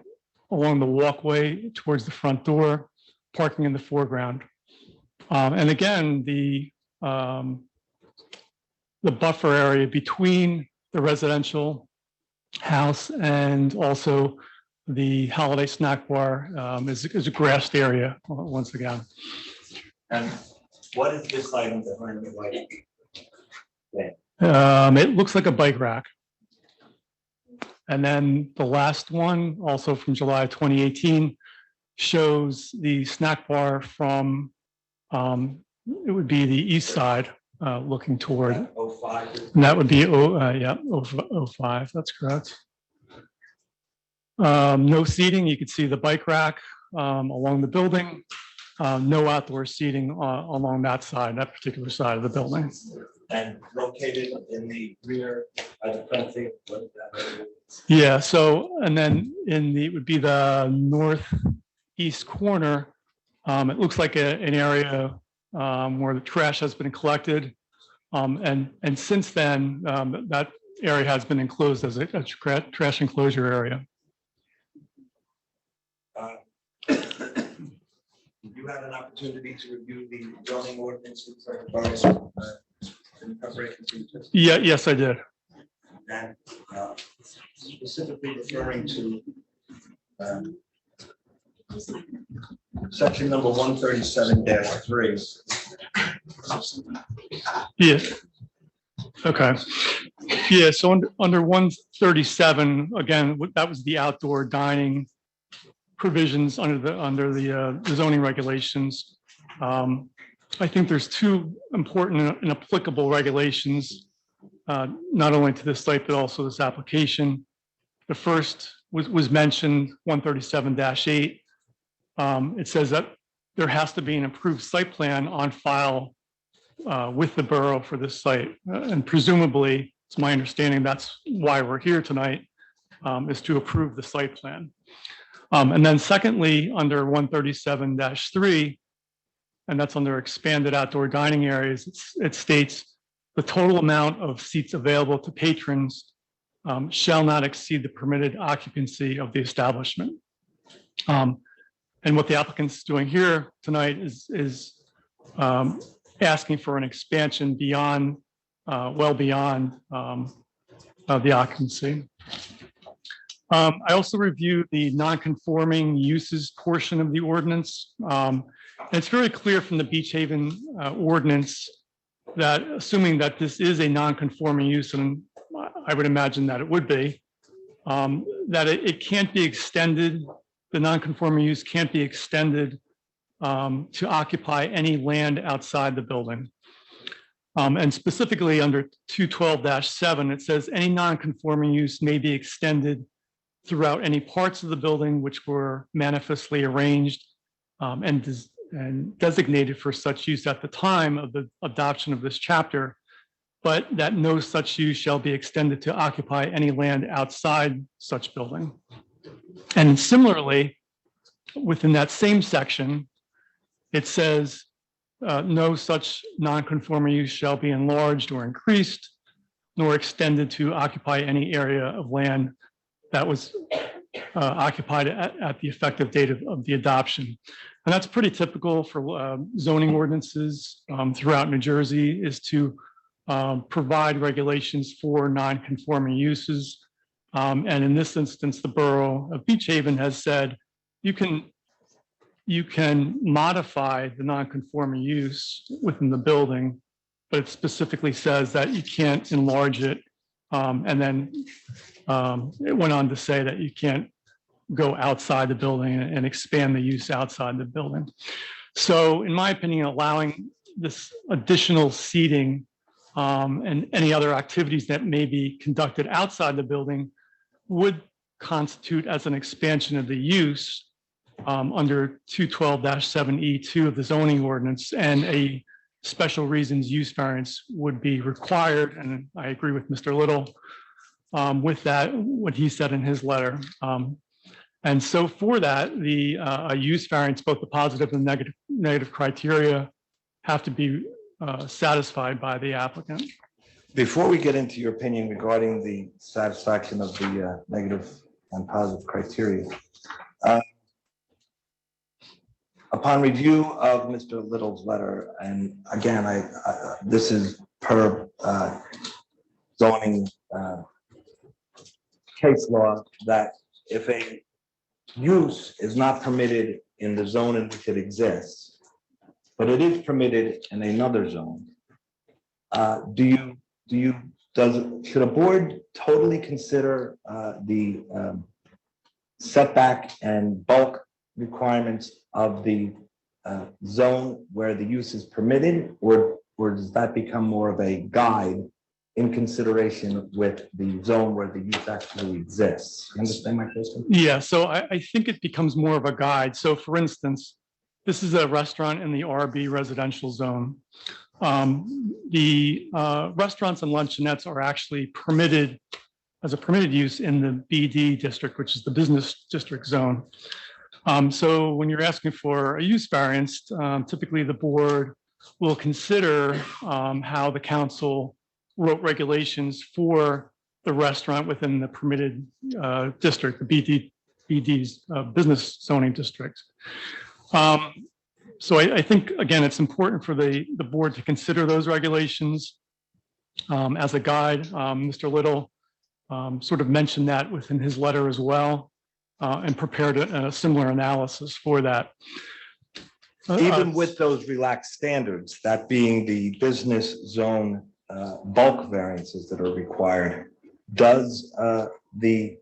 along the walkway towards the front door, parking in the foreground. And again, the buffer area between the residential house and also the Holiday Snack Bar is a grassed area once again. And what is this item behind the white? It looks like a bike rack. And then the last one, also from July 2018, shows the snack bar from, it would be the east side looking toward. 05. And that would be, 05, that's correct. No seating, you could see the bike rack along the building. No outdoor seating along that side, that particular side of the building. And located in the rear by the fencing. What is that? Yeah, so, and then it would be the northeast corner. It looks like an area where the trash has been collected. And since then, that area has been enclosed as a trash enclosure area. You had an opportunity to review the zoning ordinances that are in preparation for this? Yeah, yes, I did. And specifically referring to Section number 137-3. Yeah. Okay. Yeah, so under 137, again, that was the outdoor dining provisions under the zoning regulations. I think there's two important and applicable regulations, not only to this site, but also this application. The first was mentioned, 137-8. It says that there has to be an approved site plan on file with the borough for this site. And presumably, it's my understanding that's why we're here tonight, is to approve the site plan. And then secondly, under 137-3, and that's under expanded outdoor dining areas, it states the total amount of seats available to patrons shall not exceed the permitted occupancy of the establishment. And what the applicant's doing here tonight is asking for an expansion beyond, well beyond the occupancy. I also reviewed the non-conforming uses portion of the ordinance. And it's very clear from the Beach Haven ordinance that, assuming that this is a non-conforming use, and I would imagine that it would be, that it can't be extended, the non-conforming use can't be extended to occupy any land outside the building. And specifically under 212-7, it says any non-conforming use may be extended throughout any parts of the building which were manifestly arranged and designated for such use at the time of the adoption of this chapter, but that no such use shall be extended to occupy any land outside such building. And similarly, within that same section, it says no such non-conforming use shall be enlarged or increased, nor extended to occupy any area of land that was occupied at the effective date of the adoption. And that's pretty typical for zoning ordinances throughout New Jersey, is to provide regulations for non-conforming uses. And in this instance, the Borough of Beach Haven has said you can modify the non-conforming use within the building, but it specifically says that you can't enlarge it. And then it went on to say that you can't go outside the building and expand the use outside the building. So in my opinion, allowing this additional seating and any other activities that may be conducted outside the building would constitute as an expansion of the use under 212-7E2 of the zoning ordinance, and a special reasons use variance would be required. And I agree with Mr. Little with that, what he said in his letter. And so for that, the use variance, both the positive and negative criteria, have to be satisfied by the applicant. Before we get into your opinion regarding the satisfaction of the negative and positive criteria, upon review of Mr. Little's letter, and again, this is per zoning case law, that if a use is not permitted in the zone in which it exists, but it is permitted in another zone, should a board totally consider the setback and bulk requirements of the zone where the use is permitted, or does that become more of a guide in consideration with the zone where the use actually exists? You understand my question? Yeah, so I think it becomes more of a guide. So for instance, this is a restaurant in the RB residential zone. The restaurants and luncheonettes are actually permitted as a permitted use in the BD district, which is the business district zone. So when you're asking for a use variance, typically the board will consider how the council wrote regulations for the restaurant within the permitted district, the BD's business zoning district. So I think, again, it's important for the board to consider those regulations as a guide. Mr. Little sort of mentioned that within his letter as well. and prepared a similar analysis for that. Even with those relaxed standards, that being the business zone bulk variances that are required, does the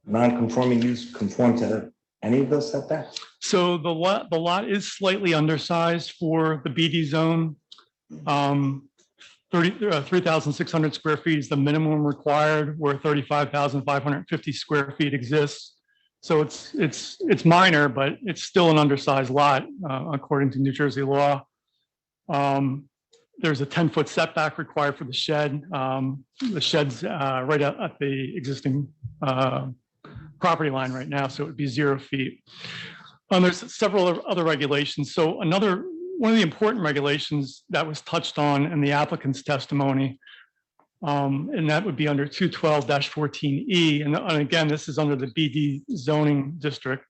non-conforming use conform to any of those setbacks? So the lot is slightly undersized for the BD zone. 3,600 square feet is the minimum required, where 35,550 square feet exists. So it's minor, but it's still an undersized lot according to New Jersey law. There's a 10-foot setback required for the shed. The shed's right at the existing property line right now, so it would be 0 feet. There's several other regulations. So one of the important regulations that was touched on in the applicant's testimony, and that would be under 212-14E. And again, this is under the BD zoning district.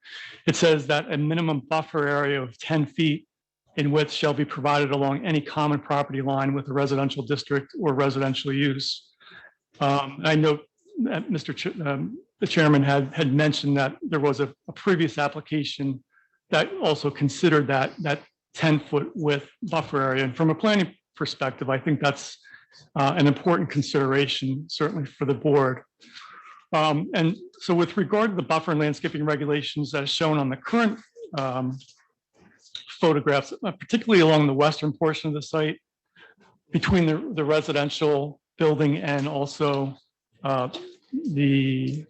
It says that a minimum buffer area of 10 feet in width shall be provided along any common property line with a residential district or residential use. I know that the chairman had mentioned that there was a previous application that also considered that 10-foot width buffer area. And from a planning perspective, I think that's an important consideration, certainly for the board. And so with regard to the buffer and landscaping regulations as shown on the current photographs, particularly along the western portion of the site, between the residential building and also the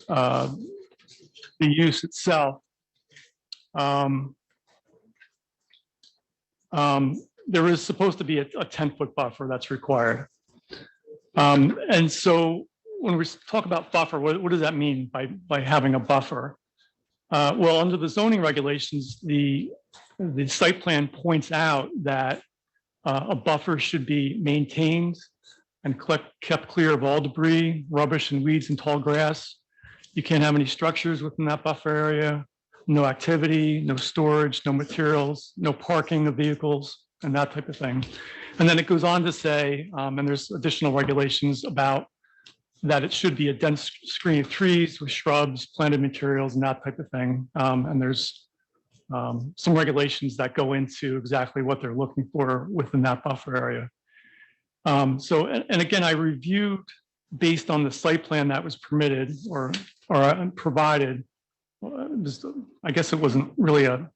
use itself, there is supposed to be a 10-foot buffer that's required. And so when we talk about buffer, what does that mean by having a buffer? Well, under the zoning regulations, the site plan points out that a buffer should be maintained and kept clear of all debris, rubbish and weeds and tall grass. You can't have any structures within that buffer area, no activity, no storage, no materials, no parking of vehicles, and that type of thing. And then it goes on to say, and there's additional regulations about that it should be a dense screen of trees with shrubs, planted materials, and that type of thing. And there's some regulations that go into exactly what they're looking for within that buffer area. And again, I reviewed based on the site plan that was permitted or provided. I guess it wasn't really a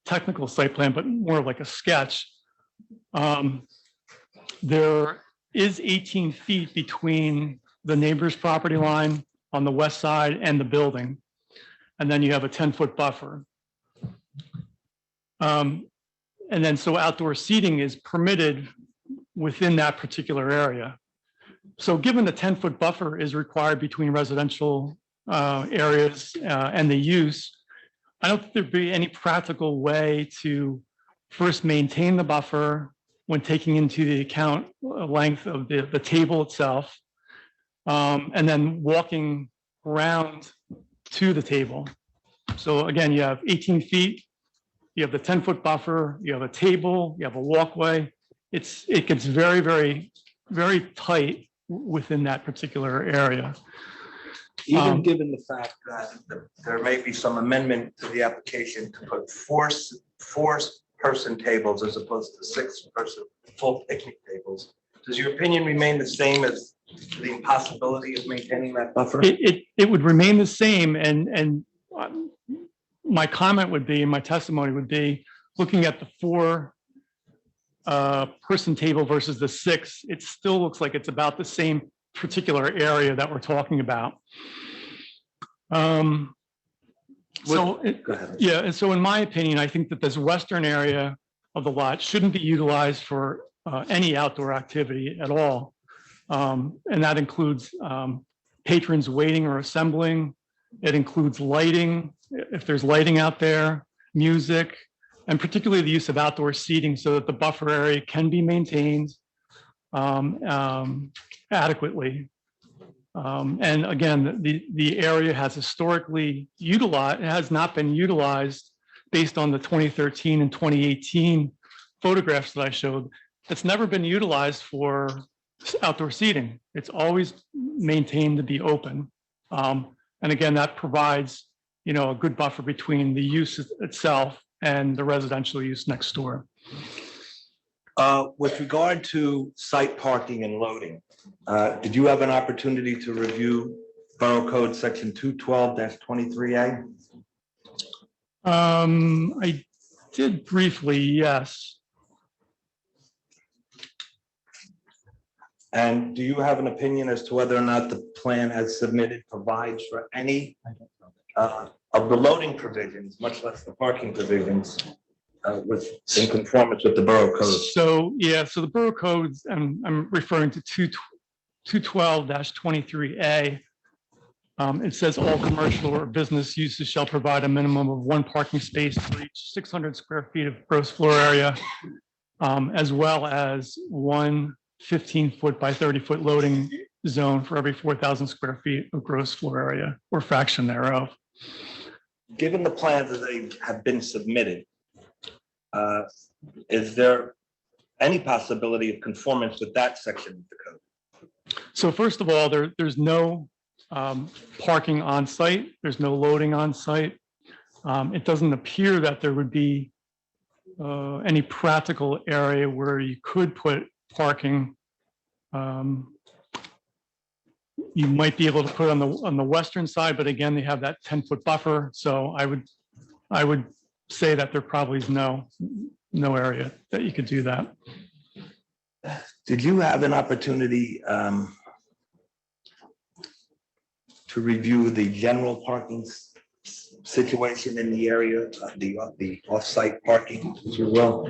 technical site plan, but more like a sketch. There is 18 feet between the neighbor's property line on the west side and the building. And then you have a 10-foot buffer. And then so outdoor seating is permitted within that particular area. So given the 10-foot buffer is required between residential areas and the use, I don't think there'd be any practical way to first maintain the buffer when taking into the account length of the table itself, and then walking around to the table. So again, you have 18 feet, you have the 10-foot buffer, you have a table, you have a walkway. It gets very, very, very tight within that particular area. Even given the fact that there may be some amendment to the application to put four person tables as opposed to 6-person full picnic tables, does your opinion remain the same as the impossibility of maintaining that buffer? It would remain the same, and my comment would be, my testimony would be, looking at the 4-person table versus the 6, it still looks like it's about the same particular area that we're talking about. And so in my opinion, I think that this western area of the lot shouldn't be utilized for any outdoor activity at all. And that includes patrons waiting or assembling. It includes lighting, if there's lighting out there, music, and particularly the use of outdoor seating so that the buffer area can be maintained adequately. And again, the area has historically utilized, it has not been utilized based on the 2013 and 2018 photographs that I showed. It's never been utilized for outdoor seating. It's always maintained to be open. And again, that provides a good buffer between the use itself and the residential use next door. With regard to site parking and loading, did you have an opportunity to review Borough Code Section 212-23A? I did briefly, yes. And do you have an opinion as to whether or not the plan as submitted provides for any of the loading provisions, much less the parking provisions, in conformance with the Borough Code? So, yeah, so the Borough Codes, and I'm referring to 212-23A. It says all commercial or business uses shall provide a minimum of one parking space for each 600 square feet of gross floor area, as well as one 15-foot by 30-foot loading zone for every 4,000 square feet of gross floor area or fraction thereof. Given the plans that they have been submitted, is there any possibility of conformance with that section of the code? So first of all, there's no parking on site. There's no loading on site. It doesn't appear that there would be any practical area where you could put parking. You might be able to put on the western side, but again, they have that 10-foot buffer. So I would say that there probably is no area that you could do that. Did you have an opportunity to review the general parking situation in the area, the off-site parking, as well?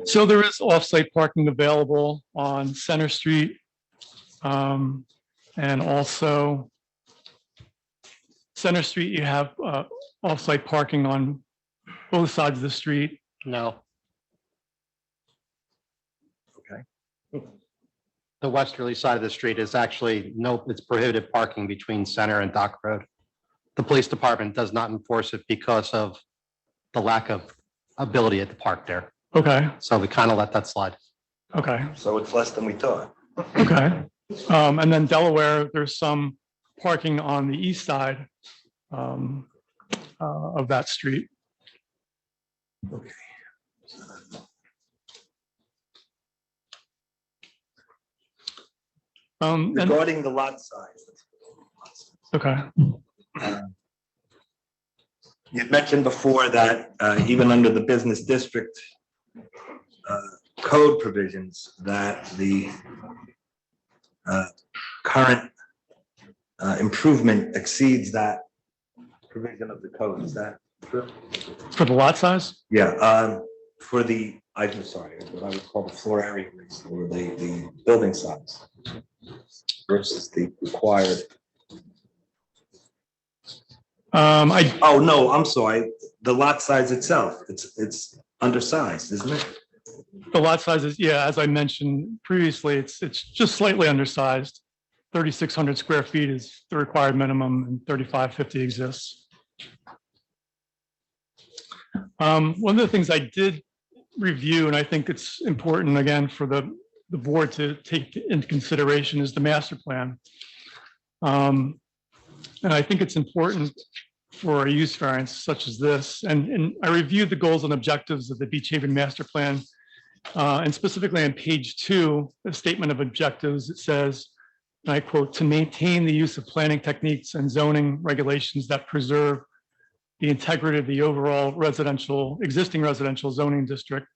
So there is off-site parking available on Center Street. And also Center Street, you have off-site parking on both sides of the street. No. Okay. The westerly side of the street is actually, no, it's prohibited parking between Center and Dock Road. The police department does not enforce it because of the lack of ability to park there. Okay. So we kind of let that slide. Okay. So it's less than we thought. Okay. And then Delaware, there's some parking on the east side of that street. Okay. Regarding the lot size. Okay. You mentioned before that even under the business district code provisions, that the current improvement exceeds that provision of the code. Is that true? For the lot size? Yeah, for the, I'm sorry, what I would call the floor area or the building size versus the required. Oh, no, I'm sorry. The lot size itself, it's undersized, isn't it? The lot size is, yeah, as I mentioned previously, it's just slightly undersized. 3,600 square feet is the required minimum and 3,550 exists. One of the things I did review, and I think it's important again for the board to take into consideration, is the master plan. And I think it's important for a use variance such as this. And I reviewed the goals and objectives of the Beach Haven Master Plan. And specifically on page 2, the statement of objectives, it says, and I quote, "To maintain the use of planning techniques and zoning regulations that preserve the integrity of the overall existing residential zoning district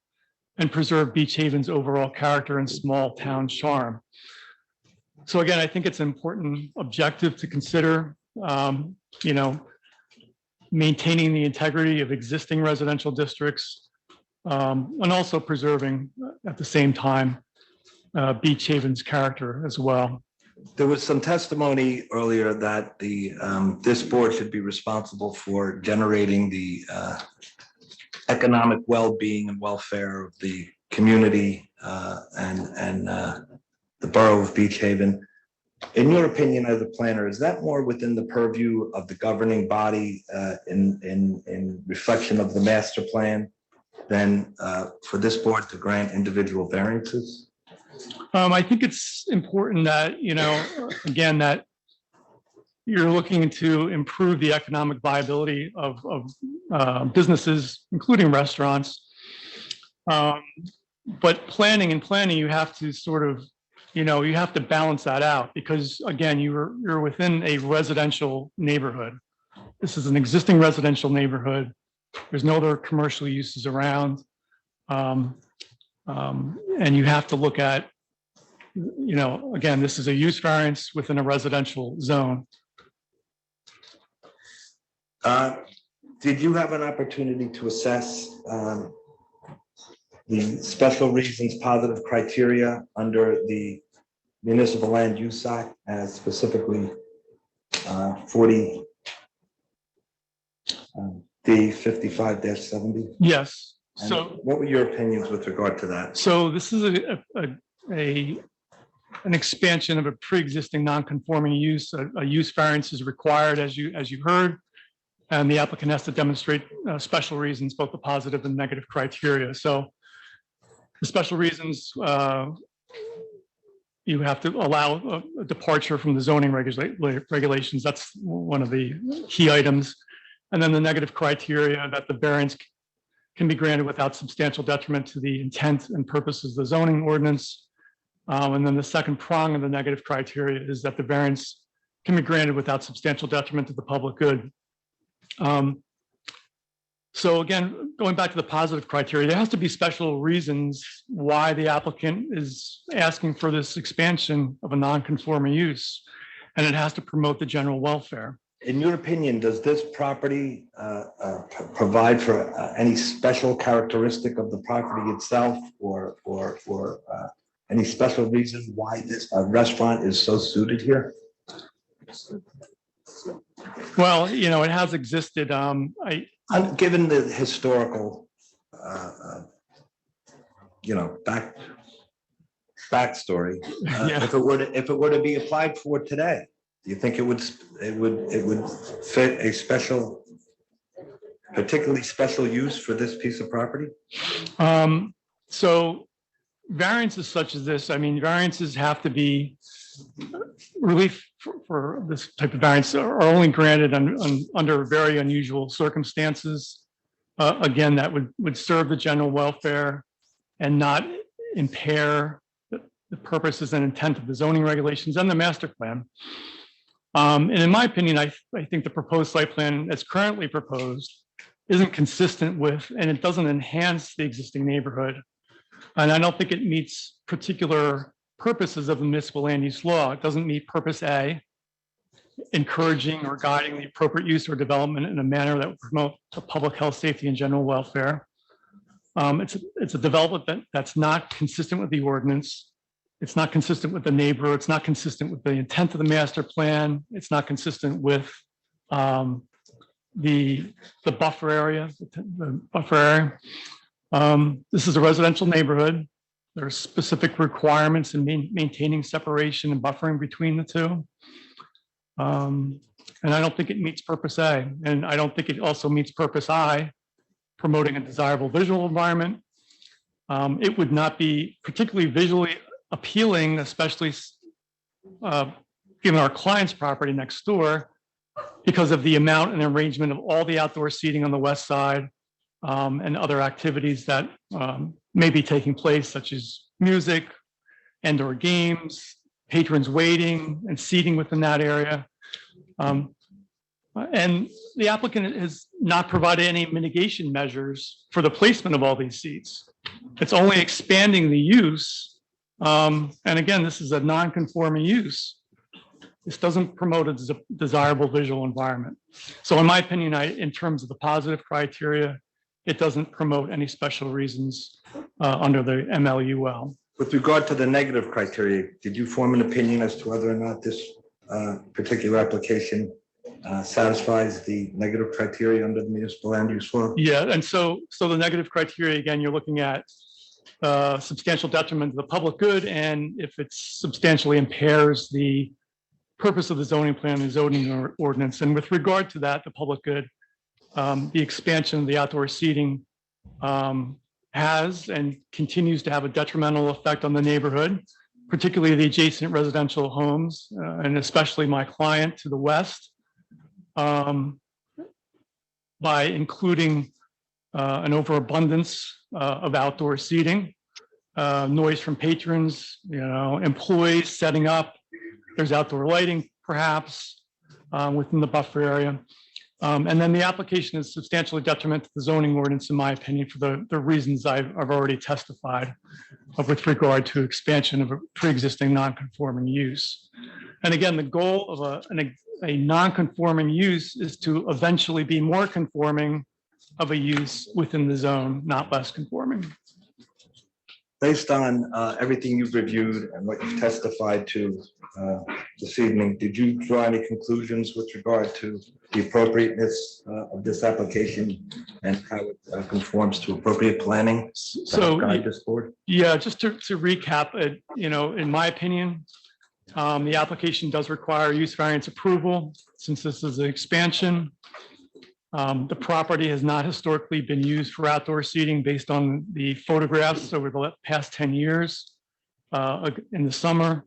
and preserve Beach Haven's overall character and small town charm." So again, I think it's an important objective to consider, maintaining the integrity of existing residential districts, and also preserving at the same time Beach Haven's character as well. There was some testimony earlier that this board should be responsible for generating the economic well-being and welfare of the community and the borough of Beach Haven. In your opinion as a planner, is that more within the purview of the governing body in reflection of the master plan than for this board to grant individual variances? I think it's important that, again, that, you're looking to improve the economic viability of businesses, including restaurants. But planning, you have to sort of, you have to balance that out because again, you're within a residential neighborhood. This is an existing residential neighborhood. There's no other commercial uses around. And you have to look at, again, this is a use variance within a residential zone. Did you have an opportunity to assess the special reasons, positive criteria under the Municipal Land Use Act as specifically 40 D 55-70? Yes. And So what were your opinions with regard to that? So this is an expansion of a pre-existing non-conforming use. A use variance is required, as you heard, and the applicant has to demonstrate special reasons, both the positive and negative criteria. So the special reasons, you have to allow a departure from the zoning regulations. That's one of the key items. And then the negative criteria that the variance can be granted without substantial detriment to the intent and purposes of the zoning ordinance. And then the second prong of the negative criteria is that the variance can be granted without substantial detriment to the public good. So again, going back to the positive criteria, there has to be special reasons why the applicant is asking for this expansion of a non-conforming use, and it has to promote the general welfare. In your opinion, does this property provide for any special characteristic of the property itself or any special reason why this restaurant is so suited here? Well, it has existed. Given the historical, backstory, if it were to be applied for today, do you think it would fit a particularly special use for this piece of property? So variances such as this, variances have to be relief for this type of variance are only granted under very unusual circumstances. Again, that would serve the general welfare and not impair the purposes and intent of the zoning regulations and the master plan. And in my opinion, I think the proposed site plan as currently proposed isn't consistent with, and it doesn't enhance the existing neighborhood. And I don't think it meets particular purposes of the municipal land use law. It doesn't meet purpose A, encouraging or guiding the appropriate use or development in a manner that would promote the public health, safety, and general welfare. It's a development that's not consistent with the ordinance. It's not consistent with the neighbor. It's not consistent with the intent of the master plan. It's not consistent with the buffer area. This is a residential neighborhood. There are specific requirements in maintaining separation and buffering between the two. And I don't think it meets purpose A. And I don't think it also meets purpose I, promoting a desirable visual environment. It would not be particularly visually appealing, especially given our client's property next door, because of the amount and arrangement of all the outdoor seating on the west side and other activities that may be taking place, such as music, indoor games, patrons waiting and seating within that area. And the applicant has not provided any mitigation measures for the placement of all these seats. It's only expanding the use. And again, this is a non-conforming use. This doesn't promote a desirable visual environment. So in my opinion, in terms of the positive criteria, it doesn't promote any special reasons under the MLUL. With regard to the negative criteria, did you form an opinion as to whether or not this particular application satisfies the negative criteria under the municipal land use law? Yeah, and so the negative criteria, again, you're looking at substantial detriment to the public good, and if it substantially impairs the purpose of the zoning plan and zoning ordinance. And with regard to that, the public good, the expansion of the outdoor seating has and continues to have a detrimental effect on the neighborhood. particularly the adjacent residential homes, and especially my client to the west, by including an overabundance of outdoor seating, noise from patrons, employees setting up. There's outdoor lighting perhaps within the buffer area. And then the application is substantially detrimental to the zoning ordinance, in my opinion, for the reasons I've already testified with regard to expansion of a pre-existing non-conforming use. And again, the goal of a non-conforming use is to eventually be more conforming of a use within the zone, not less conforming. Based on everything you've reviewed and what you've testified to this evening, did you draw any conclusions with regard to the appropriateness of this application and how it conforms to appropriate planning? So, guide this board? Yeah, just to recap, in my opinion, the application does require use variance approval since this is an expansion. The property has not historically been used for outdoor seating based on the photographs over the past 10 years. In the summer,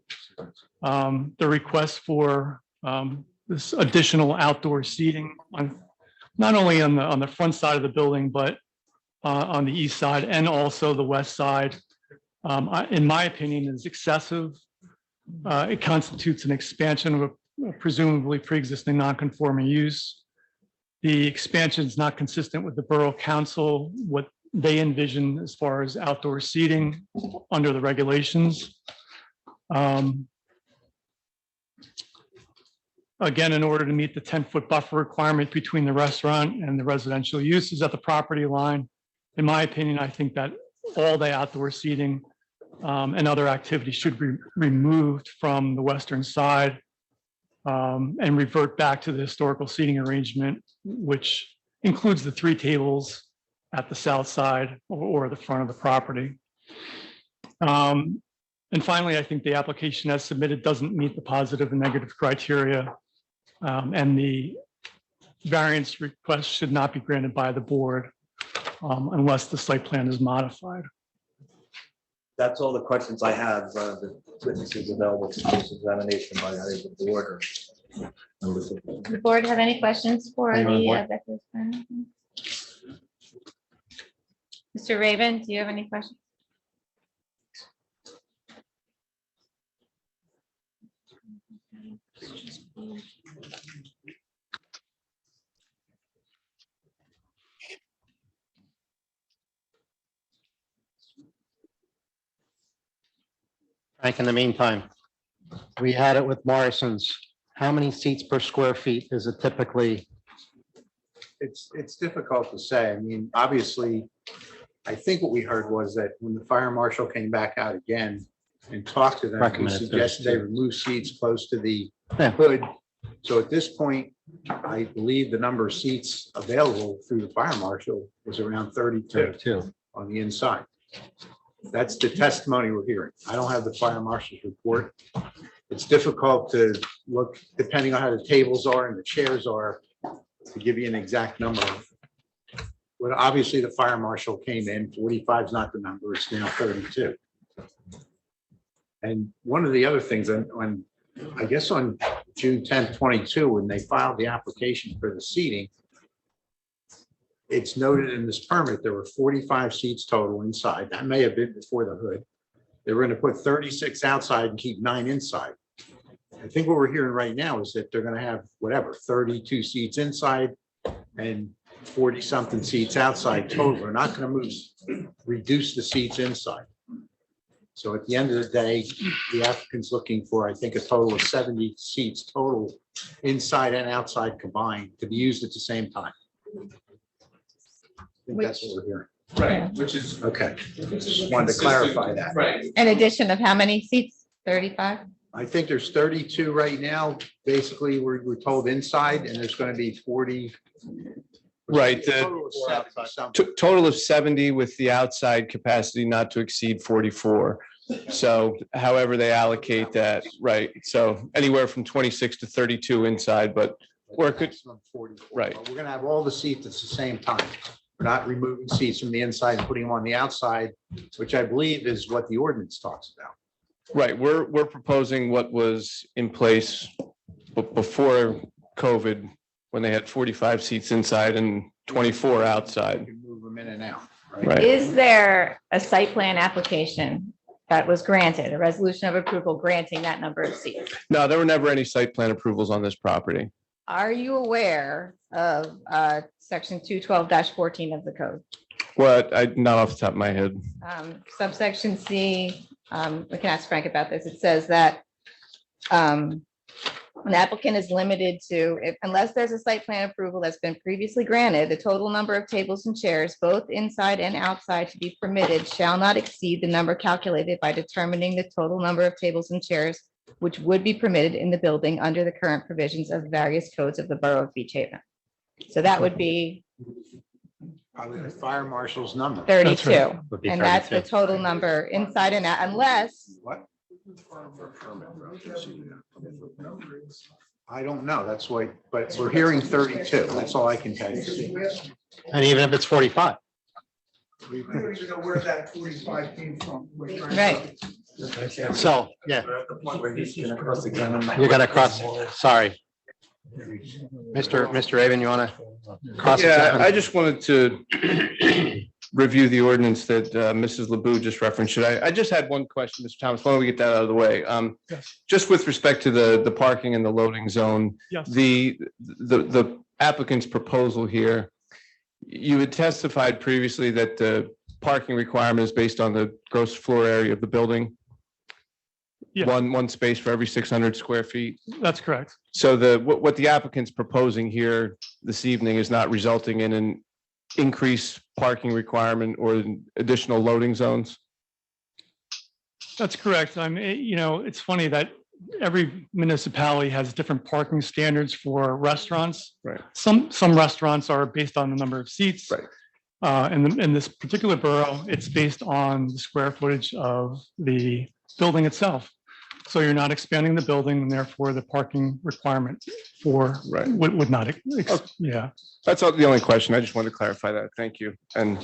the request for this additional outdoor seating on not only on the front side of the building, but on the east side and also the west side, in my opinion, is excessive. It constitutes an expansion of a presumably pre-existing non-conforming use. The expansion is not consistent with the Borough Council, what they envision as far as outdoor seating under the regulations. Again, in order to meet the 10-foot buffer requirement between the restaurant and the residential uses at the property line, in my opinion, I think that all the outdoor seating and other activities should be removed from the western side and revert back to the historical seating arrangement, which includes the 3 tables at the south side or the front of the property. And finally, I think the application as submitted doesn't meet the positive and negative criteria, and the variance request should not be granted by the board unless the site plan is modified. That's all the questions I have. The witnesses available for examination by either the board or members of the board. The board have any questions for Anyone on the board? Becker's plan? Mr. Raven, do you have any questions? Frank, in the meantime, we had it with Morrison's. How many seats per square feet is it typically? It's difficult to say. I mean, obviously, I think what we heard was that when the fire marshal came back out again and talked to them, he Recommended suggested they 32. remove seats close to the Yeah. hood. So at this point, I believe the number of seats available through the fire marshal was around 32 on the inside. That's the testimony we're hearing. I don't have the fire marshal's report. It's difficult to look, depending on how the tables are and the chairs are, to give you an exact number. But obviously, the fire marshal came in, 45 is not the number, it's now 32. And one of the other things, on I guess on June 10th, 22, when they filed the application for the seating, it's noted in this permit, there were 45 seats total inside. That may have been before the hood. They were going to put 36 outside and keep 9 inside. I think what we're hearing right now is that they're going to have whatever, 32 seats inside and 40-something seats outside total. We're not going to reduce the seats inside. So at the end of the day, the applicant's looking for, I think, a total of 70 seats total inside and outside combined to be used at the same time. I think that's what we're hearing. Right, which is. Okay, just wanted to clarify that. Right. An addition of how many seats? 35? I think there's 32 right now. Basically, we're told inside, and there's going to be 40. Right, Total of 70 something. Total of 70 with the outside capacity not to exceed 44. So however they allocate that, right? So anywhere from 26 to 32 inside, but or it could, Maximum 44. right. But we're going to have all the seats at the same time. We're not removing seats from the inside and putting them on the outside, which I believe is what the ordinance talks about. Right, we're proposing what was in place before COVID, when they had 45 seats inside and 24 outside. Move them in and out. Right. Is there a site plan application that was granted, a resolution of approval granting that number of seats? No, there were never any site plan approvals on this property. Are you aware of section 212-14 of the code? Not off the top of my head. Subsection C, we can ask Frank about this. It says that an applicant is limited to, unless there's a site plan approval that's been previously granted, the total number of tables and chairs, both inside and outside, to be permitted shall not exceed the number calculated by determining the total number of tables and chairs which would be permitted in the building under the current provisions of various codes of the Borough of Beach Haven. So that would be Probably the fire marshal's number. 32, and that's the total number inside and out, unless What? I don't know. That's why, but we're hearing 32. That's all I can tell you. And even if it's 45. We don't even know where that 45 came from. Right. So, yeah. You're gonna cross, sorry. Mr. Raven, you wanna cross? Yeah, I just wanted to review the ordinance that Mrs. Ledoux just referenced. I just had one question, Mr. Thomas. Why don't we get that out of the way? Just with respect to the parking and the loading zone, Yes. the applicant's proposal here, you had testified previously that the parking requirement is based on the gross floor area of the building. Yeah. One space for every 600 square feet. That's correct. So what the applicant's proposing here this evening is not resulting in an increased parking requirement or additional loading zones? That's correct. It's funny that every municipality has different parking standards for restaurants. Right. Some restaurants are based on the number of seats. Right. In this particular borough, it's based on the square footage of the building itself. So you're not expanding the building, and therefore the parking requirement would not, yeah. That's the only question. I just wanted to clarify that. Thank you. And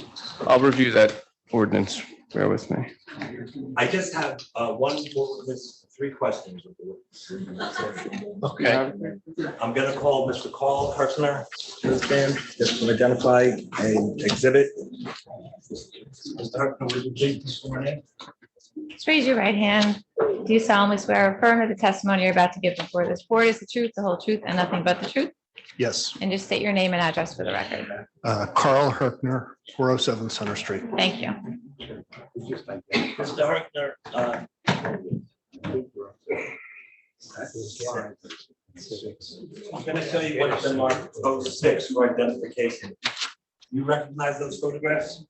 I'll review that ordinance. Bear with me. I just have three questions. Okay. I'm gonna call Mr. Carl Hertzner to the stand, just to identify an exhibit. Mr. Hertzner, would you please swear in? Just raise your right hand. Do you solemnly swear or affirm that the testimony you're about to give before this board is the truth, the whole truth, and nothing but the truth? Yes, And just state your name and address for the record. Carl Herkner, 407 Center Street. Thank you. Mr. Hertzner, I'm gonna show you what's been marked O6 for identification. You recognize those photographs?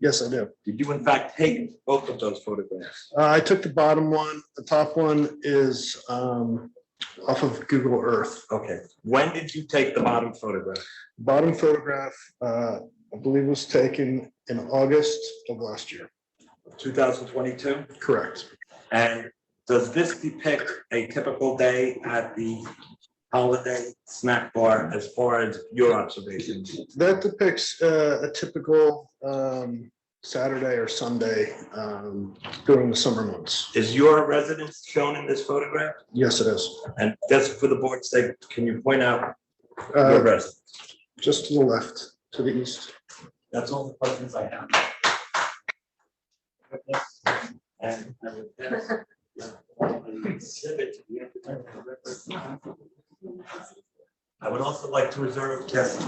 Yes, I do. Did you in fact take both of those photographs? I took the bottom one. The top one is off of Google Earth. Okay. When did you take the bottom photograph? Bottom photograph, I believe was taken in August of last year. 2022? Correct. And does this depict a typical day at the Holiday Snack Bar as far as your observations? That depicts a typical Saturday or Sunday during the summer months. Is your residence shown in this photograph? Yes, it is. And just for the board's sake, can you point out your residence? Just to the left, to the east. That's all the questions I have. And I would pass an exhibit to the I would also like to reserve just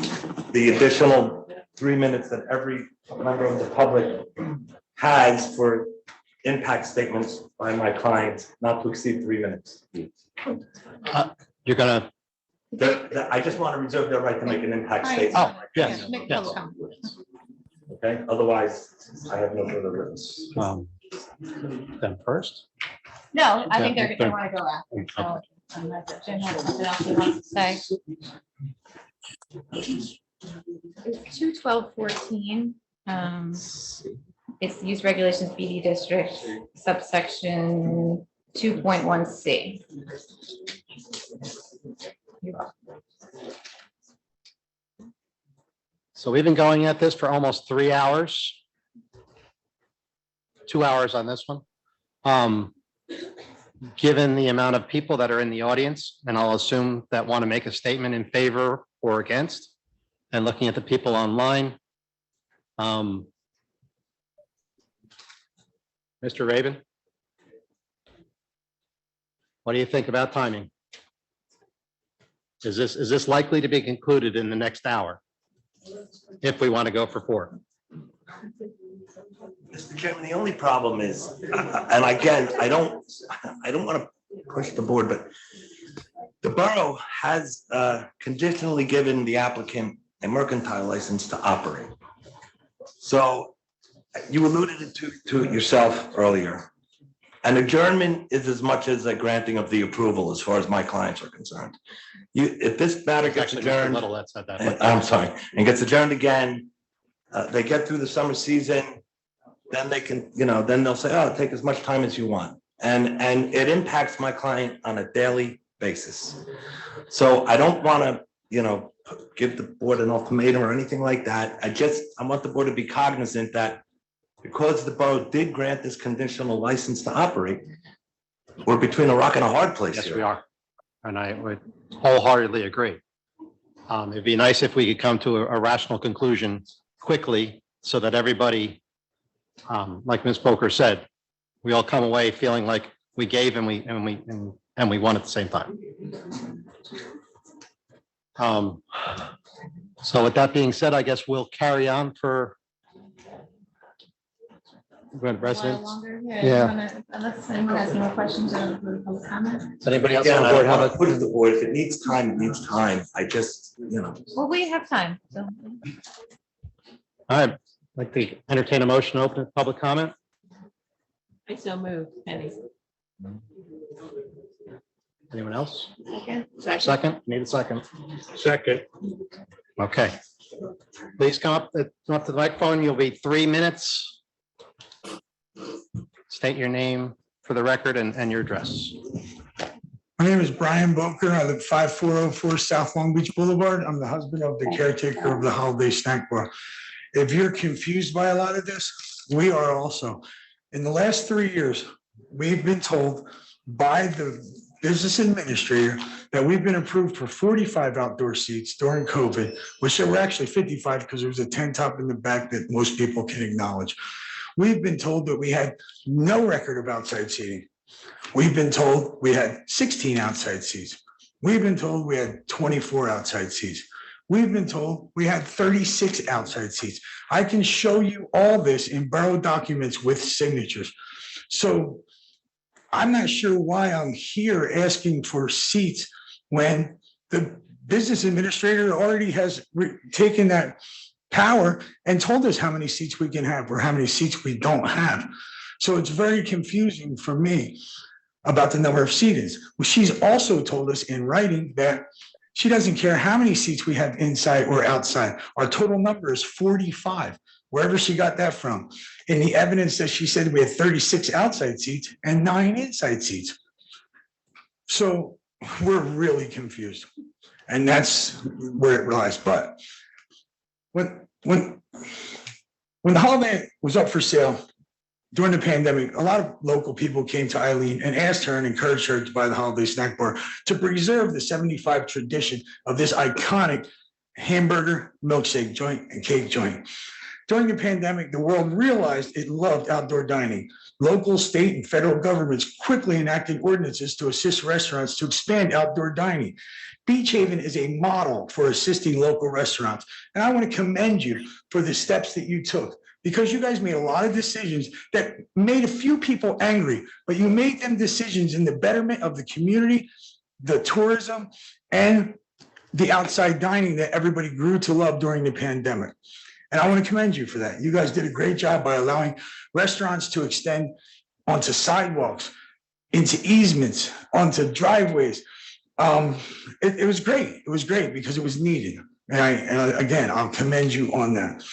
the additional 3 minutes that every member of the public has for impact statements by my clients, not to exceed 3 minutes. You're gonna, I just want to reserve their right to make an impact statement. oh, yes, yes. Okay, otherwise I have no further witness. Them first? No, I think they want to go after. So, unless Jim has something else he wants to say. It's 212-14. It's use regulations BD district subsection 2.1C. So we've been going at this for almost 3 hours. 2 hours on this one. given the amount of people that are in the audience, and I'll assume that want to make a statement in favor or against, and looking at the people online. Mr. Raven? What do you think about timing? Is this likely to be concluded in the next hour? If we want to go for 4? Mr. Chairman, the only problem is, and again, I don't want to push the board, but the borough has conditionally given the applicant a mercantile license to operate. So you alluded to it yourself earlier. An adjournment is as much as a granting of the approval as far as my clients are concerned. If this matter gets Actually, Mr. adjourned, Little that said that. I'm sorry, and gets adjourned again, they get through the summer season, then they can, then they'll say, oh, take as much time as you want. And it impacts my client on a daily basis. So I don't want to, give the board an ultimatum or anything like that. I want the board to be cognizant that because the borough did grant this conditional license to operate, we're between a rock and a hard place Yes, here. we are. And I would wholeheartedly agree. It'd be nice if we could come to a rational conclusion quickly so that everybody, like Ms. Boker said, we all come away feeling like we gave and we won at the same time. So with that being said, I guess we'll carry on for residents. Yeah. Unless anyone has more questions or comments. Does anybody else Again, on the I board don't have want a? to put it to the board. If it needs time, it needs time. I just, Well, we have time, so. All right, I'd like to entertain a motion to open public comment. I so moved, Penny. Anyone else? Second. Second, need a second. Second. Okay. Please come up to the microphone. You'll be 3 minutes. State your name for the record and your address. My name is Brian Boker. I live 5404 South Long Beach Boulevard. I'm the husband of the caretaker of the Holiday Snack Bar. If you're confused by a lot of this, we are also. In the last 3 years, we've been told by the business administrator that we've been approved for 45 outdoor seats during COVID, which there were actually 55 because there was a tent top in the back that most people can acknowledge. We've been told that we had no record of outside seating. We've been told we had 16 outside seats. We've been told we had 24 outside seats. We've been told we had 36 outside seats. I can show you all this in borough documents with signatures. So I'm not sure why I'm here asking for seats when the business administrator already has taken that power and told us how many seats we can have or how many seats we don't have. So it's very confusing for me about the number of seatings. Well, she's also told us in writing that she doesn't care how many seats we have inside or outside. Our total number is 45, wherever she got that from. In the evidence that she said we had 36 outside seats and 9 inside seats. So we're really confused. And that's where it relies. But when the Holiday was up for sale during the pandemic, a lot of local people came to Eileen and asked her and encouraged her to buy the Holiday Snack Bar to preserve the 75 tradition of this iconic hamburger, milkshake joint, and cake joint. During the pandemic, the world realized it loved outdoor dining. Local, state, and federal governments quickly enacted ordinances to assist restaurants to expand outdoor dining. Beach Haven is a model for assisting local restaurants. And I want to commend you for the steps that you took, because you guys made a lot of decisions that made a few people angry, but you made them decisions in the betterment of the community, the tourism, and the outside dining that everybody grew to love during the pandemic. And I want to commend you for that. You guys did a great job by allowing restaurants to extend onto sidewalks, into easements, onto driveways. It was great. It was great because it was needed. And again, I'll commend you on that.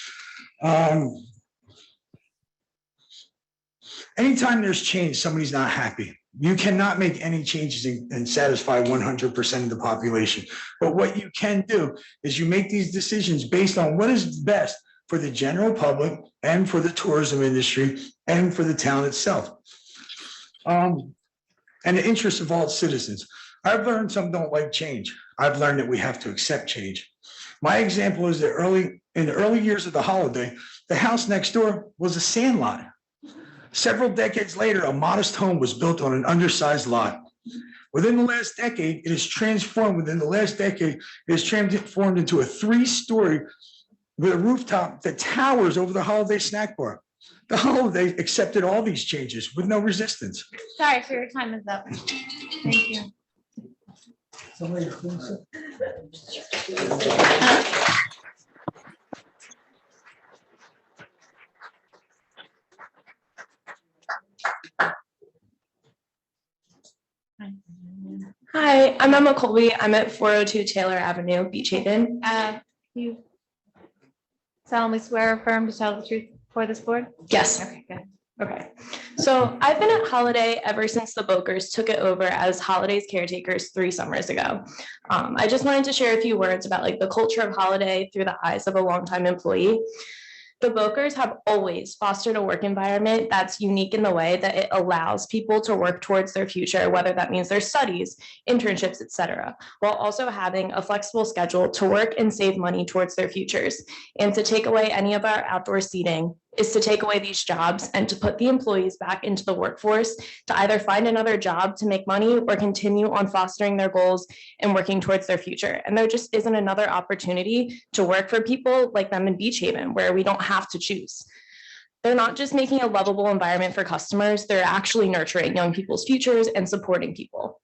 Anytime there's change, somebody's not happy. You cannot make any changes and satisfy 100% of the population. But what you can do is you make these decisions based on what is best for the general public and for the tourism industry and for the town itself. and the interests of all citizens. I've learned some don't like change. I've learned that we have to accept change. My example is that in the early years of the Holiday, the house next door was a sand lot. Several decades later, a modest home was built on an undersized lot. Within the last decade, it has transformed into a 3-story with a rooftop that towers over the Holiday Snack Bar. The Holiday accepted all these changes with no resistance. Sorry, so your time is up. Thank you. Hi, I'm Emma Colby. I'm at 402 Taylor Avenue, Beach Haven. You solemnly swear or affirm to tell the truth before this board? Yes. Okay, good. Okay. So I've been at Holiday ever since the Bokers took it over as Holiday's caretakers 3 summers ago. I just wanted to share a few words about like the culture of Holiday through the eyes of a longtime employee. The Bokers have always fostered a work environment that's unique in the way that it allows people to work towards their future, whether that means their studies, internships, etc., while also having a flexible schedule to work and save money towards their futures. And to take away any of our outdoor seating is to take away these jobs and to put the employees back into the workforce to either find another job to make money or continue on fostering their goals and working towards their future. And there just isn't another opportunity to work for people like them in Beach Haven where we don't have to choose. They're not just making a lovable environment for customers, they're actually nurturing young people's futures and supporting people.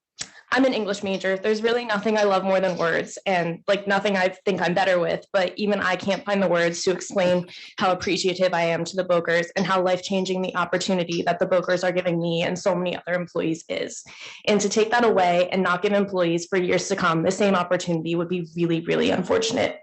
I'm an English major. There's really nothing I love more than words and like nothing I think I'm better with, but even I can't find the words to explain how appreciative I am to the Bokers and how life-changing the opportunity that the Bokers are giving me and so many other employees is. And to take that away and not give employees for years to come the same opportunity would be really, really unfortunate.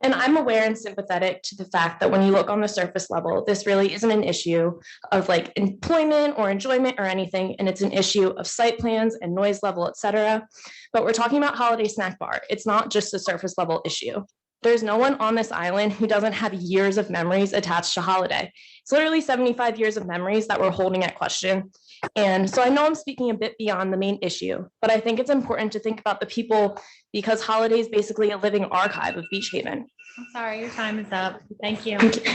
And I'm aware and sympathetic to the fact that when you look on the surface level, this really isn't an issue of like employment or enjoyment or anything, and it's an issue of site plans and noise level, et cetera. But we're talking about Holiday Snack Bar. It's not just a surface level issue. There's no one on this island who doesn't have years of memories attached to Holiday. It's literally 75 years of memories that we're holding at question. And so I know I'm speaking a bit beyond the main issue, but I think it's important to think about the people because Holiday is basically a living archive of Beach Haven. I'm sorry, your time is up. Thank you. Thank you.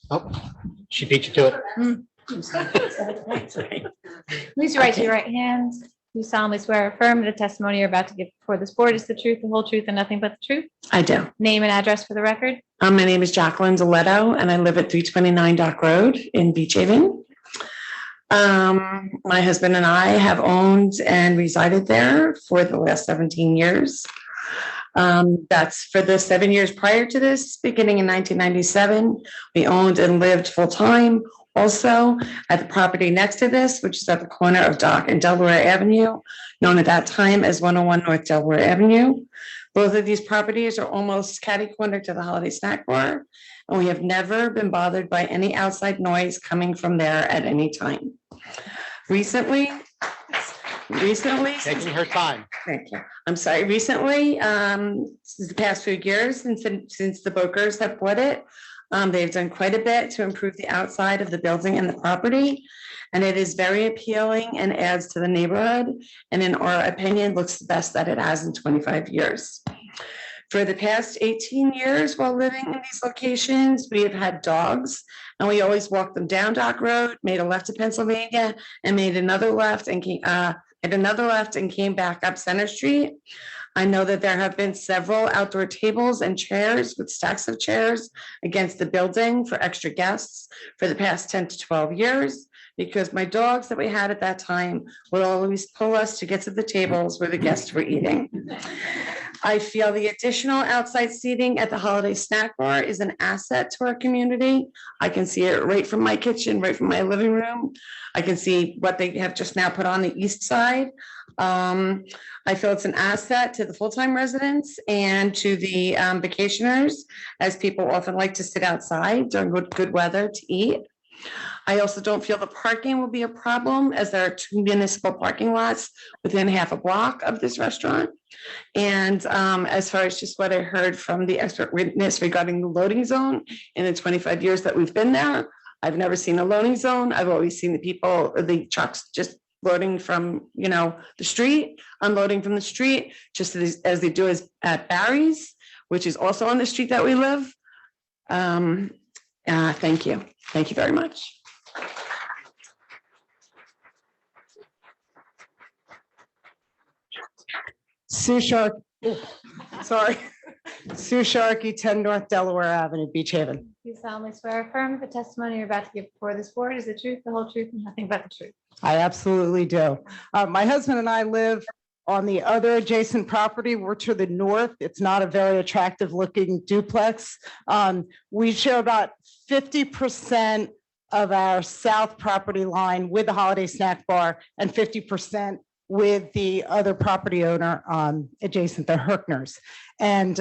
Oh, She beat you to it. Please raise your right hand. You solemnly swear or affirm that the testimony you're about to give before this board is the truth, the whole truth, and nothing but the truth? I do. Name and address for the record. My name is Jacqueline Deletto, and I live at 329 Dock Road in Beach Haven. My husband and I have owned and resided there for the last 17 years. That's for the 7 years prior to this, beginning in 1997. We owned and lived full-time also at the property next to this, which is at the corner of Dock and Delaware Avenue, known at that time as 101 North Delaware Avenue. Both of these properties are almost catty-corner to the Holiday Snack Bar, and we have never been bothered by any outside noise coming from there at any time. Recently, taking her time. thank you. I'm sorry, recently, since the past few years, since the Bokers have bought it, they've done quite a bit to improve the outside of the building and the property. And it is very appealing and adds to the neighborhood. And in our opinion, looks the best that it has in 25 years. For the past 18 years while living in these locations, we have had dogs and we always walked them down Dock Road, made a left to Pennsylvania and made another left and came back up Center Street. I know that there have been several outdoor tables and chairs with stacks of chairs against the building for extra guests for the past 10 to 12 years, because my dogs that we had at that time would always pull us to get to the tables where the guests were eating. I feel the additional outside seating at the Holiday Snack Bar is an asset to our community. I can see it right from my kitchen, right from my living room. I can see what they have just now put on the east side. I feel it's an asset to the full-time residents and to the vacationers, as people often like to sit outside during good weather to eat. I also don't feel the parking will be a problem, as there are 2 municipal parking lots within half a block of this restaurant. And as far as just what I heard from the expert witness regarding the loading zone, in the 25 years that we've been there, I've never seen a loading zone. I've always seen the people, the trucks just loading from, the street, unloading from the street, just as they do at Barry's, which is also on the street that we live. Thank you. Thank you very much. Sue Shark, sorry, Sue Sharkey, 10 North Delaware Avenue, Beach Haven. You solemnly swear or affirm the testimony you're about to give before this board is the truth, the whole truth, and nothing but the truth. I absolutely do. My husband and I live on the other adjacent property. We're to the north. It's not a very attractive looking duplex. We share about 50% of our south property line with the Holiday Snack Bar and 50% with the other property owner adjacent, the Herkners. And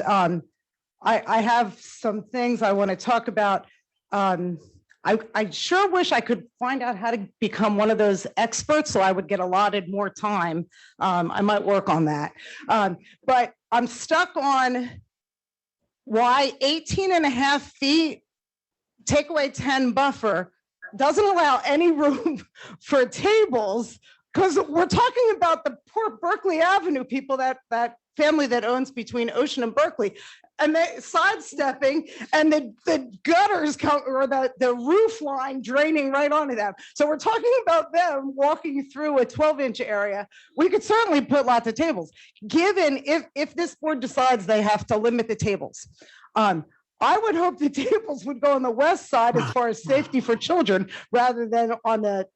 I have some things I want to talk about. I sure wish I could find out how to become one of those experts so I would get allotted more time. I might work on that. But I'm stuck on why 18.5 feet, take away 10 buffer, doesn't allow any room for tables, because we're talking about the poor Berkeley Avenue people, that family that owns between Ocean and Berkeley, and they sidestepping, and the gutters come, or the roof line draining right onto them. So we're talking about them walking through a 12-inch area. We could certainly put lots of tables, given if this board decides they have to limit the tables. I would hope the tables would go on the west side as far as safety for children, rather than on the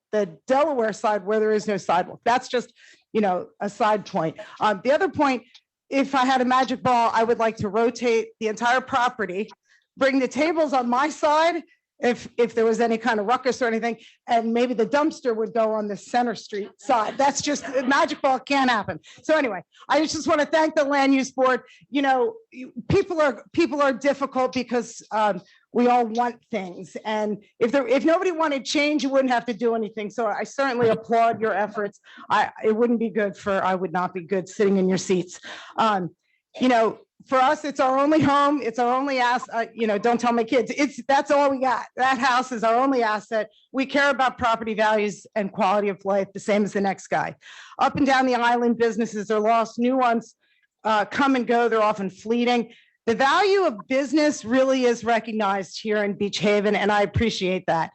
Delaware side where there is no sidewalk. That's just, a side point. The other point, if I had a magic ball, I would like to rotate the entire property, bring the tables on my side, if there was any kind of ruckus or anything, and maybe the dumpster would go on the Center Street side. That's just, magic ball can't happen. So anyway, I just want to thank the land use board. People are difficult because we all want things. And if nobody wanted change, you wouldn't have to do anything. So I certainly applaud your efforts. It wouldn't be good I would not be good sitting in your seats. For us, it's our only home. It's our only asset. Don't tell my kids. That's all we got. That house is our only asset. We care about property values and quality of life, the same as the next guy. Up and down the island, businesses are lost. New ones come and go. They're often fleeting. The value of business really is recognized here in Beach Haven, and I appreciate that.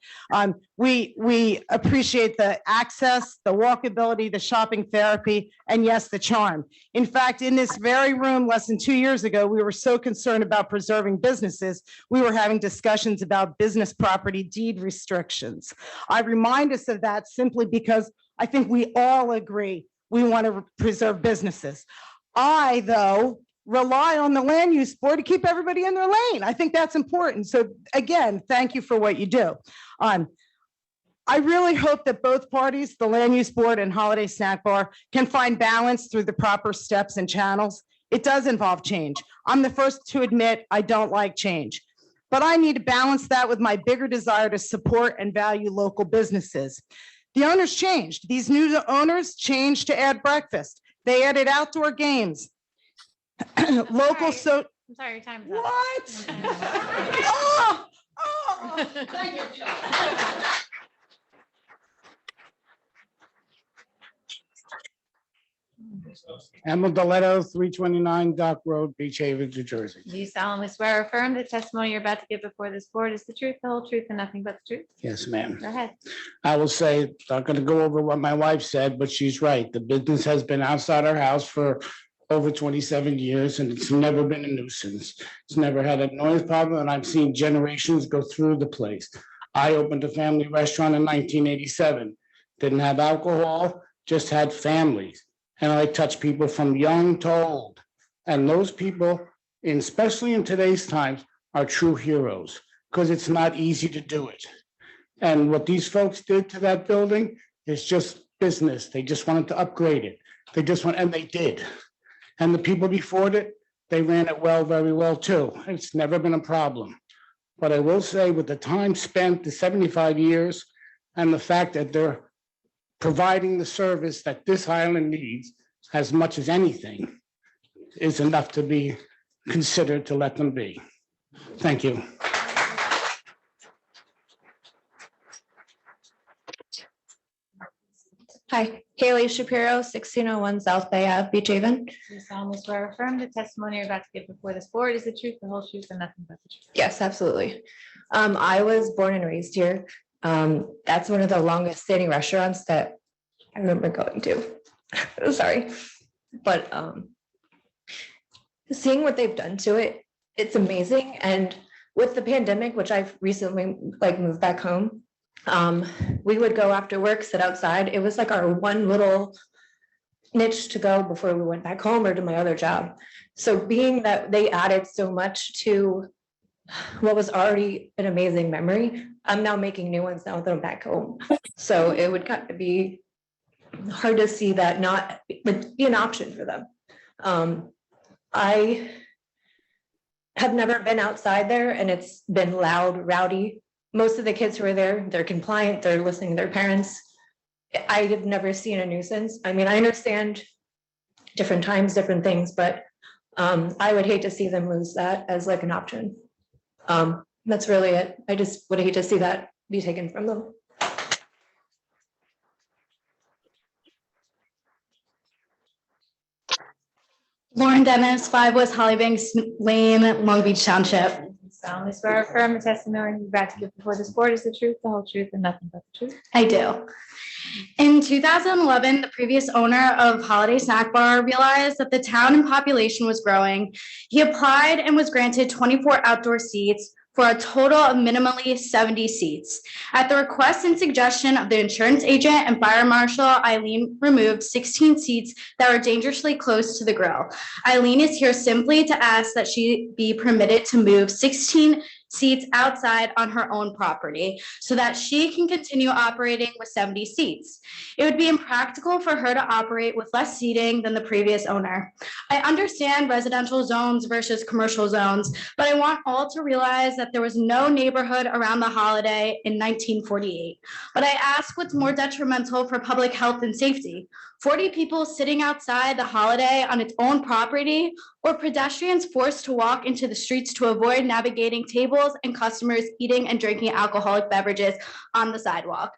We appreciate the access, the walkability, the shopping therapy, and yes, the charm. In fact, in this very room less than 2 years ago, we were so concerned about preserving businesses, we were having discussions about business property deed restrictions. I remind us of that simply because I think we all agree we want to preserve businesses. I, though, rely on the land use board to keep everybody in their lane. I think that's important. So again, thank you for what you do. I really hope that both parties, the land use board and Holiday Snack Bar, can find balance through the proper steps and channels. It does involve change. I'm the first to admit I don't like change, but I need to balance that with my bigger desire to support and value local businesses. The owners changed. These new owners changed to add breakfast. They added outdoor games. Local, so I'm sorry, your time is up. what? Thank you. Emma Deletto, 329 Dock Road, Beach Haven, New Jersey. Do you solemnly swear or affirm the testimony you're about to give before this board is the truth, the whole truth, and nothing but the truth? Yes, ma'am. Go ahead. I will say, not going to go over what my wife said, but she's right. The business has been outside our house for over 27 years, and it's never been a nuisance. It's never had a noise problem, and I've seen generations go through the place. I opened a family restaurant in 1987. Didn't have alcohol, just had families. And I touch people from young to old. And those people, especially in today's times, are true heroes, because it's not easy to do it. And what these folks did to that building is just business. They just wanted to upgrade it. And they did. And the people before it, they ran it well, very well too. It's never been a problem. But I will say, with the time spent, the 75 years, and the fact that they're providing the service that this island needs as much as anything, is enough to be considered to let them be. Thank you. Hi, Haley Shapiro, 1601 South Bay Ave, Beach Haven. You solemnly swear or affirm the testimony you're about to give before this board is the truth, the whole truth, and nothing but the truth. Yes, absolutely. I was born and raised here. That's one of the longest standing restaurants that I remember going to. Sorry, but seeing what they've done to it, it's amazing. And with the pandemic, which I've recently moved back home, we would go after work, sit outside. It was like our one little niche to go before we went back home or to my other job. So being that they added so much to what was already an amazing memory, I'm now making new ones now that I'm back home. So it would kind of be hard to see that not be an option for them. I have never been outside there, and it's been loud, rowdy. Most of the kids who are there, they're compliant, they're listening to their parents. I have never seen a nuisance. I mean, I understand different times, different things, but I would hate to see them lose that as like an option. That's really it. I just would hate to see that be taken from them. Lauren Dennis, 5 West Hollybanks Lane, Long Beach Township. Solemnly swear or affirm the testimony you're about to give before this board is the truth, the whole truth, and nothing but the truth. I do. In 2011, the previous owner of Holiday Snack Bar realized that the town and population was growing. He applied and was granted 24 outdoor seats for a total of minimally 70 seats. At the request and suggestion of the insurance agent and fire marshal, Eileen removed 16 seats that were dangerously close to the grill. Eileen is here simply to ask that she be permitted to move 16 seats outside on her own property so that she can continue operating with 70 seats. It would be impractical for her to operate with less seating than the previous owner. I understand residential zones versus commercial zones, but I want all to realize that there was no neighborhood around the Holiday in 1948. But I ask what's more detrimental for public health and safety? 40 people sitting outside the Holiday on its own property, or pedestrians forced to walk into the streets to avoid navigating tables and customers eating and drinking alcoholic beverages on the sidewalk.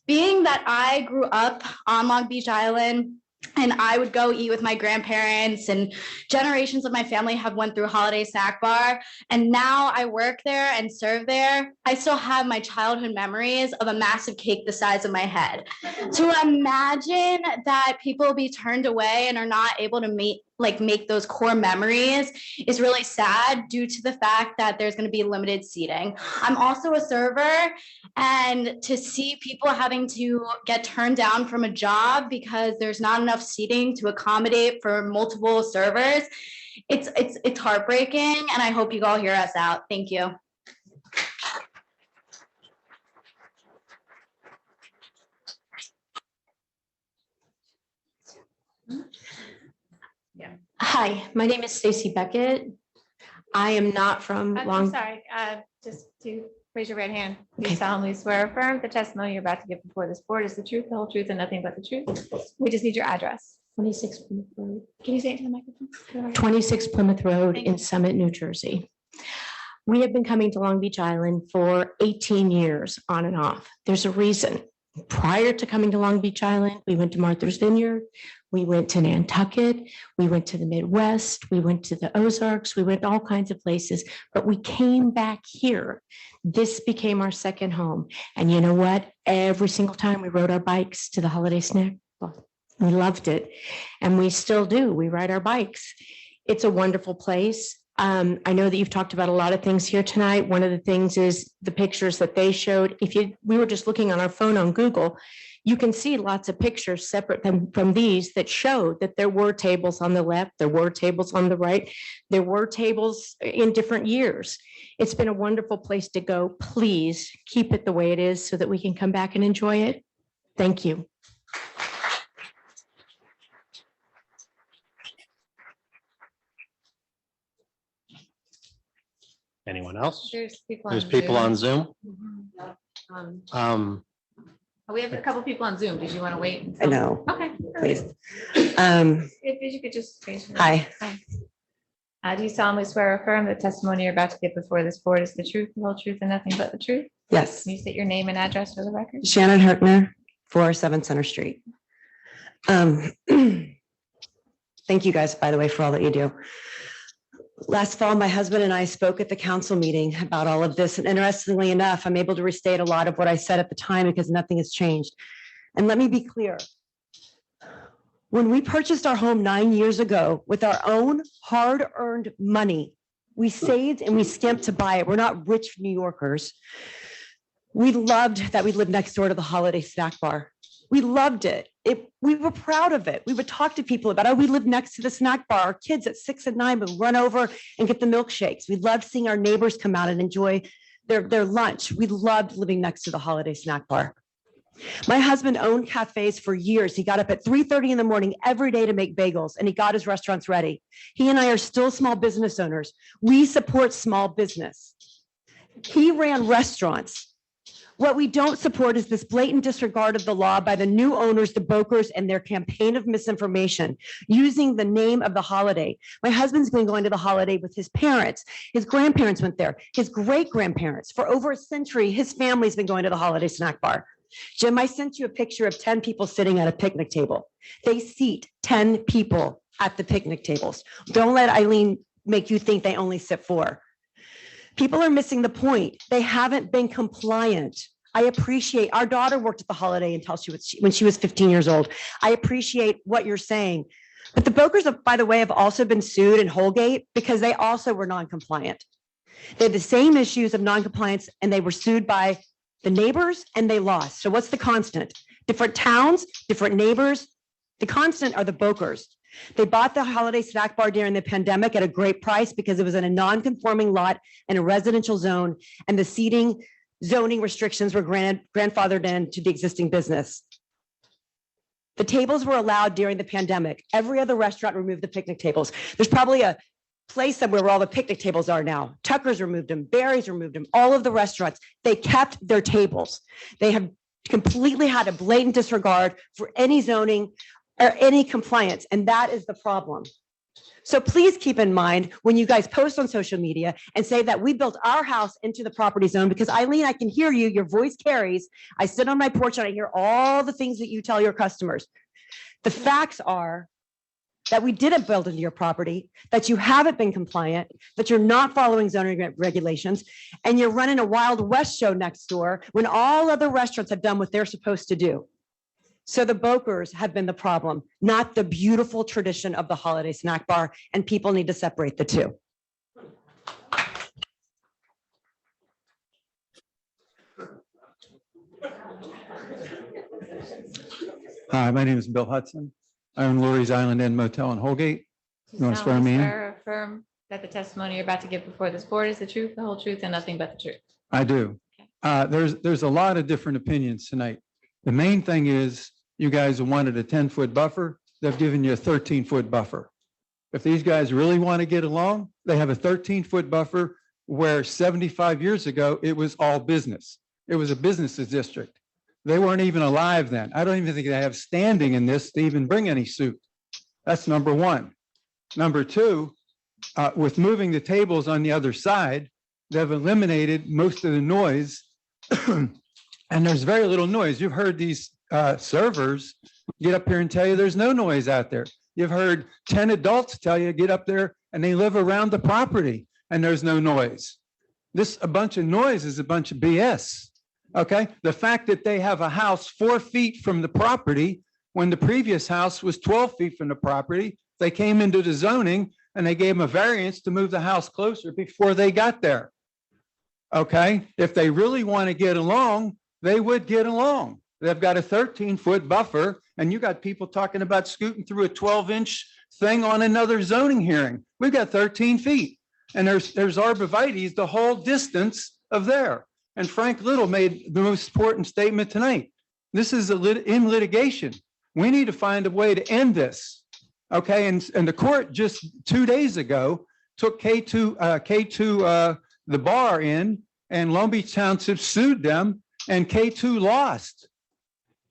Being that I grew up on Long Beach Island, and I would go eat with my grandparents, and generations of my family have went through Holiday Snack Bar, and now I work there and serve there, I still have my childhood memories of a massive cake the size of my head. To imagine that people will be turned away and are not able to make those core memories is really sad due to the fact that there's going to be limited seating. I'm also a server, and to see people having to get turned down from a job because there's not enough seating to accommodate for multiple servers, it's heartbreaking, and I hope you all hear us out. Thank you. Hi, my name is Stacy Beckett. I am not from I'm Long. sorry, just to raise your right hand. You solemnly swear or affirm the testimony you're about to give before this board is the truth, the whole truth, and nothing but the truth. We just need your address. 26 Plymouth Road. Can you say it to the microphone? 26 Plymouth Road in Summit, New Jersey. We have been coming to Long Beach Island for 18 years on and off. There's a reason. Prior to coming to Long Beach Island, we went to Martha's Vineyard, we went to Nantucket, we went to the Midwest, we went to the Ozarks, we went to all kinds of places, but we came back here. This became our second home. And you know what? Every single time we rode our bikes to the Holiday Snack, well, we loved it. And we still do. We ride our bikes. It's a wonderful place. I know that you've talked about a lot of things here tonight. One of the things is the pictures that they showed. We were just looking on our phone on Google, you can see lots of pictures separate from these that showed that there were tables on the left, there were tables on the right, there were tables in different years. It's been a wonderful place to go. Please keep it the way it is so that we can come back and enjoy it. Thank you. Anyone else? There's people on Zoom. We have a couple people on Zoom. Did you want to wait? I know. Okay. Please. If you could just. Hi, Do you solemnly swear or affirm that testimony you're about to give before this board is the truth, the whole truth, and nothing but the truth? Yes. Can you state your name and address for the record? Shannon Hertner, 407 Center Street. Thank you guys, by the way, for all that you do. Last fall, my husband and I spoke at the council meeting about all of this. And interestingly enough, I'm able to restate a lot of what I said at the time because nothing has changed. And let me be clear. When we purchased our home 9 years ago with our own hard-earned money, we saved and we skimped to buy it. We're not rich New Yorkers. We loved that we lived next door to the Holiday Snack Bar. We loved it. We were proud of it. We would talk to people about, oh, we live next to the snack bar. Our kids at 6 and 9 would run over and get the milkshakes. We loved seeing our neighbors come out and enjoy their lunch. We loved living next to the Holiday Snack Bar. My husband owned cafes for years. He got up at 3:30 in the morning every day to make bagels, and he got his restaurants ready. He and I are still small business owners. We support small business. He ran restaurants. What we don't support is this blatant disregard of the law by the new owners, the Bokers, and their campaign of misinformation using the name of the holiday. My husband's been going to the holiday with his parents. His grandparents went there, his great-grandparents. For over a century, his family's been going to the Holiday Snack Bar. Jim, I sent you a picture of 10 people sitting at a picnic table. They seat 10 people at the picnic tables. Don't let Eileen make you think they only sit 4. People are missing the point. They haven't been compliant. I appreciate, our daughter worked at the holiday until when she was 15 years old. I appreciate what you're saying. But the Bokers, by the way, have also been sued in Holgate because they also were non-compliant. They had the same issues of non-compliance and they were sued by the neighbors and they lost. So what's the constant? Different towns, different neighbors. The constant are the Bokers. They bought the Holiday Snack Bar during the pandemic at a great price because it was in a non-conforming lot in a residential zone, and the seating zoning restrictions were grandfathered in to the existing business. The tables were allowed during the pandemic. Every other restaurant removed the picnic tables. There's probably a place somewhere where all the picnic tables are now. Tucker's removed them, Barry's removed them, all of the restaurants, they kept their tables. They have completely had a blatant disregard for any zoning or any compliance, and that is the problem. So please keep in mind when you guys post on social media and say that we built our house into the property zone, because Eileen, I can hear you, your voice carries. I sit on my porch and I hear all the things that you tell your customers. The facts are that we didn't build into your property, that you haven't been compliant, that you're not following zoning regulations, and you're running a Wild West show next door when all other restaurants have done what they're supposed to do. So the Bokers have been the problem, not the beautiful tradition of the Holiday Snack Bar, and people need to separate the two. Hi, my name is Bill Hudson. I own Lurie's Island Inn Motel in Holgate. You want to swear me in? Swear or affirm that the testimony you're about to give before this board is the truth, the whole truth, and nothing but the truth. I do. There's a lot of different opinions tonight. The main thing is you guys wanted a 10-foot buffer. They've given you a 13-foot buffer. If these guys really want to get along, they have a 13-foot buffer where 75 years ago, it was all business. It was a business district. They weren't even alive then. I don't even think they have standing in this to even bring any suit. That's number one. Number two, with moving the tables on the other side, they've eliminated most of the noise. And there's very little noise. You've heard these servers get up here and tell you there's no noise out there. You've heard 10 adults tell you get up there and they live around the property and there's no noise. A bunch of noise is a bunch of BS. Okay. The fact that they have a house 4 feet from the property when the previous house was 12 feet from the property, they came into the zoning and they gave them a variance to move the house closer before they got there. Okay. If they really want to get along, they would get along. They've got a 13-foot buffer, and you got people talking about scooting through a 12-inch thing on another zoning hearing. We've got 13 feet, and there's arborvitae's the whole distance of there. And Frank Little made the most important statement tonight. This is in litigation. We need to find a way to end this. Okay, and the court just 2 days ago took K2 the bar in, and Long Beach Township sued them. And K2 lost.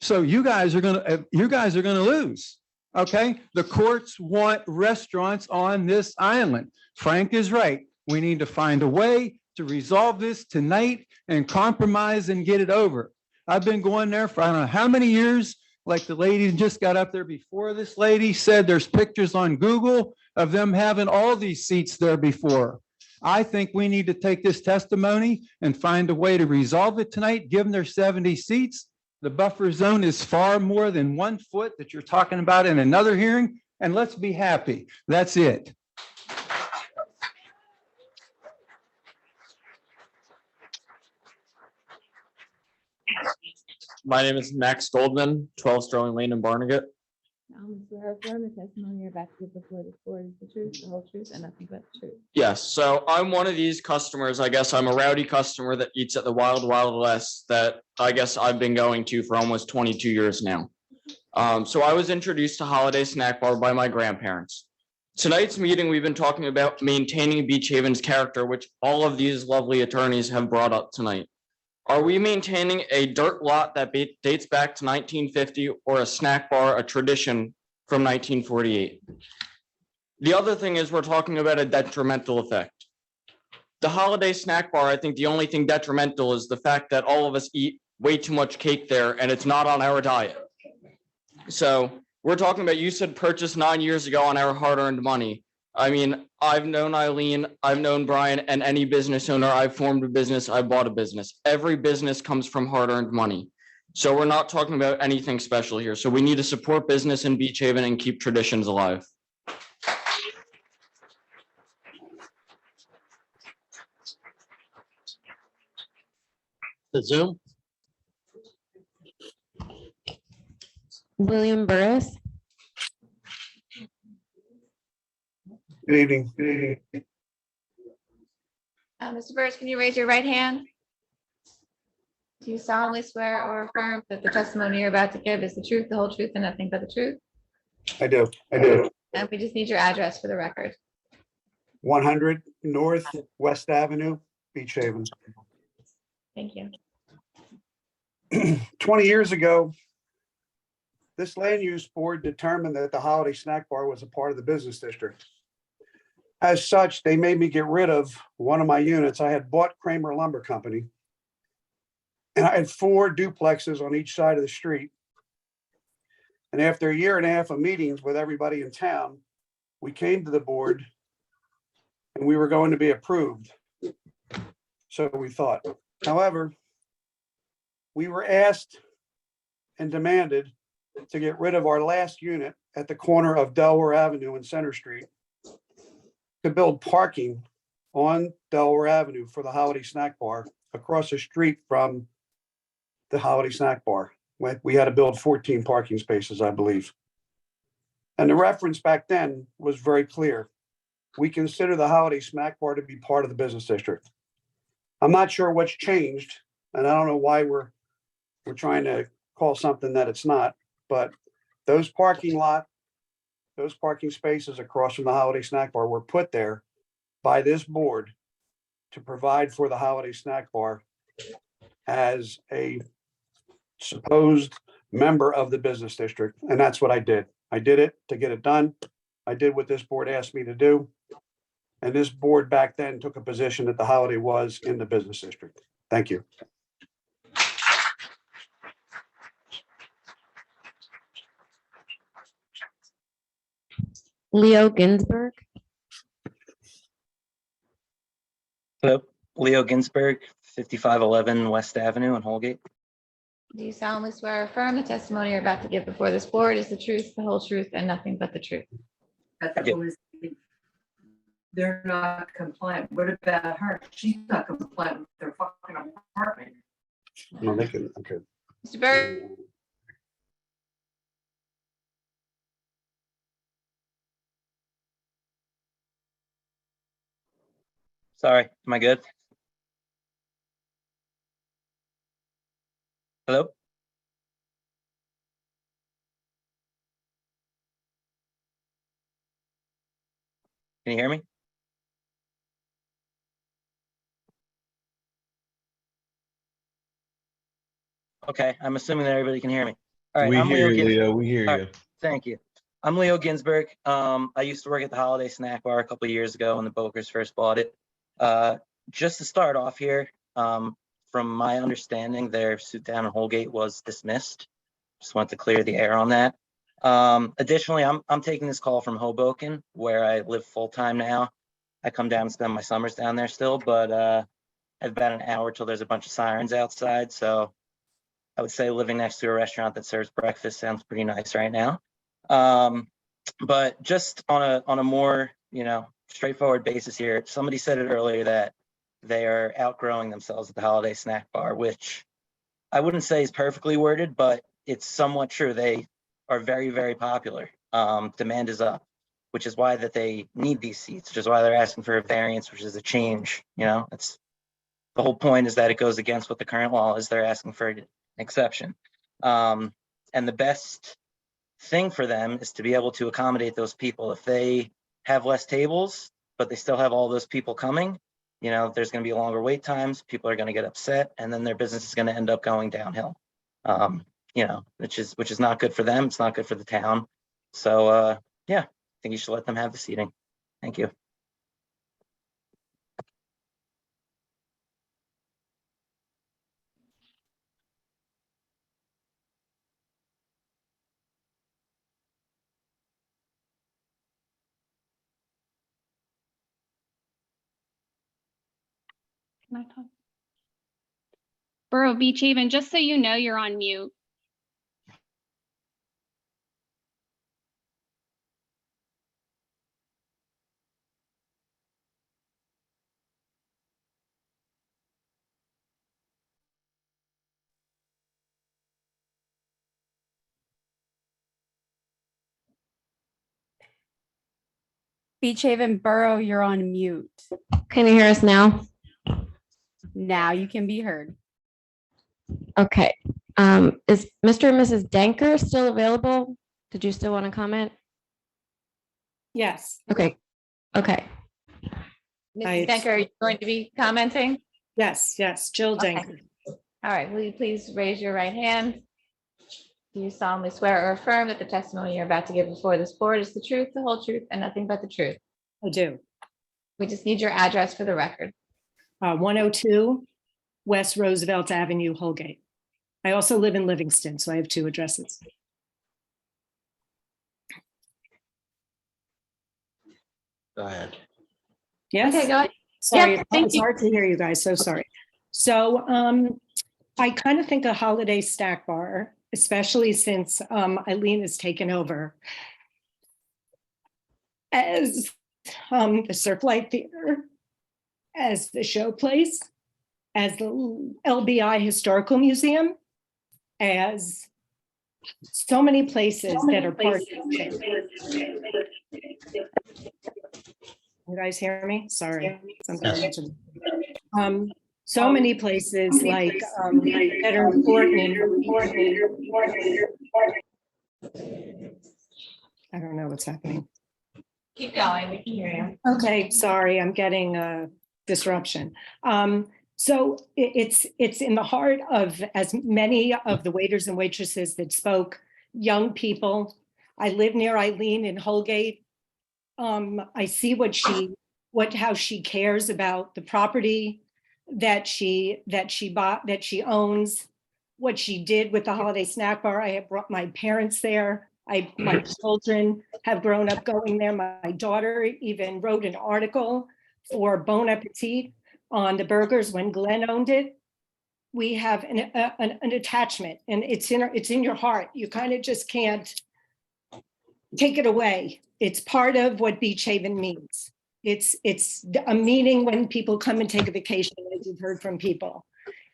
So you guys are gonna lose. Okay, the courts want restaurants on this island. Frank is right. We need to find a way to resolve this tonight and compromise and get it over. I've been going there for I don't know how many years. Like the lady just got up there before this lady said there's pictures on Google of them having all these seats there before. I think we need to take this testimony and find a way to resolve it tonight, give them their 70 seats. The buffer zone is far more than 1 foot that you're talking about in another hearing, and let's be happy. That's it. My name is Max Goldman, 12 Sterling Lane in Barnegat. Swear affirm the testimony you're about to give before this board is the truth, the whole truth, and nothing but the truth. Yes, so I'm one of these customers. I guess I'm a rowdy customer that eats at the Wild Wild West that I guess I've been going to for almost 22 years now. So I was introduced to Holiday Snack Bar by my grandparents. Tonight's meeting, we've been talking about maintaining Beach Haven's character, which all of these lovely attorneys have brought up tonight. Are we maintaining a dirt lot that dates back to 1950 or a snack bar, a tradition from 1948? The other thing is we're talking about a detrimental effect. The Holiday Snack Bar, I think the only thing detrimental is the fact that all of us eat way too much cake there and it's not on our diet. So we're talking about, you said purchase 9 years ago on our hard-earned money. I mean, I've known Eileen, I've known Brian, and any business owner, I've formed a business, I bought a business. Every business comes from hard-earned money. So we're not talking about anything special here. So we need to support business in Beach Haven and keep traditions alive. The Zoom. William Burris. Good evening. Good evening. Mr. Burris, can you raise your right hand? Do you solemnly swear or affirm that the testimony you're about to give is the truth, the whole truth, and nothing but the truth? I do. I do. And we just need your address for the record. 100 North West Avenue, Beach Haven. Thank you. 20 years ago, this land use board determined that the Holiday Snack Bar was a part of the business district. As such, they made me get rid of one of my units. I had bought Kramer Lumber Company, and I had 4 duplexes on each side of the street. And after a year and a half of meetings with everybody in town, we came to the board and we were going to be approved. So we thought. However, we were asked and demanded to get rid of our last unit at the corner of Delaware Avenue and Center Street to build parking on Delaware Avenue for the Holiday Snack Bar across the street from the Holiday Snack Bar. We had to build 14 parking spaces, I believe. And the reference back then was very clear. We consider the Holiday Snack Bar to be part of the business district. I'm not sure what's changed, and I don't know why we're trying to call something that it's not, but those parking spaces across from the Holiday Snack Bar were put there by this board to provide for the Holiday Snack Bar as a supposed member of the business district. And that's what I did. I did it to get it done. I did what this board asked me to do. And this board back then took a position that the Holiday was in the business district. Thank you. Leo Ginsburg. Hello, Leo Ginsburg, 5511 West Avenue in Holgate. Do you solemnly swear or affirm the testimony you're about to give before this board is the truth, the whole truth, and nothing but the truth? They're not compliant. What about her? She's not compliant with their fucking apartment. No, they can, okay. Mr. Burris. Sorry, am I good? Hello? Can you hear me? Okay, I'm assuming that everybody can hear me. All right, We I'm hear Leo you, Ginsburg. Leo. We hear All you. right, thank you. I'm Leo Ginsberg. I used to work at the Holiday Snack Bar a couple of years ago when the Bokers first bought it. Just to start off here, from my understanding, their suit down in Holgate was dismissed. Just want to clear the air on that. Additionally, I'm taking this call from Hoboken, where I live full time now. I come down and spend my summers down there still, but I have about an hour till there's a bunch of sirens outside. So I would say living next to a restaurant that serves breakfast sounds pretty nice right now. But just on a more, straightforward basis here, somebody said it earlier that they are outgrowing themselves at the Holiday Snack Bar, which I wouldn't say is perfectly worded, but it's somewhat true. They are very, very popular. Demand is up, which is why that they need these seats, which is why they're asking for a variance, which is a change. It's the whole point is that it goes against what the current law is. They're asking for an exception. And the best thing for them is to be able to accommodate those people. If they have less tables, but they still have all those people coming, there's going to be longer wait times. People are going to get upset, and then their business is going to end up going downhill. Which is not good for them. It's not good for the town. So yeah, I think you should let them have the seating. Thank you. Can I talk? Borough Beach Haven, just so you know, you're on mute. Beach Haven Borough, you're on mute. Can you hear us now? Now you can be heard. Okay. Is Mr. and Mrs. Danker still available? Did you still want to comment? Yes. Okay. Okay. Mrs. Denker, are you going to be commenting? Yes, Jill Okay. Denker. All right, will you please raise your right hand? Do you solemnly swear or affirm that the testimony you're about to give before this board is the truth, the whole truth, and nothing but the truth? I do. We just need your address for the record. 102 West Roosevelt Avenue, Holgate. I also live in Livingston, so I have two addresses. Go ahead. Yes? Okay, go ahead. Sorry, Yeah, thank it's you. hard to hear you guys, so sorry. So I kind of think a holiday snack bar, especially since Eileen has taken over as the Surflight Theater, as the Showplace, as the LBI Historical Museum, as so many places that are part of it. You guys hear me? Sorry. So many places like that are important. I don't know what's happening. Keep going, we can hear you. Okay, sorry, I'm getting a disruption. So it's in the heart of, as many of the waiters and waitresses that spoke, young people. I live near Eileen in Holgate. I see how she cares about the property that she bought, that she owns, what she did with the Holiday Snack Bar. I have brought my parents there. My children have grown up going there. My daughter even wrote an article for Bon Appetit on the burgers when Glenn owned it. We have an attachment, and it's in your heart. You kind of just can't take it away. It's part of what Beach Haven means. It's a meaning when people come and take a vacation, as you've heard from people.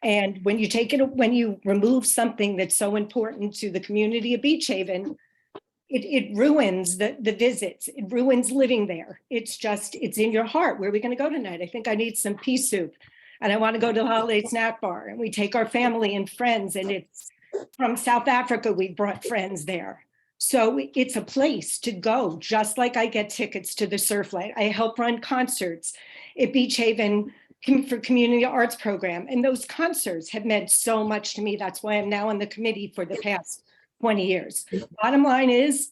And when you remove something that's so important to the community of Beach Haven, it ruins the visits. It ruins living there. It's in your heart. Where are we going to go tonight? I think I need some pea soup, and I want to go to the Holiday Snack Bar. And we take our family and friends, and it's from South Africa. We brought friends there. So it's a place to go, just like I get tickets to the Surflight. I help run concerts at Beach Haven for Community Arts Program. And those concerts have meant so much to me. That's why I'm now on the committee for the past 20 years. Bottom line is,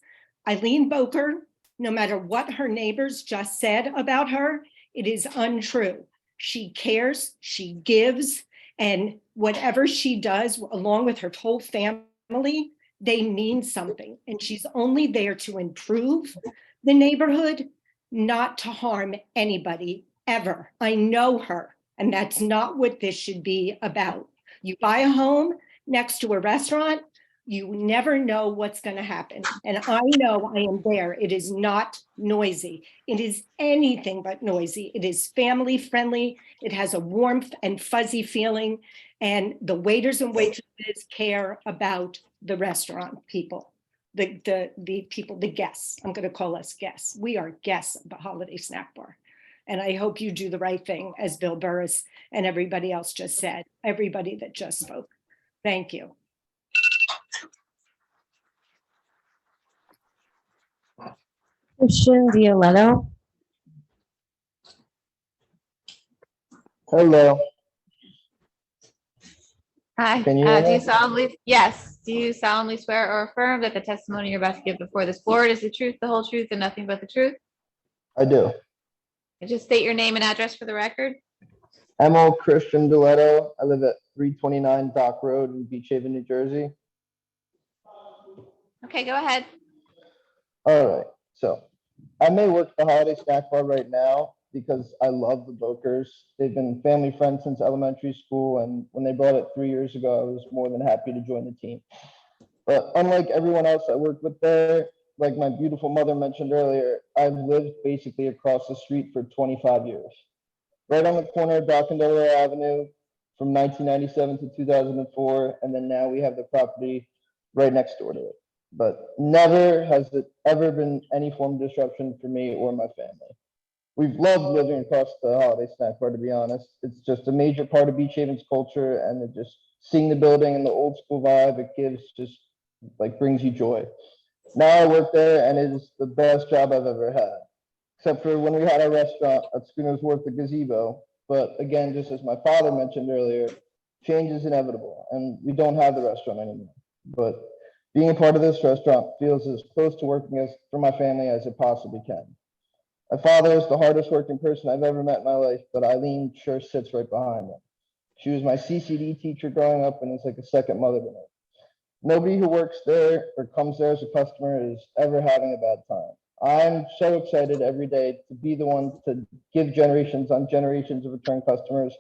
Eileen Boker, no matter what her neighbors just said about her, it is untrue. She cares, she gives, and whatever she does, along with her whole family, they mean something. And she's only there to improve the neighborhood, not to harm anybody ever. I know her, and that's not what this should be about. You buy a home next to a restaurant, you never know what's going to happen. And I know I am there. It is not noisy. It is anything but noisy. It is family friendly. It has a warmth and fuzzy feeling. And the waiters and waitresses care about the restaurant people, the people, the guests. I'm going to call us guests. We are guests of the Holiday Snack Bar. And I hope you do the right thing, as Bill Burris and everybody else just said, everybody that just spoke. Thank you. Christian Violetto. Hello. Hi, Can you hear do you me? solemnly, yes, do you solemnly swear or affirm that the testimony you're about to give before this board is the truth, the whole truth, and nothing but the truth? I do. And just state your name and address for the record. Emil Christian Diletto. I live at 329 Dock Road in Beach Haven, New Jersey. Okay, go ahead. All right. So I may work the Holiday Snack Bar right now because I love the Bokers. They've been family friends since elementary school. And when they brought it 3 years ago, I was more than happy to join the team. But unlike everyone else I worked with there, like my beautiful mother mentioned earlier, I've lived basically across the street for 25 years. Right on the corner of Dock and Delaware Avenue from 1997 to 2004. And then now we have the property right next door to it. But never has it ever been any form of disruption for me or my family. We've loved living across the Holiday Snack Bar, to be honest. It's just a major part of Beach Haven's culture, and it just seeing the building and the old school vibe it gives just like brings you joy. Now I work there, and it is the best job I've ever had, except for when we had our restaurant at Schooner's Wharf, the Gazebo. But again, just as my father mentioned earlier, change is inevitable, and we don't have the restaurant anymore. But being a part of this restaurant feels as close to working as for my family as it possibly can. My father is the hardest working person I've ever met in my life, but Eileen sure sits right behind him. She was my CCD teacher growing up and is like a second mother to me. Nobody who works there or comes there as a customer is ever having a bad time. I'm so excited every day to be the one to give generations on generations of return customers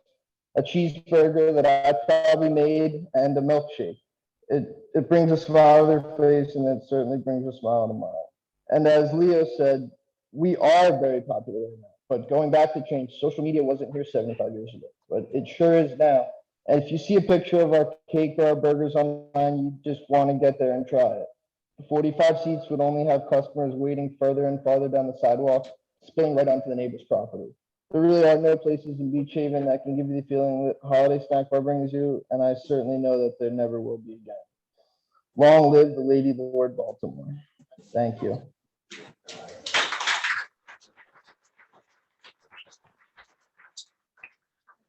a cheeseburger that I probably made and a milkshake. It brings a smile to their face, and it certainly brings a smile to mine. And as Leo said, we are very popular right now. But going back to change, social media wasn't here 75 years ago, but it sure is now. And if you see a picture of our cake or our burgers online, you just want to get there and try it. The 45 seats would only have customers waiting further and farther down the sidewalk, spilling right onto the neighbor's property. There really are no places in Beach Haven that can give you the feeling that Holiday Snack Bar brings you, and I certainly know that there never will be again. Long live the Lady Lord Baltimore. Thank you.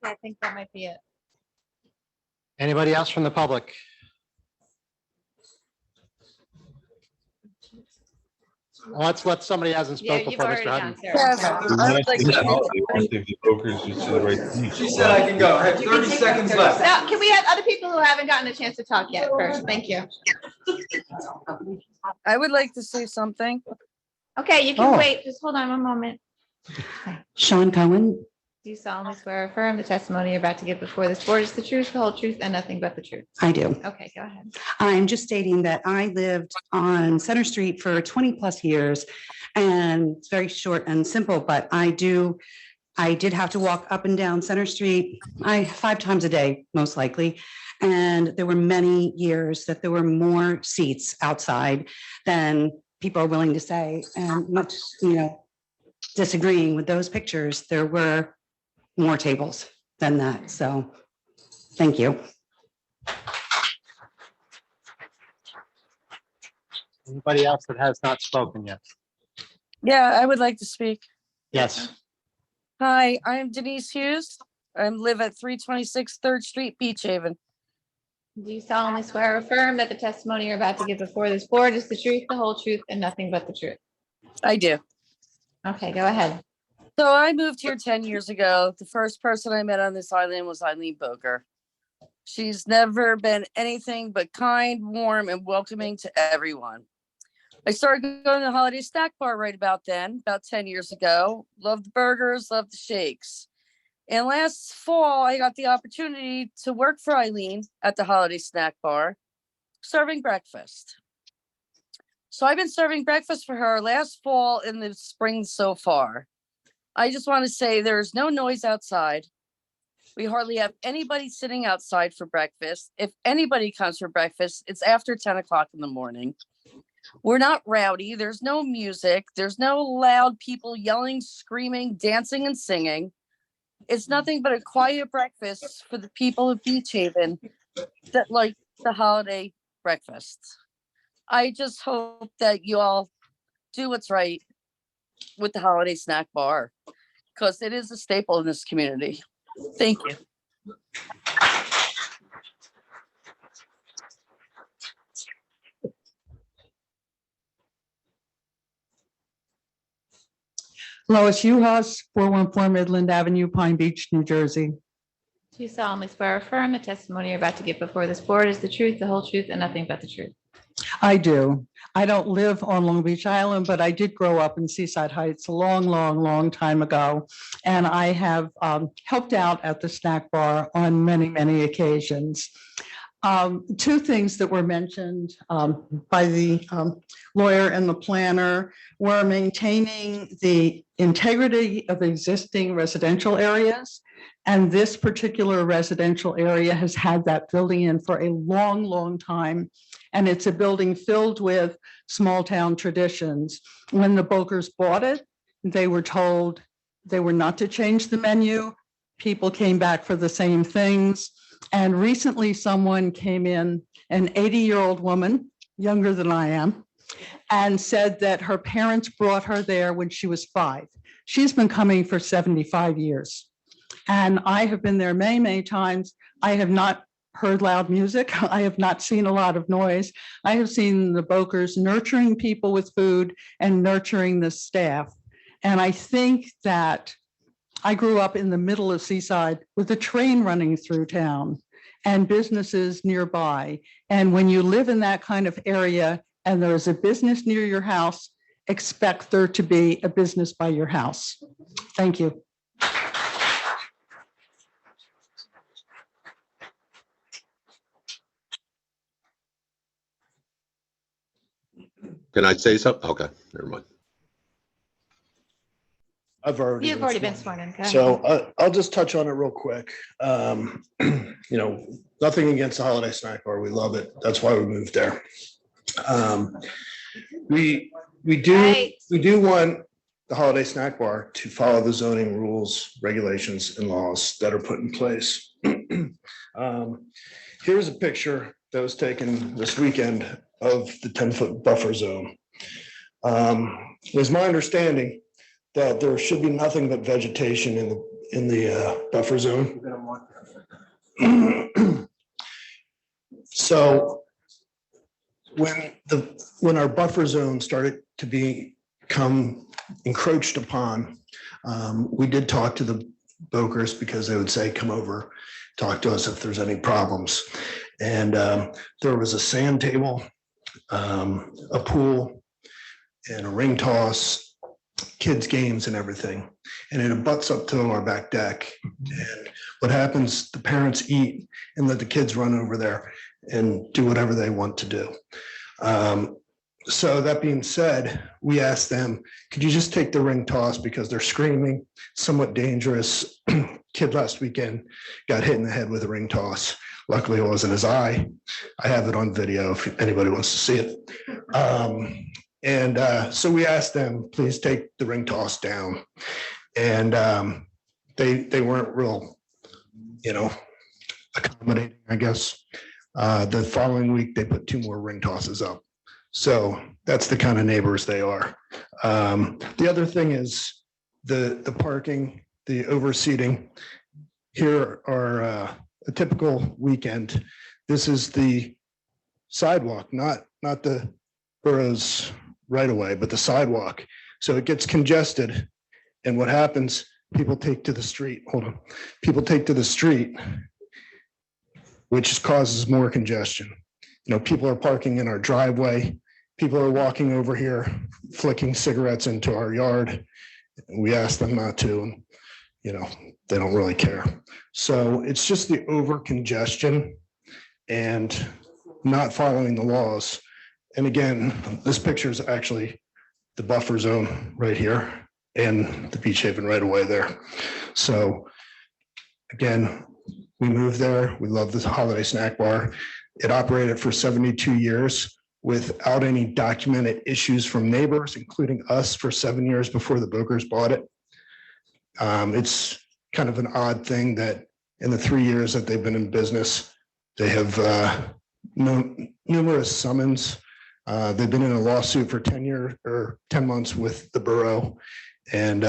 I think that might be it. Anybody else from the public? Let's let somebody who hasn't spoke before Mr. Hutton. She said I can go. I have 30 seconds left. Now, can we have other people who haven't gotten a chance to talk yet first? Thank you. I would like to say something. Okay, you can wait. Just hold on one moment. Sean Cohen. Do you solemnly swear or affirm the testimony you're about to give before this board is the truth, the whole truth, and nothing but the truth? I do. Okay, go ahead. I'm just stating that I lived on Center Street for 20 plus years, and it's very short and simple, but I did have to walk up and down Center Street 5 times a day, most likely. And there were many years that there were more seats outside than people are willing to say, and much, disagreeing with those pictures, there were more tables than that. So thank you. Anybody else that has not spoken yet? Yeah, I would like to speak. Yes. Hi, I'm Denise Hughes. I live at 326 3rd Street, Beach Haven. Do you solemnly swear or affirm that the testimony you're about to give before this board is the truth, the whole truth, and nothing but the truth? I do. Okay, go ahead. So I moved here 10 years ago. The first person I met on this island was Eileen Boker. She's never been anything but kind, warm, and welcoming to everyone. I started going to the Holiday Snack Bar right about then, about 10 years ago. Loved the burgers, loved the shakes. And last fall, I got the opportunity to work for Eileen at the Holiday Snack Bar, serving breakfast. So I've been serving breakfast for her last fall and the spring so far. I just want to say there's no noise outside. We hardly have anybody sitting outside for breakfast. If anybody comes for breakfast, it's after 10 o'clock in the morning. We're not rowdy. There's no music. There's no loud people yelling, screaming, dancing, and singing. It's nothing but a quiet breakfast for the people of Beach Haven that like the holiday breakfast. I just hope that you all do what's right with the Holiday Snack Bar, because it is a staple in this community. Thank you. Lois Uhas, 414 Midland Avenue, Pine Beach, New Jersey. Do you solemnly swear or affirm the testimony you're about to give before this board is the truth, the whole truth, and nothing but the truth? I do. I don't live on Long Beach Island, but I did grow up in Seaside Heights a long time ago. And I have helped out at the snack bar on many occasions. Two things that were mentioned by the lawyer and the planner were maintaining the integrity of existing residential areas. And this particular residential area has had that building in for a long time. And it's a building filled with small town traditions. When the Bokers bought it, they were told they were not to change the menu. People came back for the same things. And recently someone came in, an 80-year-old woman, younger than I am, and said that her parents brought her there when she was 5. She's been coming for 75 years. And I have been there many times. I have not heard loud music. I have not seen a lot of noise. I have seen the Bokers nurturing people with food and nurturing the staff. And I think that I grew up in the middle of Seaside with a train running through town and businesses nearby. And when you live in that kind of area and there's a business near your house, expect there to be a business by your house. Thank you. Can I say something? Okay, never mind. You've already been sworn in. Go ahead. So I'll just touch on it real quick. You know, nothing against the Holiday Snack Bar. We love it. That's why we moved there. We do want the Holiday Snack Bar to follow the zoning rules, regulations, and laws that are put in place. Here's a picture that was taken this weekend of the 10-foot buffer zone. It was my understanding that there should be nothing but vegetation in the buffer zone. So when our buffer zone started to become encroached upon, we did talk to the Bokers because they would say, come over, talk to us if there's any problems. And there was a sand table, a pool, and a ring toss, kids' games and everything. And it abuts up to our back deck. And what happens, the parents eat and let the kids run over there and do whatever they want to do. So that being said, we asked them, could you just take the ring toss because they're screaming, somewhat dangerous. Kid last weekend got hit in the head with a ring toss. Luckily, it wasn't his eye. I have it on video if anybody wants to see it. So we asked them, please take the ring toss down. And they weren't real, accommodating, I guess. The following week, they put 2 more ring tosses up. So that's the kind of neighbors they are. The other thing is the parking, the overseating. Here are a typical weekend. This is the sidewalk, not the borough's right of way, but the sidewalk. So it gets congested. And what happens, people take to the street, hold on, people take to the street, which causes more congestion. You know, people are parking in our driveway. People are walking over here, flicking cigarettes into our yard. We ask them not to, and, you know, they don't really care. So it's just the over congestion and not following the laws. And again, this picture is actually the buffer zone right here and the Beach Haven right away there. So again, we moved there. We love this Holiday Snack Bar. It operated for 72 years without any documented issues from neighbors, including us, for 7 years before the Bokers bought it. It's kind of an odd thing that in the 3 years that they've been in business, they have numerous summons. They've been in a lawsuit for 10 years or 10 months with the borough, and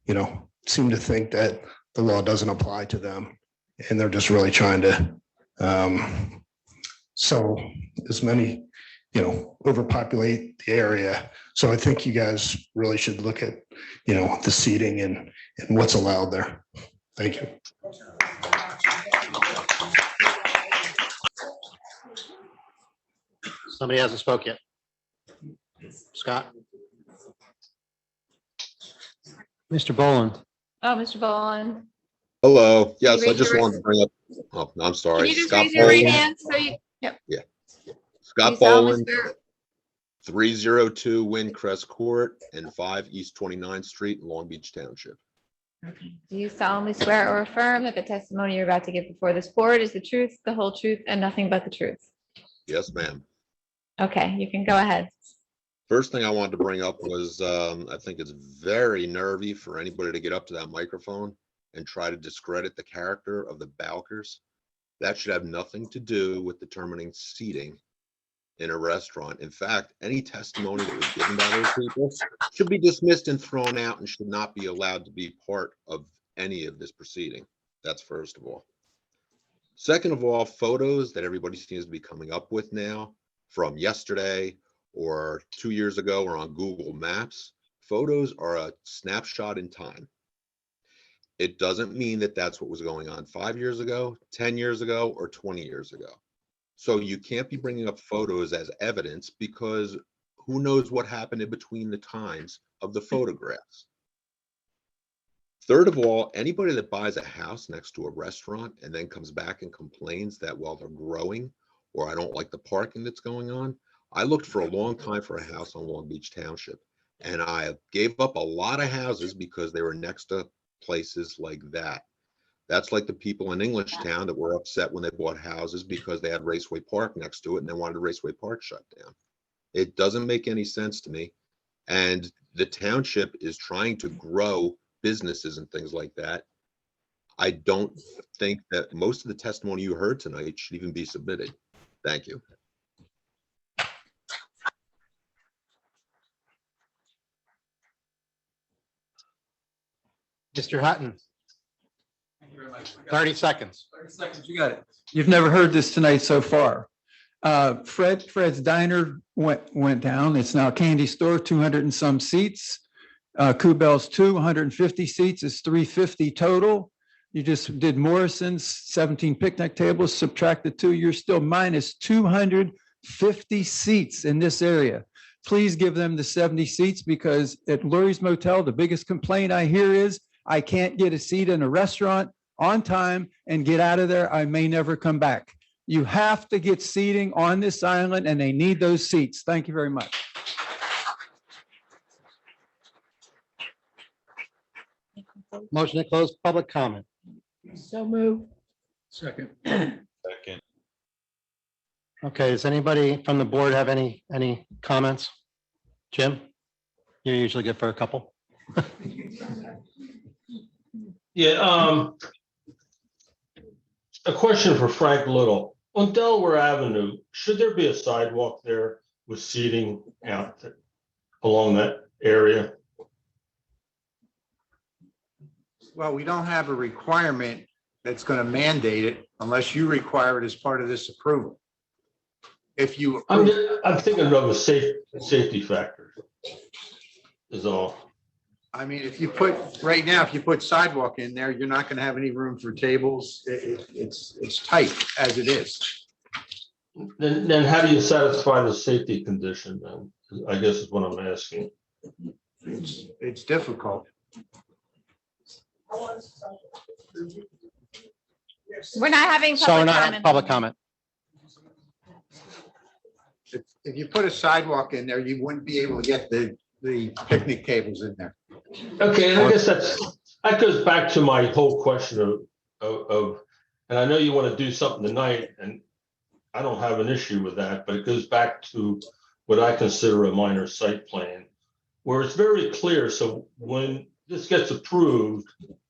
you know, seem to think that the law doesn't apply to them, and they're just really trying to sell as many, you know, overpopulate the area. So I think you guys really should look at, you know, the seating and what's allowed there. Thank you. Somebody hasn't spoke yet. Scott? Mr. Boland? Oh, Mr. Boland. Hello. Yes, I raise just your- wanted to bring up, oh, I'm Can sorry. you just Scott raise your right Boland. hand? So you, yep. Yeah. You Scott solemnly Boland, swear- 302 Windcrest Court and 5 East 29th Street in Long Beach Township. Do you solemnly swear or affirm that the testimony you're about to give before this board is the truth, the whole truth, and nothing but the truth? Yes, ma'am. Okay, you can go ahead. First thing I wanted to bring up was, I think it's very nervy for anybody to get up to that microphone and try to discredit the character of the Balkers. That should have nothing to do with determining seating in a restaurant. In fact, any testimony that was given by those people should be dismissed and thrown out and should not be allowed to be part of any of this proceeding. That's first of all. Second of all, photos that everybody seems to be coming up with now from yesterday or 2 years ago or on Google Maps, photos are a snapshot in time. It doesn't mean that that's what was going on 5 years ago, 10 years ago, or 20 years ago. So you can't be bringing up photos as evidence because who knows what happened in between the times of the photographs. Third of all, anybody that buys a house next to a restaurant and then comes back and complains that, well, they're growing or I don't like the parking that's going on. I looked for a long time for a house on Long Beach Township, and I gave up a lot of houses because they were next to places like that. That's like the people in Englishtown that were upset when they bought houses because they had Raceway Park next to it and they wanted Raceway Park shut down. It doesn't make any sense to me. And the township is trying to grow businesses and things like that. I don't think that most of the testimony you heard tonight should even be submitted. Thank you. Mr. Hutton? 30 seconds. 30 seconds, you got it. You've never heard this tonight so far. Fred's Diner went down. It's now a candy store, 200 and some seats. Kubel's 250 seats is 350 total. You just did Morrison's 17 picnic tables, subtracted 2, you're still minus 250 seats in this area. Please give them the 70 seats because at Lurie's Motel, the biggest complaint I hear is I can't get a seat in a restaurant on time and get out of there. I may never come back. You have to get seating on this island and they need those seats. Thank you very much. Motion to close public comment. So move. Second. Second. Okay, does anybody from the board have any comments? Jim? You're usually good for a couple. Yeah, a question for Frank Little. On Delaware Avenue, should there be a sidewalk there with seating out along that area? Well, we don't have a requirement that's going to mandate it unless you require it as part of this approval. If you, I'm thinking of a safety factor is all. I mean, if you put, right now, if you put sidewalk in there, you're not going to have any room for tables. It's tight as it is. Then how do you satisfy the safety condition then? I guess is what I'm asking. It's difficult. We're not having So we're public not having comment. public comment. If you put a sidewalk in there, you wouldn't be able to get the picnic tables in there. Okay, and I guess that goes back to my whole question of, and I know you want to do something tonight, and I don't have an issue with that, but it goes back to what I consider a minor site plan, where it's very clear. So when this gets approved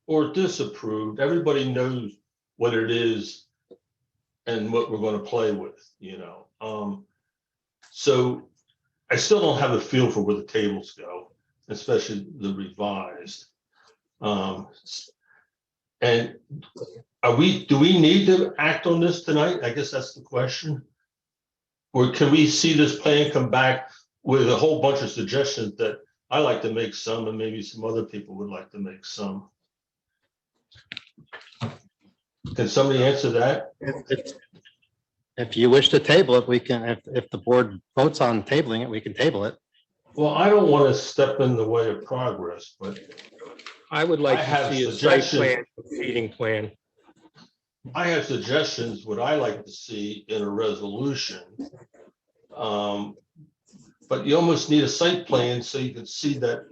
or disapproved, everybody knows what it is and what we're going to play with, you know. So I still don't have a feel for where the tables go, especially the revised. And do we need to act on this tonight? I guess that's the question. Or can we see this plan come back with a whole bunch of suggestions that I like to make some, and maybe some other people would like to make some? Can somebody answer that? If you wish to table it, we can, if the board votes on tabling it, we can table it. Well, I don't want to step in the way of progress, but I would like I to have see a site suggestions. plan, seating plan. I have suggestions, what I like to see in a resolution. But you almost need a site plan so you can see that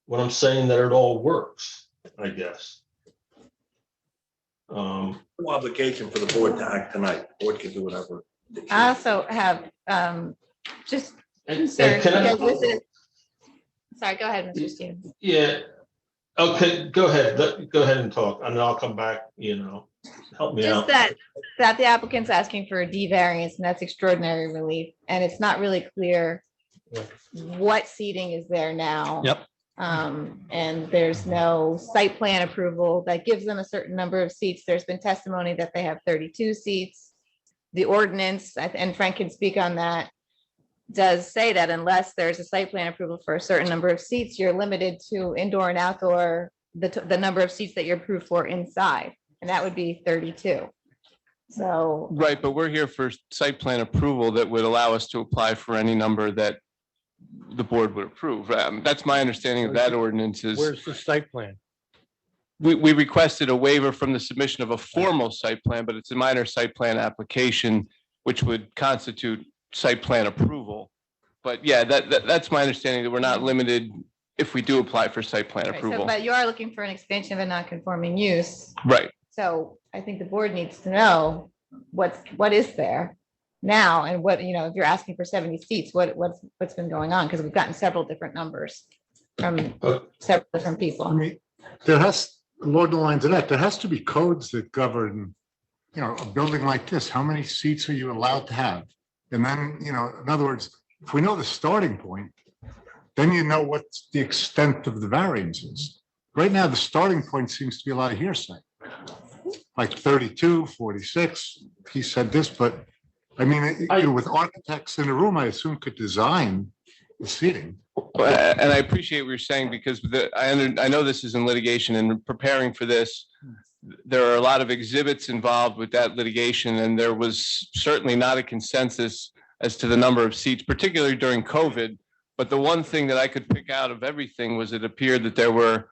what I'm saying, that it all works, I guess. No obligation for the board to act tonight. Board can do whatever. I also have just And concerns can I- because this is, sorry, go ahead, Mr. Stevens. Yeah, okay, go ahead and talk, and I'll come back, you know, help me Just out. that the applicant's asking for a D variance, and that's extraordinary relief, and it's not really clear what seating is there now. Yep. And there's no site plan approval that gives them a certain number of seats. There's been testimony that they have 32 seats. The ordinance, and Frank can speak on that, does say that unless there's a site plan approval for a certain number of seats, you're limited to indoor and outdoor, the number of seats that you're approved for inside, and that would be 32. So, Right, but we're here for site plan approval that would allow us to apply for any number that the board would approve. That's my understanding of that ordinance is. Where's the site plan? We requested a waiver from the submission of a formal site plan, but it's a minor site plan application, which would constitute site plan approval. But yeah, that's my understanding, that we're not limited if we do apply for site plan right, so, approval. but you are looking for an expansion of a non-conforming use. Right. So I think the board needs to know what is there now, and what, you know, if you're asking for 70 seats, what's been going on? Because we've gotten several different numbers from several different people. There has, along the lines of that, there has to be codes that govern, you know, a building like this. How many seats are you allowed to have? And then, you know, in other words, if we know the starting point, then you know what's the extent of the variances. Right now, the starting point seems to be a lot of hearsay. Like 32, 46, he said this, but I mean, with architects in the room, I assume could design the seating. And I appreciate what you're saying, because I know this is in litigation, and preparing for this, there are a lot of exhibits involved with that litigation, and there was certainly not a consensus as to the number of seats, particularly during COVID. But the one thing that I could pick out of everything was it appeared that there were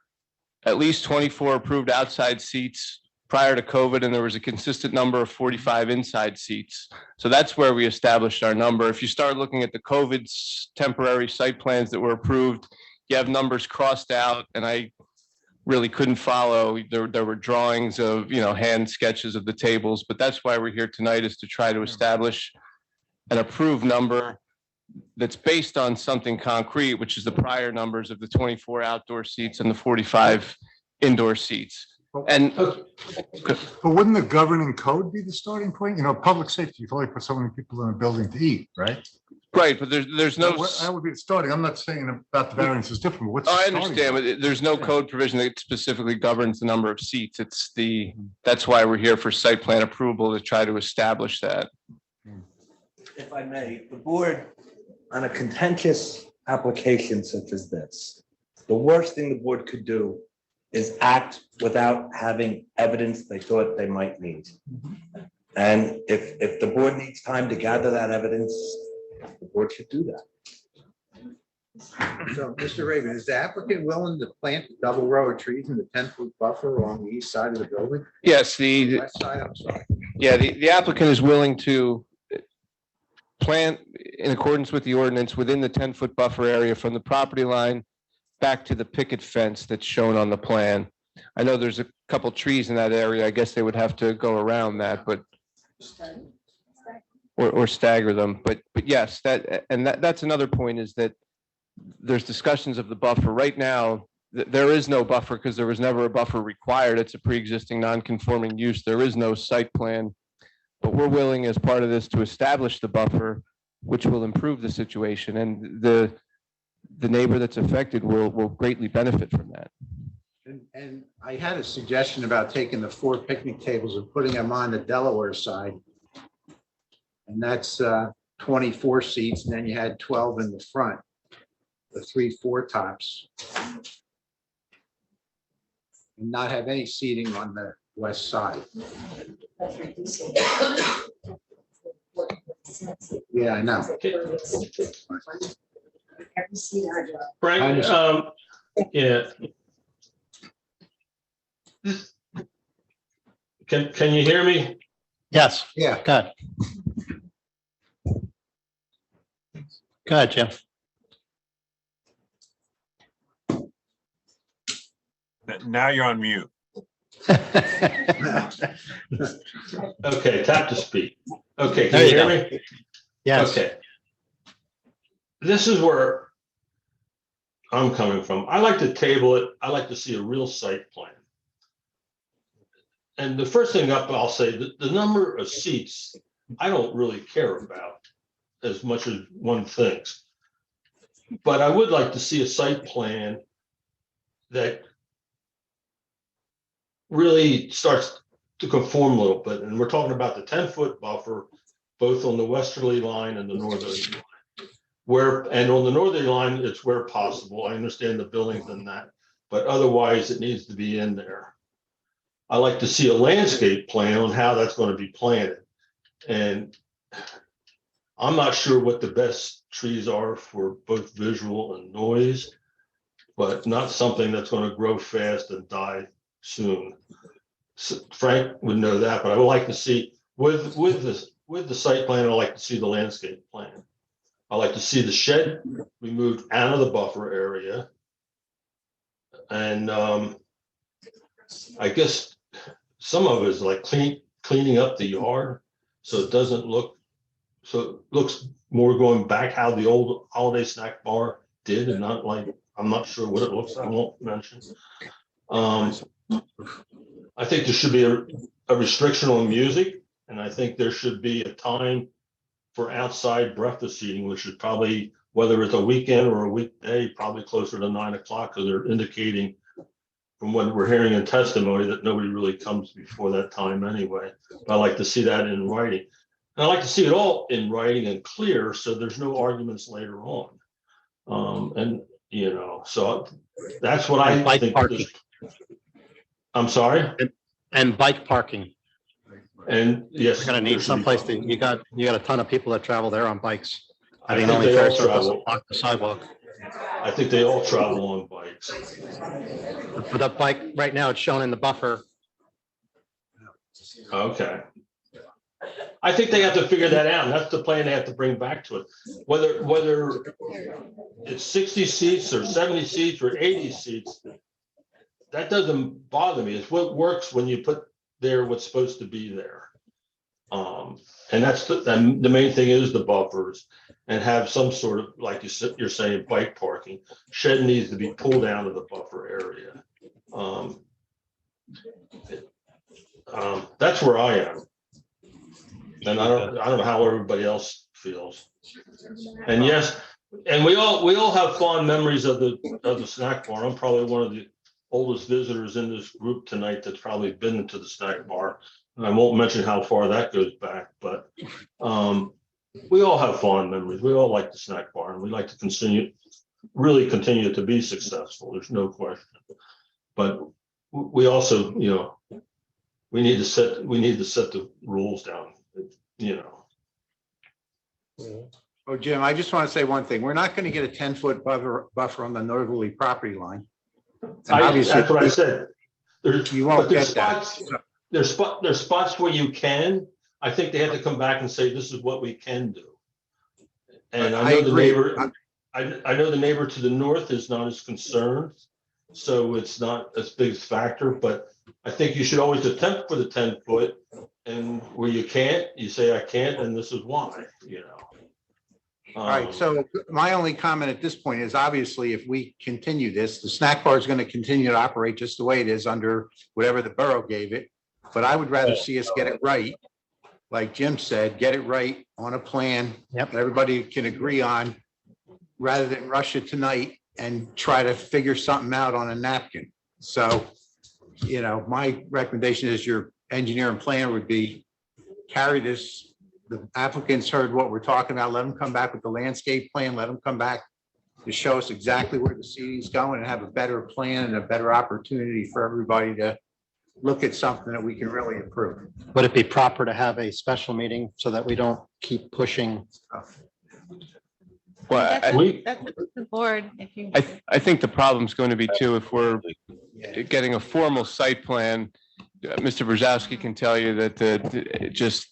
at least 24 approved outside seats prior to COVID, and there was a consistent number of 45 inside seats. So that's where we established our number. If you start looking at the COVID temporary site plans that were approved, you have numbers crossed out, and I really couldn't follow. There were drawings of, you know, hand sketches of the tables, but that's why we're here tonight, is to try to establish an approved number that's based on something concrete, which is the prior numbers of the 24 outdoor seats and the 45 indoor seats. And But wouldn't the governing code be the starting point? You know, public safety, you can only put so many people in a building to eat, right? Right, but there's no. That would be the starting. I'm not saying about the variance is different. What's? Oh, the I starting understand, point? but there's no code provision that specifically governs the number of seats. That's why we're here for site plan approval to try to establish that. If I may, the board, on a contentious application such as this, the worst thing the board could do is act without having evidence they thought they might need. And if the board needs time to gather that evidence, the board should do that. So, Mr. Raven, is the applicant willing to plant a double row of trees in the 10-foot buffer along the east side of the building? Yes, the West side, I'm sorry. Yeah, the applicant is willing to plant in accordance with the ordinance within the 10-foot buffer area from the property line back to the picket fence that's shown on the plan. I know there's a couple trees in that area. I guess they would have to go around that, but or stagger them. But yes, that's another point, is that there's discussions of the buffer. Right now, there is no buffer because there was never a buffer required. It's a pre-existing non-conforming use. There is no site plan. But we're willing, as part of this, to establish the buffer, which will improve the situation. And the neighbor that's affected will greatly benefit from that. And I had a suggestion about taking the 4 picnic tables and putting them on the Delaware side. And that's 24 seats, and then you had 12 in the front, the 3 4-tops. And not have any seating on the west side. Yeah, I know. Frank, yeah. Can you hear me? Yes. Yeah. Good. Good, Jim. Now you're on mute. Okay, tap to speak. Okay, can There you you hear go. me? Yes. Okay. This is where I'm coming from. I like to table it. I like to see a real site plan. And the first thing up, I'll say that the number of seats, I don't really care about as much as one thinks. But I would like to see a site plan that really starts to conform a little bit. And we're talking about the 10-foot buffer, both on the westerly line and the northerly line. And on the northerly line, it's where possible. I understand the buildings and that, but otherwise it needs to be in there. I like to see a landscape plan on how that's going to be planted. And I'm not sure what the best trees are for both visual and noise, but not something that's going to grow fast and die soon. So Frank would know that, but I would like to see with the site plan, I'd like to see the landscape plan. I like to see the shed removed out of the buffer area. And I guess some of it is like cleaning up the yard so it doesn't look, so it looks more going back how the old holiday snack bar did, and not like, I'm not sure what it looks like, I won't mention. I think there should be a restriction on music, and I think there should be a time for outside breakfast eating, which is probably, whether it's a weekend or a weekday, probably closer to 9 o'clock, because they're indicating from what we're hearing in testimony that nobody really comes before that time anyway. But I like to see that in writing. And I like to see it all in writing and clear, so there's no arguments later on. And, you know, so that's what I Bike think. parking. I'm sorry? And bike parking. And yes. You're gonna need someplace to, you got a ton of people that travel there on bikes. I think think only they fair all surface travel. will block the sidewalk. I think they all travel on bikes. But that bike, right now, it's shown in the buffer. Okay. I think they have to figure that out. And that's the plan they have to bring back to it. Whether it's 60 seats or 70 seats or 80 seats, that doesn't bother me. It's what works when you put there what's supposed to be there. And that's the main thing is the buffers, and have some sort of, like you're saying, bike parking. Shed needs to be pulled out of the buffer area. That's where I am. And I don't know how everybody else feels. And yes, and we all have fond memories of the snack bar. I'm probably one of the oldest visitors in this group tonight that's probably been into the snack bar. And I won't mention how far that goes back, but we all have fond memories. We all like the snack bar, and we like to really continue to be successful. There's no question. But we also, we need to set the rules down, Oh, Jim, I just want to say one thing. We're not going to get a 10-foot buffer on the northerly property line. That's what I said. You won't get that. There's spots where you can. I think they have to come back and say, this is what we can do. And I know the neighbor, I know the neighbor to the north is not as concerned, so it's not as big a factor, but I think you should always attempt for the 10-foot, and where you can't, you say, I can't, and this is why, All right, so my only comment at this point is obviously if we continue this, the snack bar is going to continue to operate just the way it is under whatever the borough gave it. But I would rather see us get it right. Like Jim said, get it right on a plan that everybody can agree on, rather than rush it tonight and try to figure something out on a napkin. So, my recommendation is your engineer and planner would be carry this. The applicants heard what we're talking about. Let them come back with the landscape plan. Let them come back to show us exactly where the seating is going and have a better plan and a better opportunity for everybody to look at something that we can really improve. Would it be proper to have a special meeting so that we don't keep pushing? Well, That's the board, if you. I think the problem's going to be too, if we're getting a formal site plan, Mr. Brzezowski can tell you that just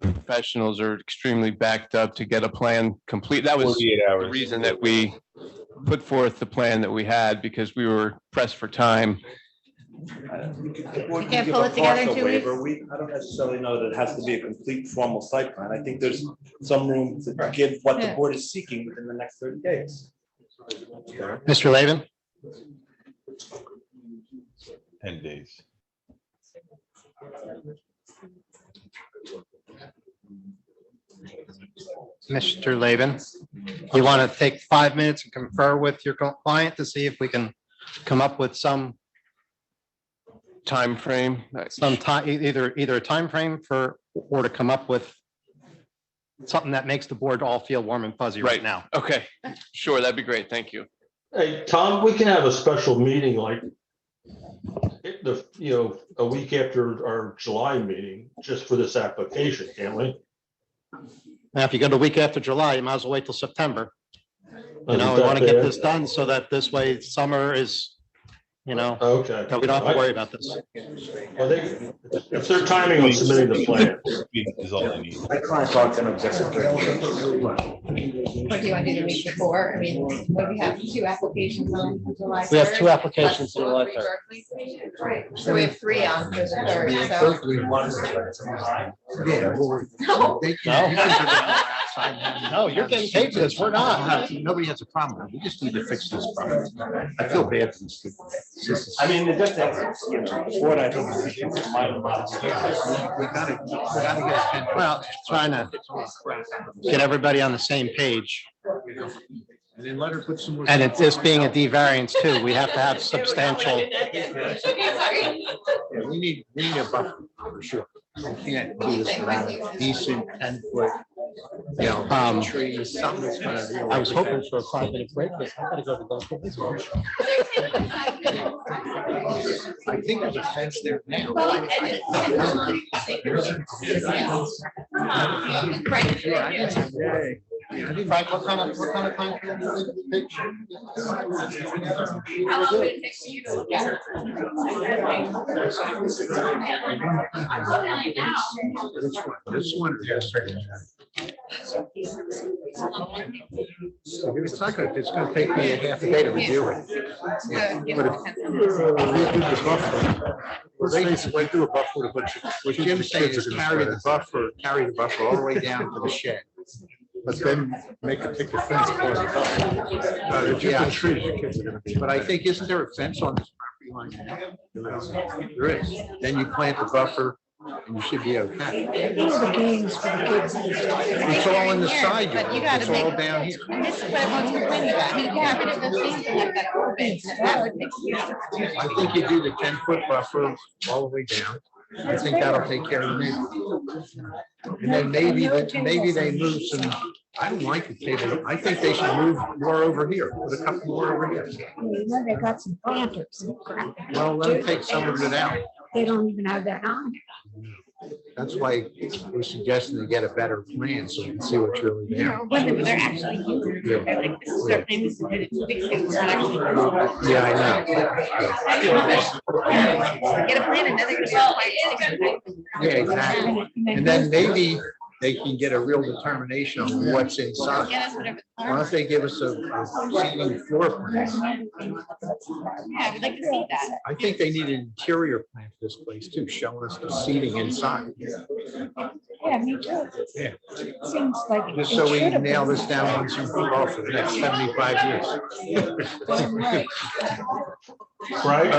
professionals are extremely backed up to get a plan complete. That was the reason that we put forth the plan that we had, because we were pressed for time. You can't pull it together in 2 weeks? I don't necessarily know that it has to be a complete formal site plan. I think there's some room to give what the board is seeking within the next 30 days. Mr. Lavin? 10 days. Mr. Lavin, you want to take 5 minutes and confer with your client to see if we can come up with some time frame, either a time frame or to come up with something that makes the board all feel warm and fuzzy right now. Okay, sure, that'd be great. Thank you. Hey, Tom, we can have a special meeting like a week after our July meeting, just for this application, can't we? Now, if you go to the week after July, you might as well wait till September. We Isn't want to that get bad? this done so that this way summer is, Okay. that we don't have to worry about this. Well, if they're timing on submitting the plan. Is all I need. My client talked in executive. What do you want to do the week before? I mean, what, we have 2 applications on July 3rd? We have 2 applications on July 3rd. Right, so we have 3 on for the 3rd, No, you're getting paid for this. We're not. Nobody has a problem with it. We just need to fix this problem. I feel bad for these people. I mean, just, the board, I think. We gotta get. Well, trying to get everybody on the same page. And then let her put some more. And it's this being a D variance too, we have to have substantial. Yeah, we need a buffer for sure. We can't do this without a decent 10-foot, trees, something that's gonna really. I was hoping for a 5-minute break, but I gotta go to those. I think there's a fence there now. Frank, what kind of time frame is this picture? This one. It's gonna take me a half a day to review it. But if they basically do a buffer with a bunch of. What Jim's saying is carry the buffer all the way down to the shed. But then make a picket fence across the buffer. Yeah, trees, the kids are gonna be. But I think, isn't there a fence on this property line now? There is. Then you plant the buffer and you should be okay. The games for the kids. It's all in the side But you yard. gotta It's all make- down here. And this is what everyone's complaining about. You can't rid of the things and let that go big. That would make sense. I think you do the 10-foot buffer all the way down. I think that'll take care of the And then maybe they move some, I don't like the table. I think they should move more over here, put a couple more over here. They got some planters. Well, let them take some of it out. They don't even have that on. That's why we're suggesting to get a better plan so we can see what's really there. They're actually huge. Yeah. They're like, this is their famous, it's big things, not actually. Yeah, I know. Get a plan and then they're gonna. Yeah, exactly. And then maybe they can get a real determination on what's inside. Yeah, that's whatever. Why don't they give us a seating floor plan? Yeah, we'd like to see that. I think they need an interior plan for this place too, showing us the seating inside. Yeah, me too. Yeah. Seems like. Just it so we should have nail been. this down once and for all for the next 75 years. Frank,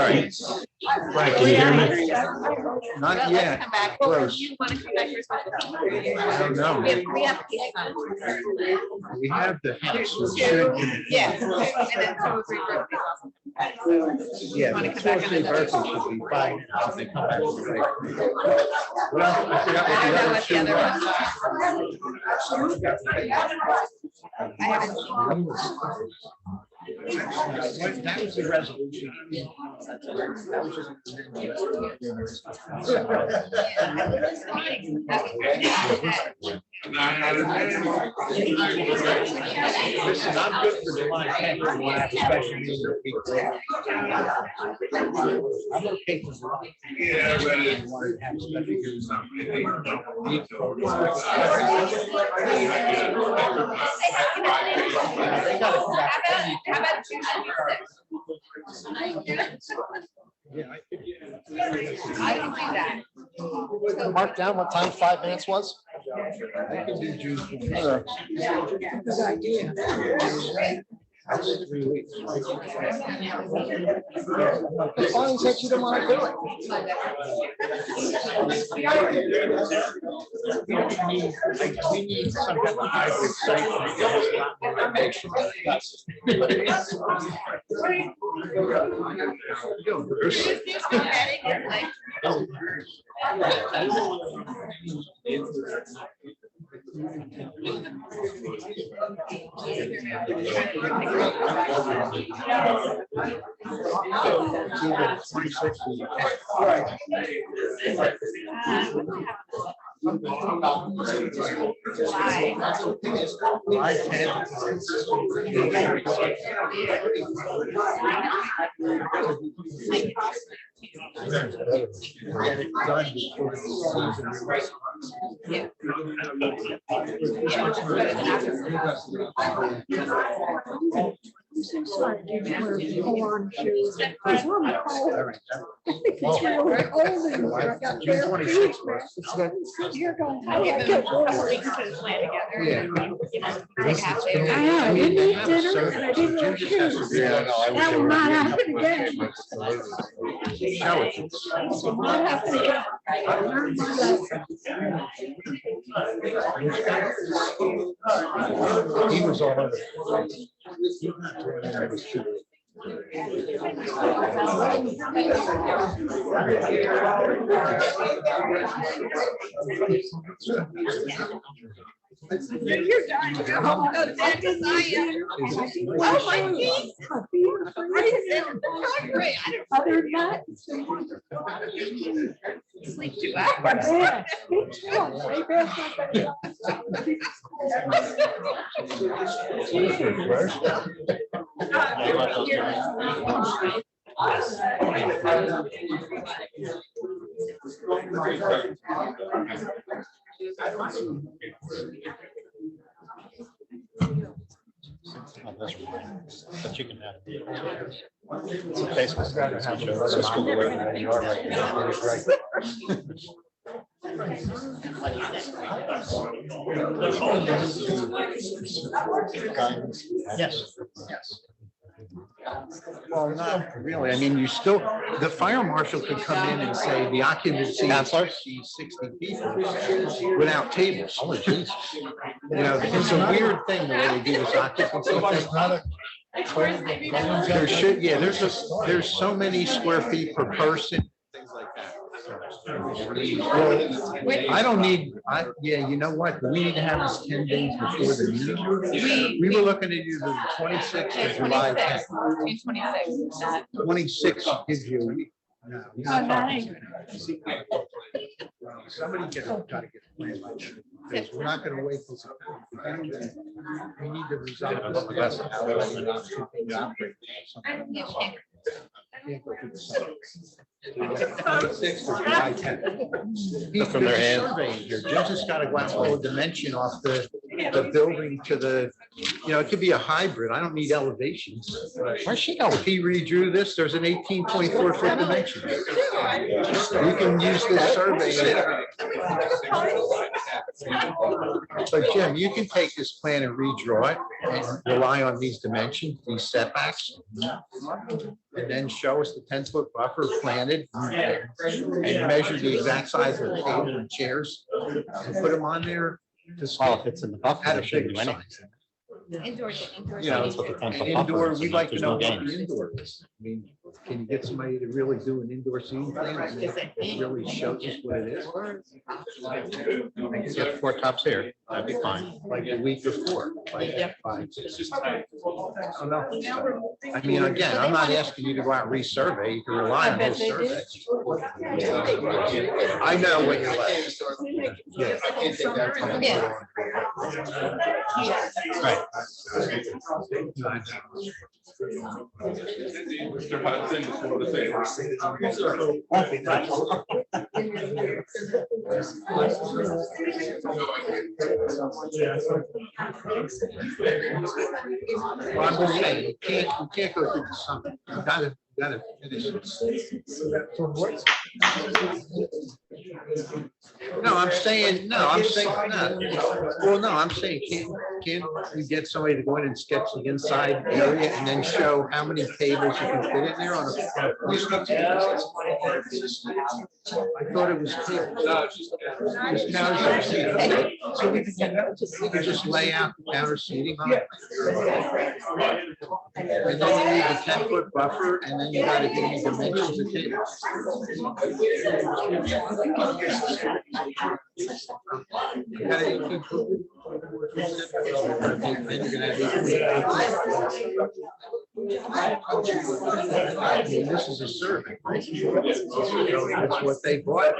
Frank, can you hear me? Not yet. Come back. Close. You want to come back first? I don't know. We have three applications. We have the house. We should- Yeah. And then two or three birthdays. Yeah, Wanna the come back 2 or 3 another- birthdays should be fine if they come back. Well, I forgot I don't know what what the the other other ones are. I haven't seen them. That was the resolution. Listen, I'm good for July 10th. We'll have a special meeting a week later. I'm okay for July. Yeah, How about June 26th? I can do that. Mark down what time 5 minutes was. I can do June. Good idea. That's 3 weeks. Bonnie said she didn't want to do it. We need some kind of hybrid Get it done before the season. Full-on shoes. It's really cold. It's really cold in here. I got June bare 26th. feet. You're going. I'll give them a couple I weeks to put a plan together. Yeah. You know, they have to. know, you need dinner and I didn't wear shoes. Yeah, no, I wish That they will were not here. happen again. Show it. Will not happen again. I learned my lesson. He was all over. You're done. Go home, go to bed, 'cause I am. Oh, my feet. Great. Other than that. Sleep 2 hours. Yeah, me too. Way past But you can have. It's basically it's just go away from where you are right now. It is right. Yes, yes. Well, not really. I mean, you still, the fire marshal could come in and say the occupancy is 60 people without tables. Oh, Jesus. You know, it's a weird thing the way they do this occupancy. There should, yeah, there's so many square feet per person, things like that. I don't need, yeah, you know what? We need to have this 10 days before the meeting. We were looking at either the 26th or July 10th. 26 gives you a week. Somebody gotta get the plan right. Because we're not gonna wait till September. We need to resolve this. From their hands. Jim just gotta go out and pull a dimension off the building to the, you know, it could be a hybrid. I don't need elevations. Where's she going? If he redrew this, there's an 18.4 foot dimension. You can use this survey. But Jim, you can take this plan and redraw it and rely on these dimensions, these setbacks. And then show us the 10-foot buffer planted and measure the exact size of the table and chairs and put them on there. Well, if it's in the buffer, at a bigger size. Indoor. You know, and indoor, we'd like to know what the indoor is. I mean, can you get somebody to really do an indoor scene plan that really shows us what it is? I can get 4 tops here. That'd be fine. Like the week before. Like 5, 6. I don't know. I mean, again, I'm not asking you to go out and resurvey. You can rely on those surveys. I know what you're like. Yeah. I can't take that time. Right. Mr. Hudson, just wanted to say. Well, I'm just saying, you can't go through the summer. You gotta finish it. No, I'm saying, no. Well, no, I'm saying, can't you get somebody to go in and sketch the inside area and then show how many tables you can fit in there on a. I thought it was tables. So we could just lay out the counter seating on it. And then you need a 10-foot buffer, and then you gotta give me dimensions of tables. You got 18 foot. Then you're gonna have this is a survey. That's what they bought.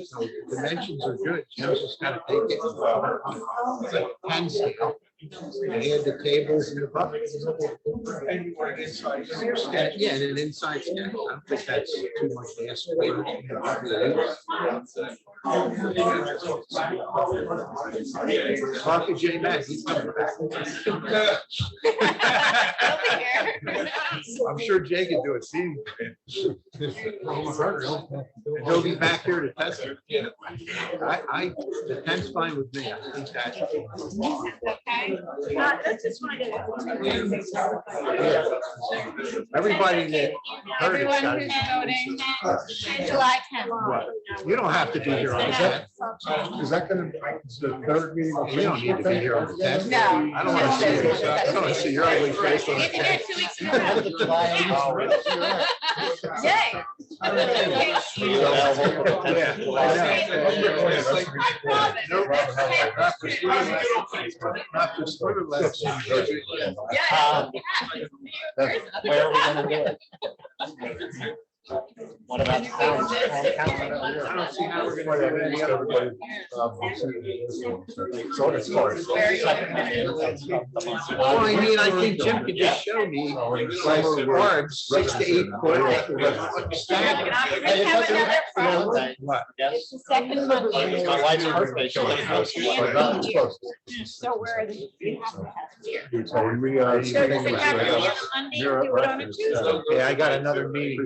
So dimensions are good. Jim's just gotta take it. It's like 10 scale. And add the tables and the buckets. Yeah, and an inside sketch. I don't think that's too much to ask for. Talk to Jay Mack. He's coming back. I'm sure Jay can do it. See? And he'll be back here to test it. The 10's fine with me. I think that. Everybody that heard it. Everyone who's voting, July 10th. You don't have to be here on the 10th. Is that gonna, the third meeting? You don't need to be here on the 10th. No. I don't want to see you. I don't want to see your ugly face on the 10th. 2 weeks in a row. Yay. Where are we gonna do it? What about? I don't see how we're gonna do any other way. Well, I mean, I think Jim could just show me like large 6 to 8 foot. What? It's the second Monday. My wife's birthday. So where are the? We have to have here. So does it have to be on Monday? Do it on a Tuesday? Yeah, I got another meeting.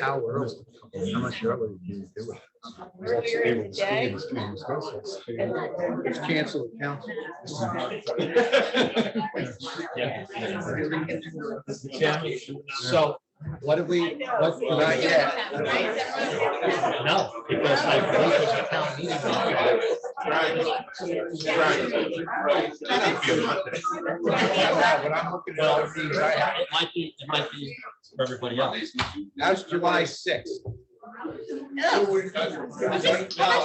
How early? How much early do you do it? Earlier in the day. Just cancel the council. So what did we, what, not yet? No, because I believe it's a town meeting. What I'm looking at, It might be for everybody else. how's July 6th? How much you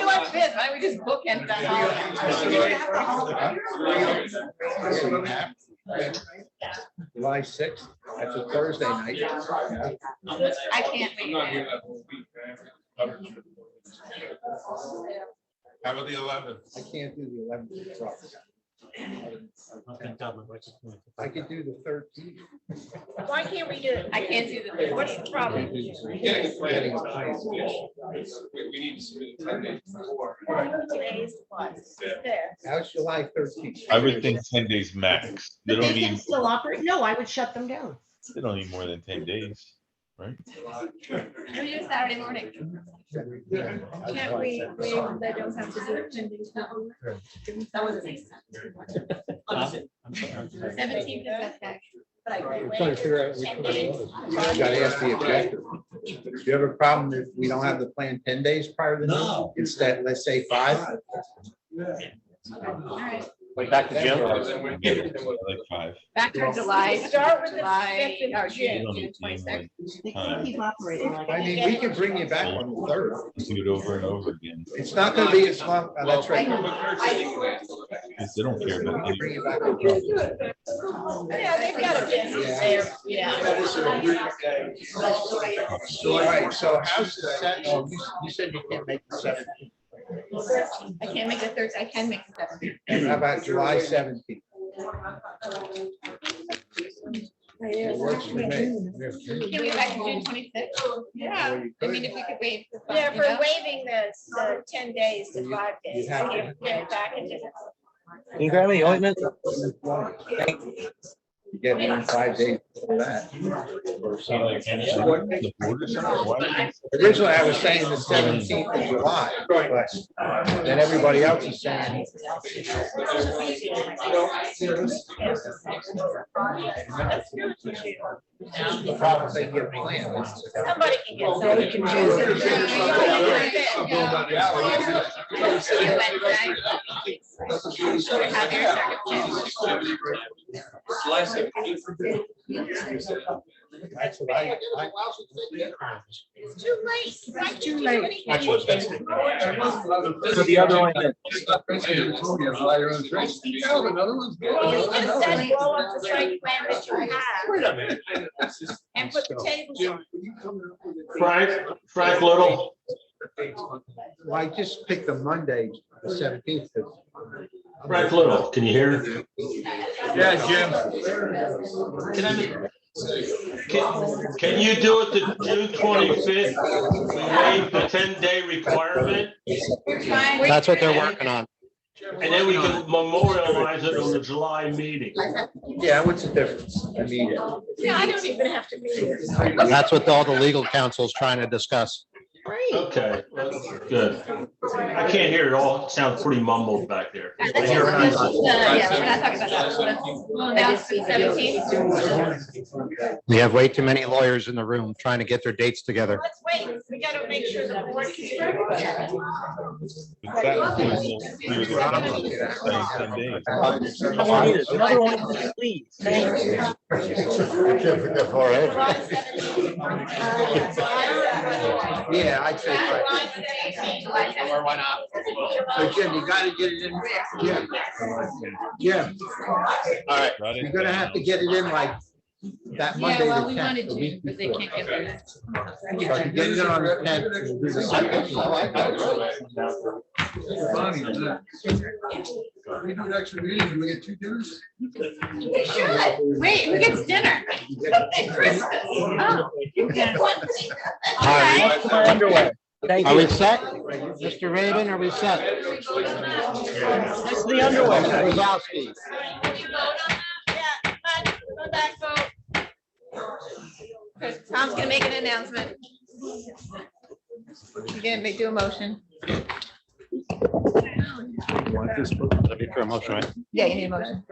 want this? Why don't we just bookend that holiday? July 6th, that's a Thursday night. I can't make it. How about the 11th? I can't do the 11th. I could do the 13th. Why can't we do it? I can't do the, what's the problem? We need to submit it 10 days before. Today's what? There. How's July 13th? I would think 10 days max. They But don't they can need, still operate. No, I would shut them down. they don't need more than 10 days, right? Can we do Saturday morning? Can't we, they don't have to do it pending. That was a 17th is okay. But I I'm trying to figure out which one it was. You gotta ask the objector. Do you have a problem if we don't have the plan 10 days prior to the meeting? Instead, let's say 5? All right. Wait, back to Jim. Yeah, like 5. Back to July. Start with the July, 5th of You June. don't need any more time. Keep operating like. I mean, we can bring you back on the 3rd. Do it over and over again. It's not gonna be as long, that's right. Because they don't care about any. Bring you back on the 3rd. Yeah, they've got a business there, yeah. All right, so how's the set, oh, you said you can't make the 17th. I can't make the 3rd, I can make the 7th. How about July 17th? It works for me. Can we get back to June 26th? Yeah, I mean, if we could wait. Yeah, if we're waiving the 10 days to 5 days, You'd have to- get it back into. Can you grab me the ointment? You get it in 5 days for that. Or something. The border center, why? Originally, I was saying the 17th of July, but then everybody else is saying. The problem is they get planned. Somebody can get. Somebody can That's what I. It's too late. Why can't you do anything? So the other ointment. You just said blow up the site plan that you have and put the tables on. Frank Little, Well, I just picked the Monday, the 17th. Frank Little, can you hear? Yeah, Jim. Can you do it to June 25th? Waive the 10-day requirement, That's what they're working on. and then we can memorialize it on the July meeting. Yeah, what's the difference? I mean, Yeah, I don't even have to be here. That's what all the legal counsel is trying to discuss. Okay, good. I can't hear it all. It sounds pretty mumbled back there. Yeah, we're not talking about that. We'll announce the 17th. We have way too many lawyers in the room trying to get their dates together. Let's wait. We gotta make sure the board can. I want it. Another ointment, please. Thank you. yeah, I'd say. Or why not? So Jim, you gotta get it in. Yeah. Yeah. All right. You're gonna have to get it in like that Monday. Yeah, well, the we 10th, wanted the to, week but they before. can't get there. So if you get it in on the 10th, we'll do the We do an extra meeting, do we get 2 dinners? We should. Wait, who gets dinner? Christmas. Oh, you get one thing. All right. That's my underwear. Thank Are we you. set? Mr. Raven, are we set? That's the underwear. Mr. Wazowski. Yeah, come back, vote. Tom's gonna make an announcement. Again, do a motion. That'd be for a motion, right? Yeah, you need a motion.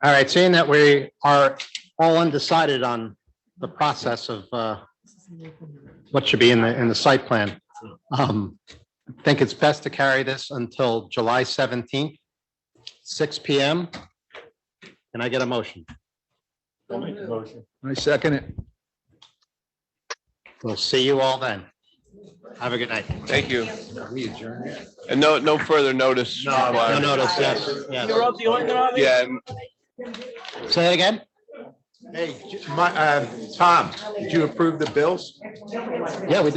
All right, seeing that we are all undecided on the process of what should be in the site plan, I think it's best to carry this until July 17th, 6 PM. Can I get a motion? I second it. We'll see you all then. Have a good night. Thank you. And no further notice. No required. notice, yes, yes. You're up the only one on it? Yeah, Say that again? Hey, Tom, did you approve the bills? Yeah, we